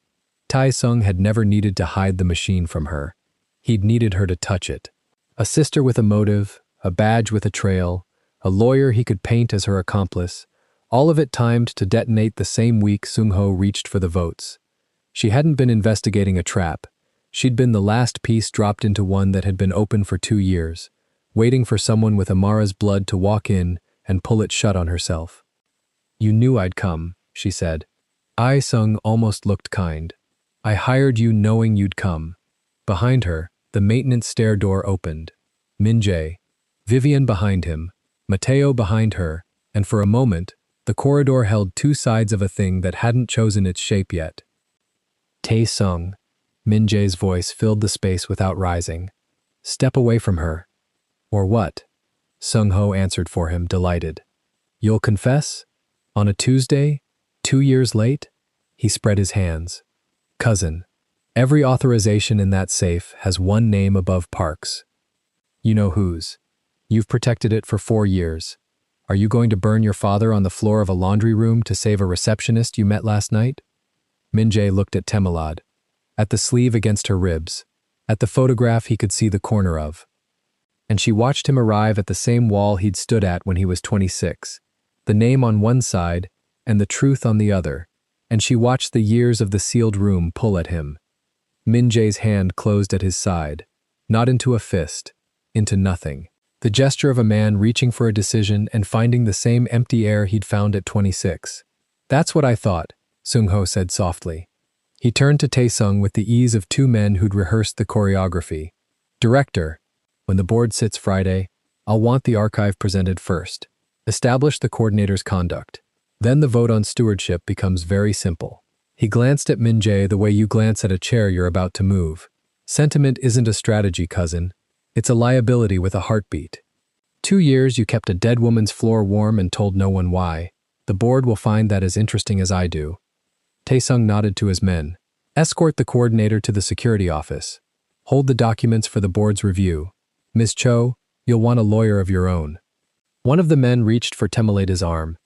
Taesung had never needed to hide the machine from her. He'd needed her to touch it. A sister with a motive, a badge with a trail, a lawyer he could paint as her accomplice, all of it timed to detonate the same week Seung-ho reached for the votes. She hadn't been investigating a trap. She'd been the last piece dropped into one that had been open for 2 years, waiting for someone with Amara's blood to walk in and pull it shut on herself. You knew I'd come, she said. Sung almost looked kind. I hired you knowing you'd come. Behind her, the maintenance stair door opened. Min Jae, Vivienne behind him, Mateo behind her, and for a moment, the corridor held 2 sides of a thing that hadn't chosen its shape yet. Taesung, Min Jae's voice filled the space without rising. Step away from her. Or what? Seung-ho answered for him, delighted. You'll confess? On a Tuesday? 2 years late? He spread his hands. Cousin, every authorization in that safe has one name above Park's. You know whose. You've protected it for 4 years. Are you going to burn your father on the floor of a laundry room to save a receptionist you met last night? Min Jae looked at Temelad, at the sleeve against her ribs, at the photograph he could see the corner of. And she watched him arrive at the same wall he'd stood at when he was 26, the name on one side and the truth on the other, and she watched the years of the sealed room pull at him. Min Jae's hand closed at his side, not into a fist, into nothing. The gesture of a man reaching for a decision and finding the same empty air he'd found at 26. That's what I thought, Seung-ho said softly. He turned to Taesung with the ease of 2 men who'd rehearsed the choreography. Director, when the board sits Friday, I'll want the archive presented first. Establish the coordinator's conduct. Then the vote on stewardship becomes very simple. He glanced at Min Jae the way you glance at a chair you're about to move. Sentiment isn't a strategy, cousin. It's a liability with a heartbeat. 2 years you kept a dead woman's floor warm and told no one why. The board will find that as interesting as I do. Taesung nodded to his men. Escort the coordinator to the security office. Hold the documents for the board's review. Ms. Cho, you'll want a lawyer of your own. One of the men reached for Temelade's arm.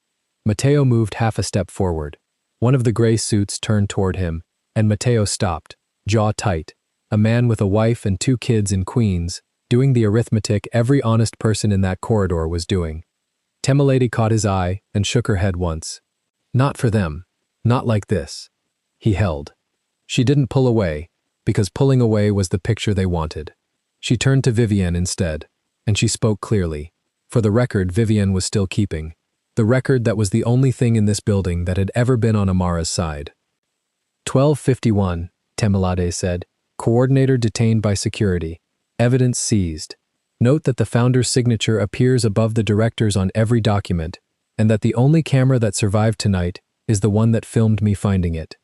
Mateo moved half a step forward. One of the gray suits turned toward him, and Mateo stopped, jaw tight. A man with a wife and 2 kids in Queens, doing the arithmetic every honest person in that corridor was doing. Temelade caught his eye and shook her head once. Not for them. Not like this. He held. She didn't pull away, because pulling away was the picture they wanted. She turned to Vivienne instead, and she spoke clearly. For the record Vivienne was still keeping. The record that was the only thing in this building that had ever been on Amara's side. 1251, Temelade said. Coordinator detained by security. Evidence seized. Note that the founder's signature appears above the director's on every document, and that the only camera that survived tonight is the one that filmed me finding it.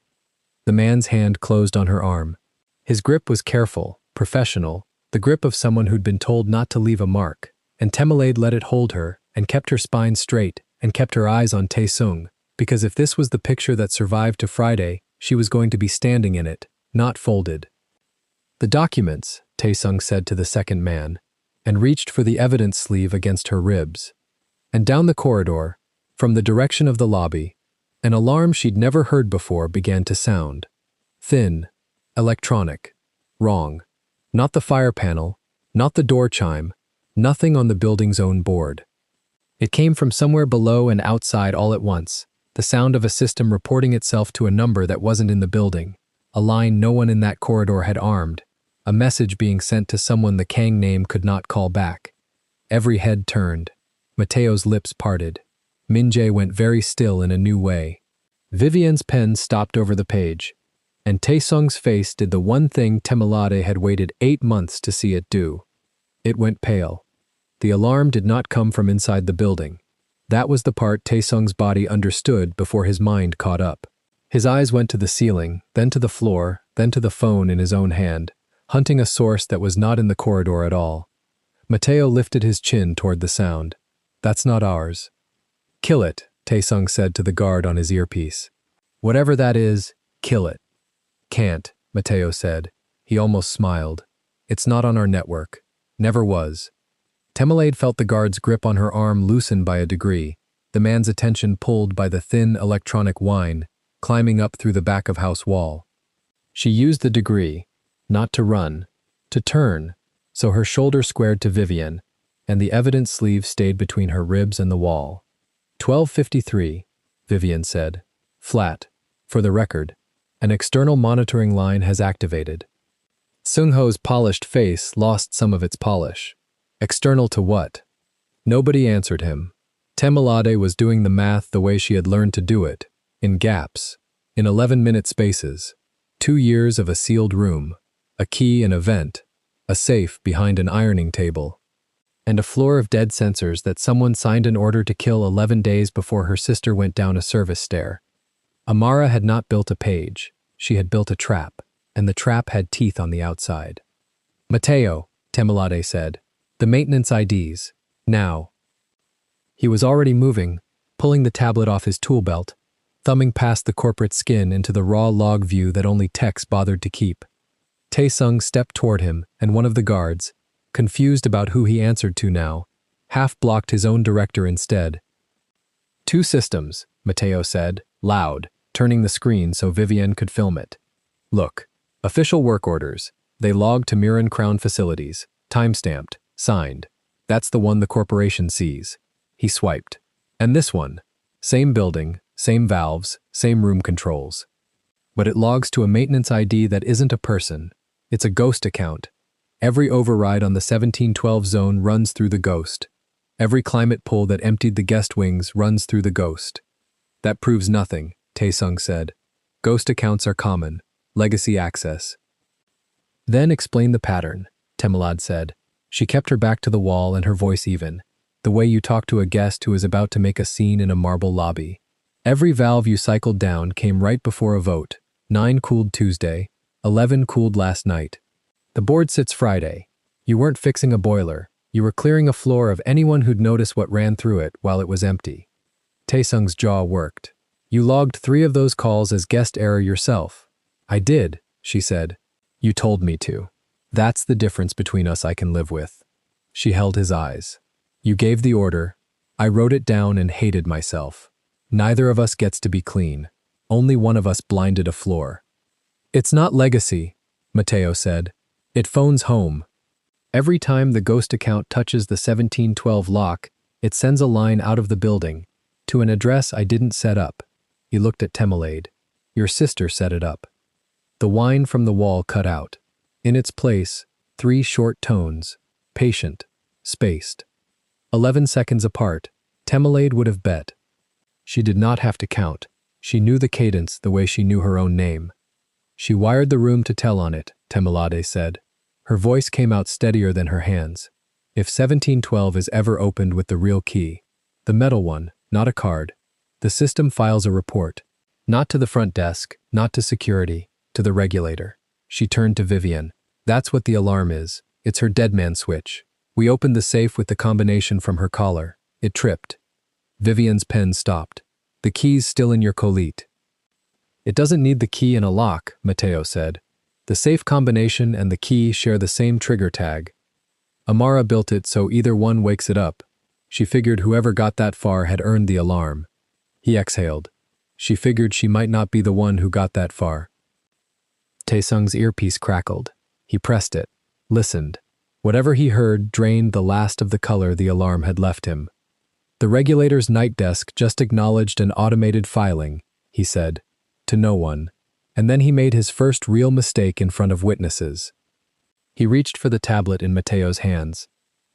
The man's hand closed on her arm. His grip was careful, professional, the grip of someone who'd been told not to leave a mark, and Temelade let it hold her and kept her spine straight and kept her eyes on Taesung, Because if this was the picture that survived to Friday, she was going to be standing in it, not folded. "The documents," Taesung said to the second man, and reached for the evidence sleeve against her ribs. And down the corridor, from the direction of the lobby, an alarm she'd never heard before began to sound. Thin, electronic, wrong. Not the fire panel, not the door chime, nothing on the building's own board. It came from somewhere below and outside all at once, the sound of a system reporting itself to a number that wasn't in the building, a line no one in that corridor had armed, a message being sent to someone the Kang name could not call back. Every head turned. Mateo's lips parted. Min-jae went very still in a new way. Vivian's pen stopped over the page, and Taesung's face did the one thing Temilade had waited 8 months to see it do. It went pale. The alarm did not come from inside the building. That was the part Taesung's body understood before his mind caught up. His eyes went to the ceiling, then to the floor, then to the phone in his own hand, hunting a source that was not in the corridor at all. Mateo lifted his chin toward the sound. "That's not ours." "Kill it," Taesung said to the guard on his earpiece. "Whatever that is, kill it." "Can't," Mateo said. He almost smiled. "It's not on our network. Never was." Temilade felt the guard's grip on her arm loosen by a degree, the man's attention pulled by the thin electronic whine, climbing up through the back-of-house wall. She used the degree, not to run, to turn, so her shoulder squared to Vivian, and the evidence sleeve stayed between her ribs and the wall. 12:53, Vivian said. "Flat. For the record, an external monitoring line has activated." Seung-ho's polished face lost some of its polish. External to what? Nobody answered him. Temilade was doing the math the way she had learned to do it, in gaps, in 11-minute spaces. 2 years of a sealed room, a key in a vent, a safe behind an ironing table, and a floor of dead sensors that someone signed an order to kill 11 days before her sister went down a service stair. Amara had not built a page, she had built a trap, and the trap had teeth on the outside. "Mateo," Temilade said, "the maintenance IDs, now." He was already moving, pulling the tablet off his tool belt, thumbing past the corporate skin into the raw log view that only techs bothered to keep. Taesung stepped toward him, and one of the guards, confused about who he answered to now, half-blocked his own director instead. "2 systems," Mateo said, loud, turning the screen so Vivian could film it. "Look, official work orders. They logged to Miran Crown facilities, time-stamped, signed. That's the one the corporation sees." He swiped. "And this one. Same building, same valves, same room controls. But it logs to a maintenance ID that isn't a person. It's a ghost account. Every override on the 1712 zone runs through the ghost. Every climate pull that emptied the guest wings runs through the ghost." "That proves nothing," Taesung said. "Ghost accounts are common. Legacy access." "Then explain the pattern," Temilade said. She kept her back to the wall and her voice even, the way you talk to a guest who is about to make a scene in a marble lobby. "Every valve you cycled down came right before a vote. 9 cooled Tuesday, 11 cooled last night. The board sits Friday. You weren't fixing a boiler. You were clearing a floor of anyone who'd notice what ran through it while it was empty." Taesung's jaw worked. "You logged 3 of those calls as guest error yourself." "I did," she said. "You told me to. That's the difference between us I can live with." She held his eyes. "You gave the order. I wrote it down and hated myself. Neither of us gets to be clean. Only one of us blinded a floor." "It's not legacy," Mateo said. "It phones home. Every time the ghost account touches the 1712 lock, it sends a line out of the building, to an address I didn't set up." He looked at Temilade. "Your sister set it up." The whine from the wall cut out. In its place, 3 short tones, patient, spaced. 11 seconds apart, Temilade would have bet. She did not have to count. She knew the cadence the way she knew her own name. "She wired the room to tell on it," Temilade said. Her voice came out steadier than her hands. "If 1712 is ever opened with the real key, the metal one, not a card, the system files a report. Not to the front desk, not to security, to the regulator." She turned to Vivian. "That's what the alarm is. It's her dead man switch. We opened the safe with the combination from her collar. It tripped." Vivian's pen stopped. The key's still in your colite. It doesn't need the key and a lock, Mateo said. The safe combination and the key share the same trigger tag. Amara built it so either one wakes it up. She figured whoever got that far had earned the alarm. He exhaled. She figured she might not be the one who got that far. Taesung's earpiece crackled. He pressed it, listened. Whatever he heard drained the last of the color the alarm had left him. The regulator's night desk just acknowledged an automated filing, he said, to no one, and then he made his first real mistake in front of witnesses. He reached for the tablet in Mateo's hands.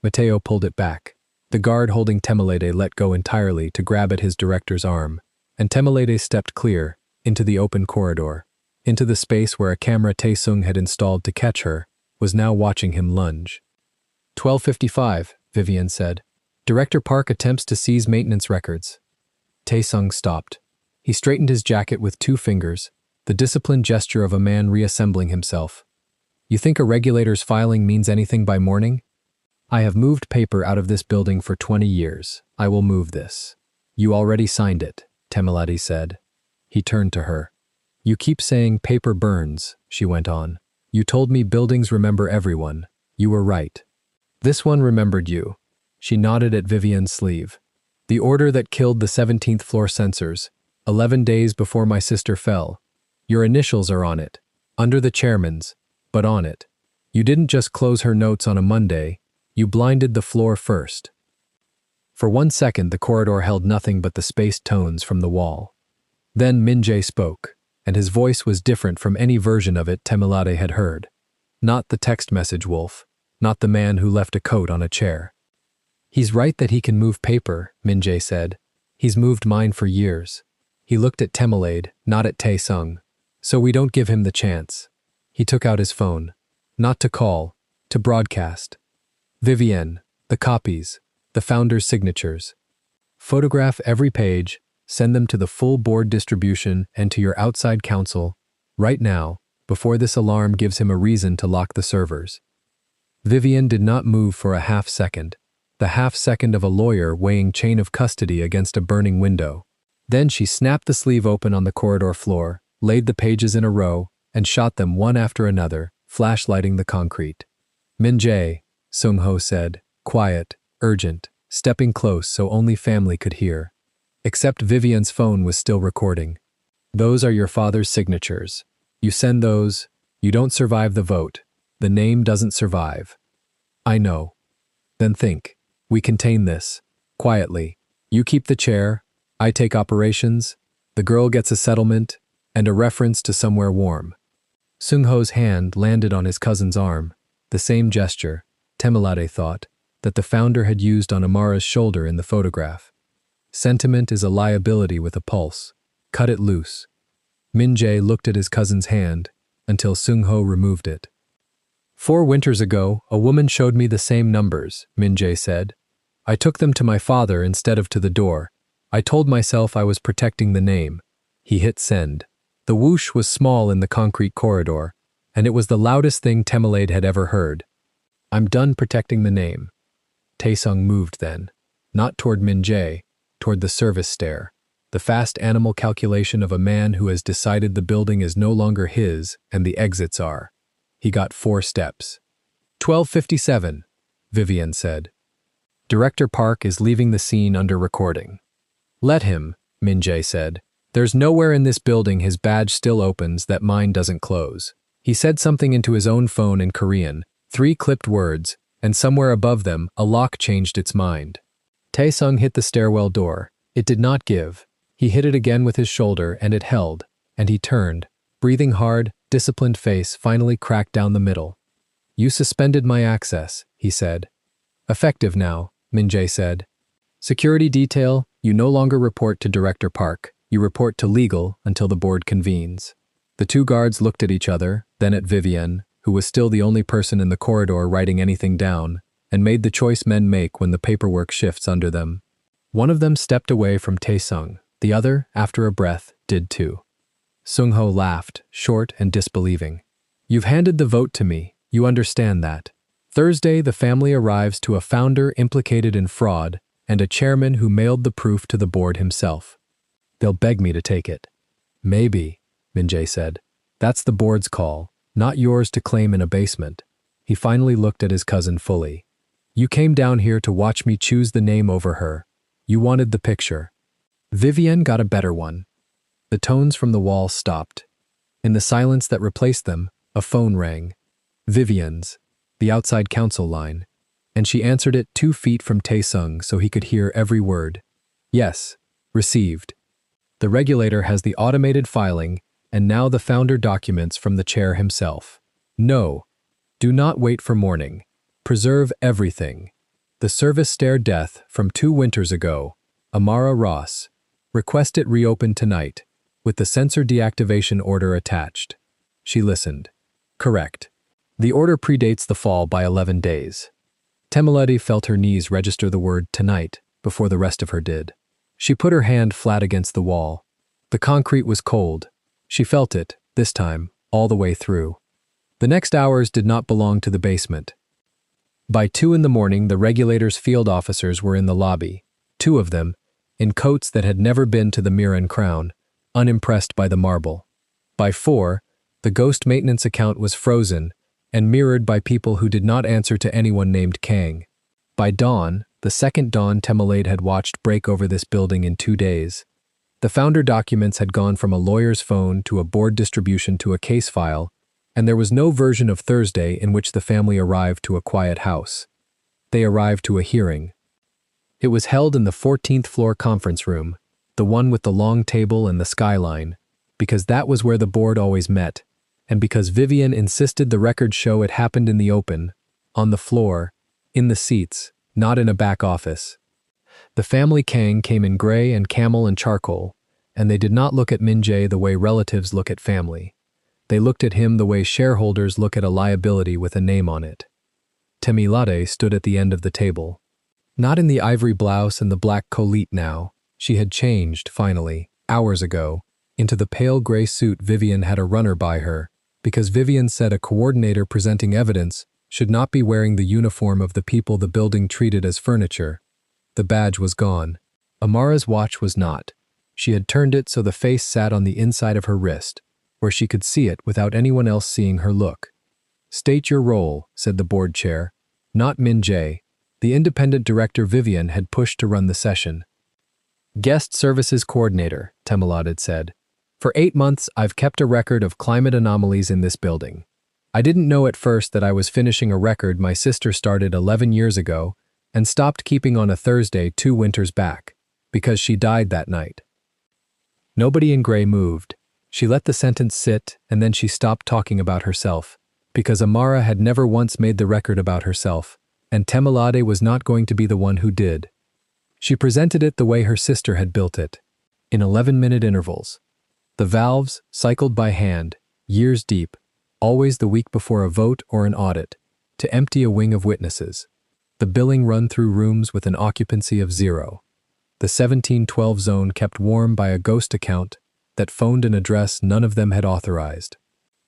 Mateo pulled it back. The guard holding Temelede let go entirely to grab at his director's arm, and Temelede stepped clear, into the open corridor, into the space where a camera Taesung had installed to catch her, was now watching him lunge. 12:55, Vivian said. Director Park attempts to seize maintenance records. Taesung stopped. He straightened his jacket with 2 fingers, the disciplined gesture of a man reassembling himself. You think a regulator's filing means anything by morning? I have moved paper out of this building for 20 years. I will move this. You already signed it, Temelede said. He turned to her. You keep saying paper burns, she went on. You told me buildings remember everyone. You were right. This one remembered you. She nodded at Vivian's sleeve. The order that killed the 17th floor sensors, 11 days before my sister fell. Your initials are on it, under the chairman's, but on it. You didn't just close her notes on a Monday, you blinded the floor first. For 1 second the corridor held nothing but the spaced tones from the wall. Then Min-jae spoke, and his voice was different from any version of it Temelede had heard. Not the text message wolf, not the man who left a coat on a chair. He's right that he can move paper, Min-jae said. He's moved mine for years. He looked at Temelede, not at Taesung. So we don't give him the chance. He took out his phone. Not to call, to broadcast. Vivienne, the copies, the founder's signatures. Photograph every page, send them to the full board distribution and to your outside counsel, right now, before this alarm gives him a reason to lock the servers. Vivienne did not move for a half second, the half second of a lawyer weighing chain of custody against a burning window. Then she snapped the sleeve open on the corridor floor, laid the pages in a row, and shot them one after another, flashlighting the concrete. Min-jae, Sung-ho said, quiet, urgent, stepping close so only family could hear. Except Vivian's phone was still recording. Those are your father's signatures. You send those, you don't survive the vote. The name doesn't survive. I know. Then think. We contain this. Quietly. You keep the chair, I take operations, the girl gets a settlement, and a reference to somewhere warm. Sung-ho's hand landed on his cousin's arm, the same gesture, Temelede thought, that the founder had used on Amara's shoulder in the photograph. Sentiment is a liability with a pulse. Cut it loose. Min-jae looked at his cousin's hand until Sung-ho removed it. 4 winters ago, a woman showed me the same numbers, Min-jae said. I took them to my father instead of to the door. I told myself I was protecting the name. He hit send. The whoosh was small in the concrete corridor, and it was the loudest thing Temelede had ever heard. I'm done protecting the name. Taesung moved then, not toward Min-jae, toward the service stair, the fast animal calculation of a man who has decided the building is no longer his and the exits are. He got 4 steps. 12:57, Vivian said. Director Park is leaving the scene under recording. Let him, Min-jae said. There's nowhere in this building his badge still opens that mine doesn't close. He said something into his own phone in Korean, 3 clipped words, and somewhere above them, a lock changed its mind. Taesung hit the stairwell door. It did not give. He hit it again with his shoulder, and it held, and he turned. Breathing hard, disciplined face finally cracked down the middle. You suspended my access, he said. Effective now, Min-jae said. Security detail, you no longer report to Director Park. You report to legal until the board convenes. The 2 guards looked at each other, then at Vivienne, who was still the only person in the corridor writing anything down, and made the choice men make when the paperwork shifts under them. One of them stepped away from Taesung. The other, after a breath, did too. Sung-ho laughed, short and disbelieving. You've handed the vote to me. You understand that. Thursday, the family arrives to a founder implicated in fraud and a chairman who mailed the proof to the board himself. They'll beg me to take it. Maybe, Min-jae said. That's the board's call, not yours to claim in a basement. He finally looked at his cousin fully. You came down here to watch me choose the name over her. You wanted the picture. Vivienne got a better one. The tones from the wall stopped. In the silence that replaced them, a phone rang. Vivienne's, the outside counsel line, and she answered it 2 feet from Tae-sung so he could hear every word. Yes, received. The regulator has the automated filing, and now the founder documents from the chair himself. No, do not wait for morning. Preserve everything. The service stair death from 2 winters ago, Amara Ross. Request it reopened tonight, with the sensor deactivation order attached. She listened. Correct. The order predates the fall by 11 days. Temelady felt her knees register the word tonight before the rest of her did. She put her hand flat against the wall. The concrete was cold. She felt it, this time, all the way through. The next hours did not belong to the basement. By 2 in the morning, the regulator's field officers were in the lobby, 2 of them, in coats that had never been to the Mirren Crown, unimpressed by the marble. By 4, the ghost maintenance account was frozen and mirrored by people who did not answer to anyone named Kang. By dawn, the second dawn Temelade had watched break over this building in 2 days. The founder documents had gone from a lawyer's phone to a board distribution to a case file, and there was no version of Thursday in which the family arrived to a quiet house. They arrived to a hearing. It was held in the 14th floor conference room, the one with the long table and the skyline, because that was where the board always met, and because Vivienne insisted the records show it happened in the open, on the floor, in the seats, not in a back office. The family Kang came in gray and camel and charcoal, and they did not look at Min-jae the way relatives look at family. They looked at him the way shareholders look at a liability with a name on it. Temilade stood at the end of the table. Not in the ivory blouse and the black collet now. She had changed, finally, hours ago, into the pale gray suit Vivienne had a runner by her, because Vivienne said a coordinator presenting evidence should not be wearing the uniform of the people the building treated as furniture. The badge was gone. Amara's watch was not. She had turned it so the face sat on the inside of her wrist, where she could see it without anyone else seeing her look. State your role, said the board chair. Not Min-jae. The independent director Vivienne had pushed to run the session. Guest Services Coordinator, Temelade had said. For 8 months, I've kept a record of climate anomalies in this building. I didn't know at first that I was finishing a record my sister started 11 years ago and stopped keeping on a Thursday 2 winters back, because she died that night. Nobody in gray moved. She let the sentence sit, and then she stopped talking about herself, because Amara had never once made the record about herself, and Temelade was not going to be the one who did. She presented it the way her sister had built it, in 11-minute intervals. The valves, cycled by hand, years deep, always the week before a vote or an audit, to empty a wing of witnesses. The billing run through rooms with an occupancy of 0. The 1712 zone kept warm by a ghost account that phoned an address none of them had authorized.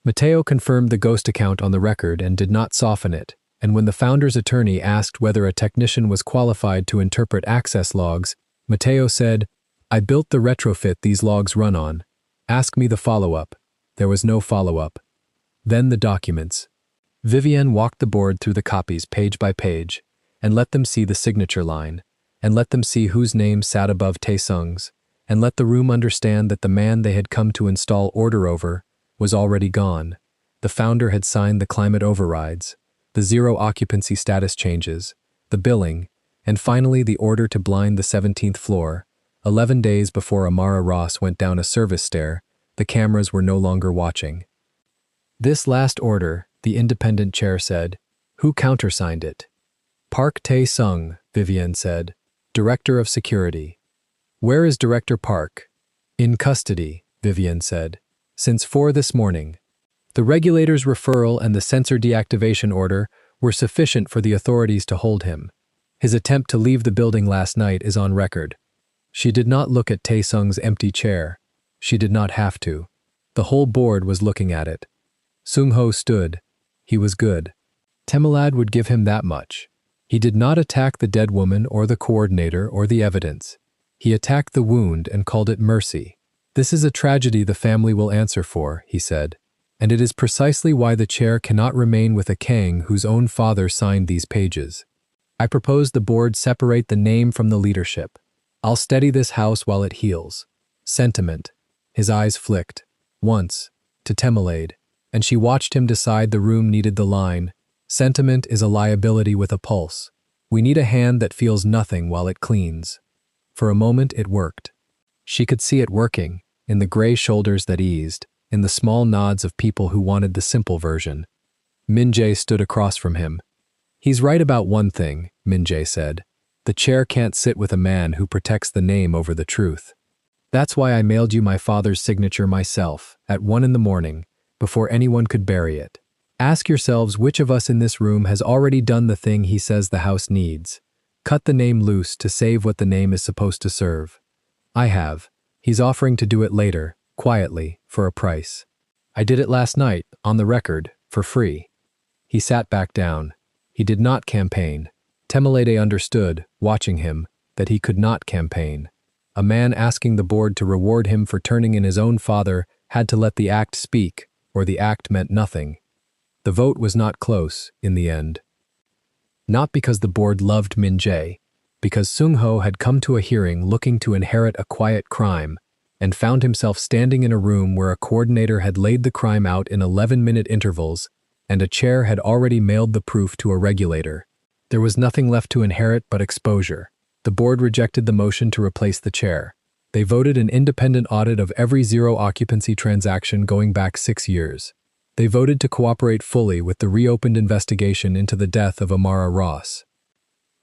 Mateo confirmed the ghost account on the record and did not soften it, and when the founder's attorney asked whether a technician was qualified to interpret access logs, Mateo said, I built the retrofit these logs run on. Ask me the follow-up. There was no follow-up. Then the documents. Vivienne walked the board through the copies page by page, and let them see the signature line, and let them see whose name sat above Tae-sung's, and let the room understand that the man they had come to install order over was already gone. The founder had signed the climate overrides, the 0 occupancy status changes, the billing, and finally the order to blind the 17th floor. 11 days before Amara Ross went down a service stair, the cameras were no longer watching. This last order, the independent chair said, who countersigned it? Park Tae-sung, Vivienne said, Director of Security. Where is Director Park? In custody, Vivienne said. Since 4 this morning. The regulator's referral and the sensor deactivation order were sufficient for the authorities to hold him. His attempt to leave the building last night is on record. She did not look at Tae-sung's empty chair. She did not have to. The whole board was looking at it. Sung-ho stood. He was good. Temelade would give him that much. He did not attack the dead woman or the coordinator or the evidence. He attacked the wound and called it mercy. This is a tragedy the family will answer for, he said. And it is precisely why the chair cannot remain with a king whose own father signed these pages. I propose the board separate the name from the leadership. I'll steady this house while it heals. Sentiment. His eyes flicked. Once, to Temelade, and she watched him decide the room needed the line. Sentiment is a liability with a pulse. We need a hand that feels nothing while it cleans. For a moment it worked. She could see it working, in the gray shoulders that eased, in the small nods of people who wanted the simple version. Min-jae stood across from him. He's right about one thing, Min-jae said. The chair can't sit with a man who protects the name over the truth. That's why I mailed you my father's signature myself, at 1 a.m, before anyone could bury it. Ask yourselves which of us in this room has already done the thing he says the house needs. Cut the name loose to save what the name is supposed to serve. I have. He's offering to do it later, quietly, for a price. I did it last night, on the record, for free. He sat back down. He did not campaign. Temelade understood, watching him, that he could not campaign. A man asking the board to reward him for turning in his own father had to let the act speak, or the act meant nothing. The vote was not close, in the end. Not because the board loved Min-jae, because Sung-ho had come to a hearing looking to inherit a quiet crime, and found himself standing in a room where a coordinator had laid the crime out in 11-minute intervals, and a chair had already mailed the proof to a regulator. There was nothing left to inherit but exposure. The board rejected the motion to replace the chair. They voted an independent audit of every zero-occupancy transaction going back 6 years. They voted to cooperate fully with the reopened investigation into the death of Amara Ross.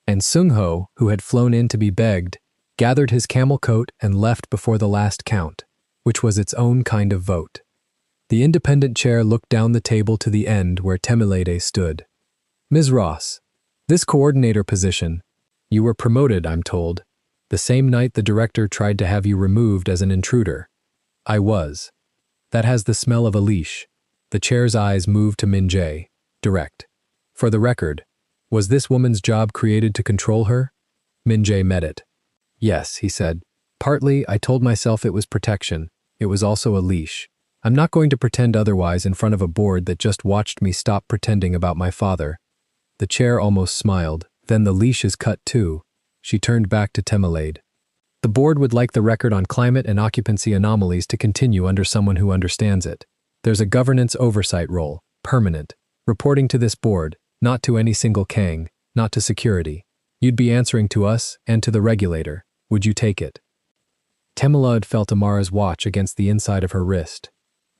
And Sung-ho, who had flown in to be begged, gathered his camel coat and left before the last count, which was its own kind of vote. The independent chair looked down the table to the end where Temelade stood. Ms. Ross, this coordinator position, you were promoted, I'm told, the same night the director tried to have you removed as an intruder. I was. That has the smell of a leash. The chair's eyes moved to Min-jae, direct. For the record, was this woman's job created to control her? Min-jae met it. Yes, he said. Partly, I told myself it was protection. It was also a leash. I'm not going to pretend otherwise in front of a board that just watched me stop pretending about my father. The chair almost smiled. Then the leash is cut too. She turned back to Temelade. The board would like the record on climate and occupancy anomalies to continue under someone who understands it. There's a governance oversight role, permanent, reporting to this board, not to any single Kang, not to security. You'd be answering to us and to the regulator. Would you take it? Temelade felt Amara's watch against the inside of her wrist.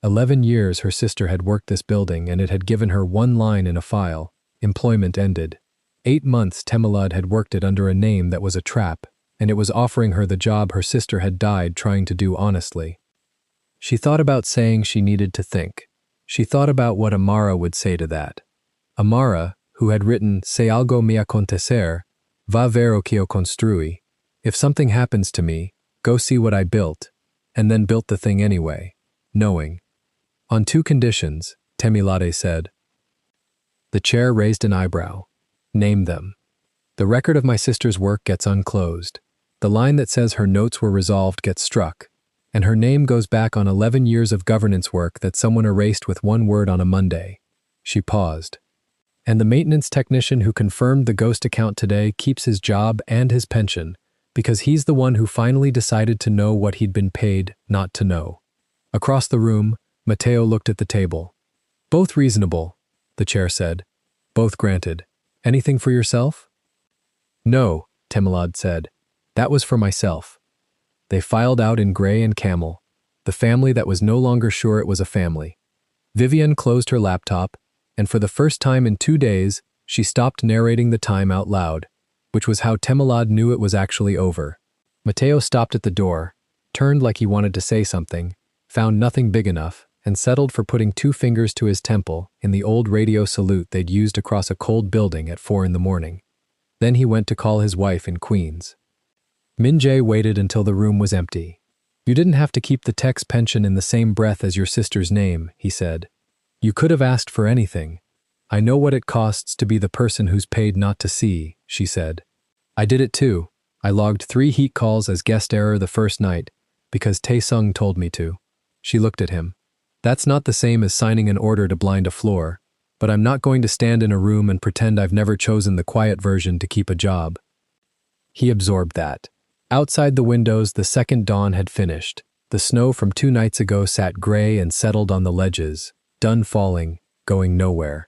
11 years her sister had worked this building and it had given her one line in a file. Employment ended. 8 months Temelade had worked it under a name that was a trap, and it was offering her the job her sister had died trying to do honestly. She thought about saying she needed to think. She thought about what Amara would say to that. Amara, who had written Se algo me acontecer, va ver o que eu construí. If something happens to me, go see what I built, and then built the thing anyway, knowing. On 2 conditions, Temelade said. The chair raised an eyebrow. Name them. The record of my sister's work gets unclosed. The line that says her notes were resolved gets struck, and her name goes back on 11 years of governance work that someone erased with 1 word on a Monday. She paused. And the maintenance technician who confirmed the ghost account today keeps his job and his pension because he's the one who finally decided to know what he'd been paid not to know. Across the room, Mateo looked at the table. Both reasonable, the chair said. Both granted. Anything for yourself? No, Temelade said. That was for myself. They filed out in gray and camel, the family that was no longer sure it was a family. Vivian closed her laptop, and for the first time in 2 days, she stopped narrating the time out loud, which was how Temelade knew it was actually over. Mateo stopped at the door, turned like he wanted to say something, found nothing big enough, and settled for putting 2 fingers to his temple in the old radio salute they'd used across a cold building at 4 a.m. Then he went to call his wife in Queens. Min-jae waited until the room was empty. You didn't have to keep the tech's pension in the same breath as your sister's name, he said. You could have asked for anything. I know what it costs to be the person who's paid not to see, she said. I did it too. I logged 3 heat calls as guest error the first night because Tae-sung told me to. She looked at him. That's not the same as signing an order to blind a floor, but I'm not going to stand in a room and pretend I've never chosen the quiet version to keep a job. He absorbed that. Outside the windows, the second dawn had finished. The snow from 2 nights ago sat gray and settled on the ledges, done falling, going nowhere.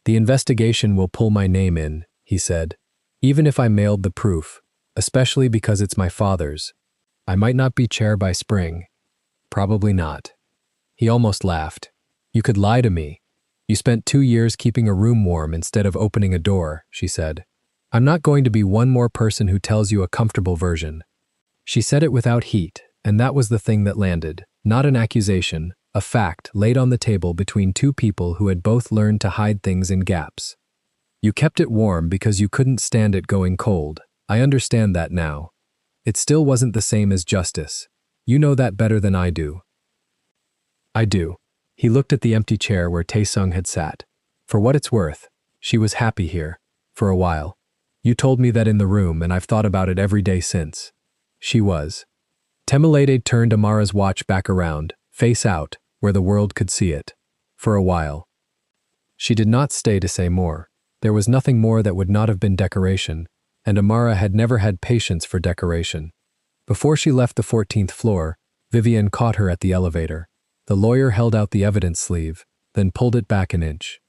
The investigation will pull my name in, he said. Even if I mailed the proof, especially because it's my father's. I might not be chair by spring. Probably not. He almost laughed. You could lie to me. You spent 2 years keeping a room warm instead of opening a door, she said. I'm not going to be one more person who tells you a comfortable version. She said it without heat, and that was the thing that landed. Not an accusation, a fact laid on the table between 2 people who had both learned to hide things in gaps. You kept it warm because you couldn't stand it going cold. I understand that now. It still wasn't the same as justice. You know that better than I do. I do. He looked at the empty chair where Tae-sung had sat. For what it's worth, she was happy here. For a while. You told me that in the room, and I've thought about it every day since. She was. Temilade turned Amara's watch back around, face out, where the world could see it. For a while. She did not stay to say more. There was nothing more that would not have been decoration, and Amara had never had patience for decoration. Before she left the 14th floor, Vivian caught her at the elevator. The lawyer held out the evidence sleeve, then pulled it back an inch.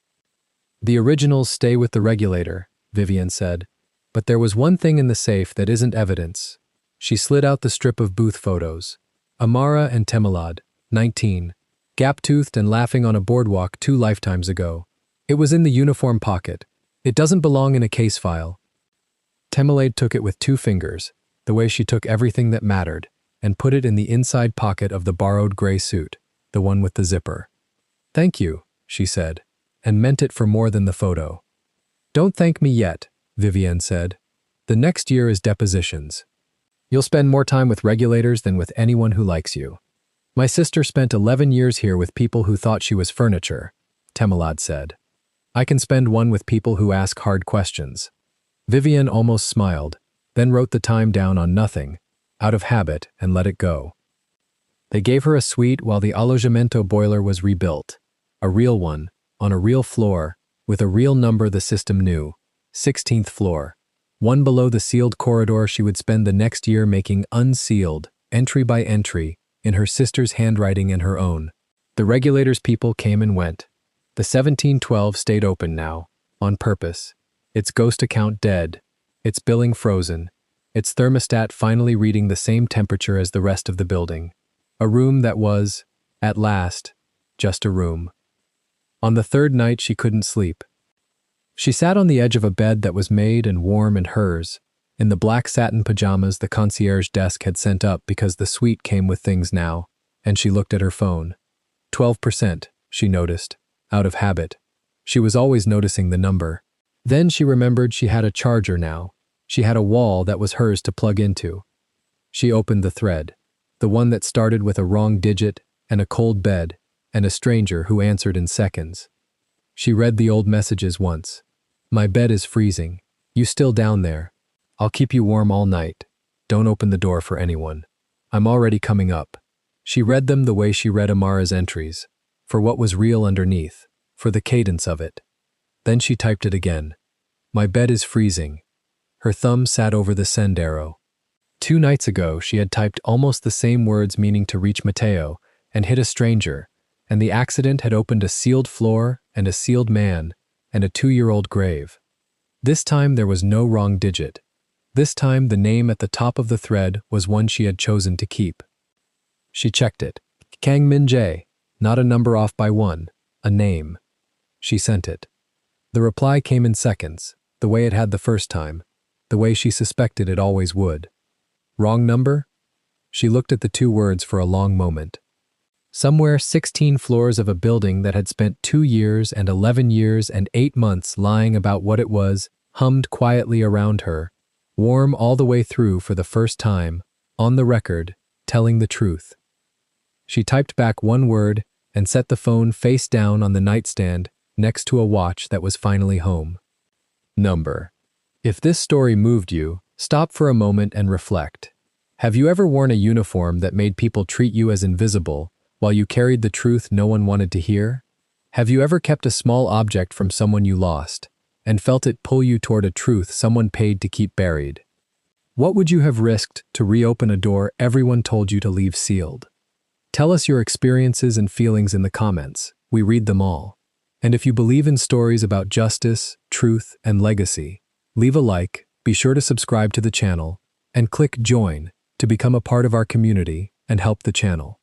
The originals stay with the regulator, Vivian said. But there was one thing in the safe that isn't evidence. She slid out the strip of booth photos. Amara and Temilade, 19, gap-toothed and laughing on a boardwalk 2 lifetimes ago. It was in the uniform pocket. It doesn't belong in a case file. Temilade took it with 2 fingers, the way she took everything that mattered, and put it in the inside pocket of the borrowed gray suit, the one with the zipper. Thank you, she said, and meant it for more than the photo. Don't thank me yet, Vivian said. The next year is depositions. You'll spend more time with regulators than with anyone who likes you. My sister spent 11 years here with people who thought she was furniture, Temilade said. I can spend one with people who ask hard questions. Vivian almost smiled, then wrote the time down on nothing, out of habit, and let it go. They gave her a suite while the alojamento boiler was rebuilt. A real one, on a real floor, with a real number the system knew. 16th floor. One below the sealed corridor she would spend the next year making unsealed, entry by entry, in her sister's handwriting and her own. The regulator's people came and went. The 1712 stayed open now, on purpose. Its ghost account dead, its billing frozen, its thermostat finally reading the same temperature as the rest of the building. A room that was, at last, just a room. On the 3rd night she couldn't sleep. She sat on the edge of a bed that was made and warm and hers, in the black satin pajamas the concierge desk had sent up because the suite came with things now, and she looked at her phone. 12%, she noticed, out of habit. She was always noticing the number. Then she remembered she had a charger now. She had a wall that was hers to plug into. She opened the thread, the one that started with a wrong digit and a cold bed and a stranger who answered in seconds. She read the old messages once. My bed is freezing. You still down there? I'll keep you warm all night. Don't open the door for anyone. I'm already coming up. She read them the way she read Amara's entries, for what was real underneath, for the cadence of it. Then she typed it again. My bed is freezing. Her thumb sat over the send arrow. 2 nights ago, she had typed almost the same words meaning to reach Mateo and hit a stranger, and the accident had opened a sealed floor and a sealed man and a 2-year-old grave. This time there was no wrong digit. This time the name at the top of the thread was one she had chosen to keep. She checked it. Kang Min Jae, not a number off by 1, a name. She sent it. The reply came in seconds, the way it had the first time, the way she suspected it always would. Wrong number? She looked at the 2 words for a long moment. Somewhere 16 floors of a building that had spent 2 years and 11 years and 8 months lying about what it was, hummed quietly around her, warm all the way through for the first time, on the record, telling the truth. She typed back 1 word and set the phone face down on the nightstand next to a watch that was finally home. Number. If this story moved you, Stop for a moment and reflect. Have you ever worn a uniform that made people treat you as invisible while you carried the truth no one wanted to hear? Have you ever kept a small object from someone you lost and felt it pull you toward a truth someone paid to keep buried? What would you have risked to reopen a door everyone told you to leave sealed? Tell us your experiences and feelings in the comments. We read them all. And if you believe in stories about justice, truth, and legacy, leave a like, be sure to subscribe to the channel, and click join to become a part of our community and help the channel.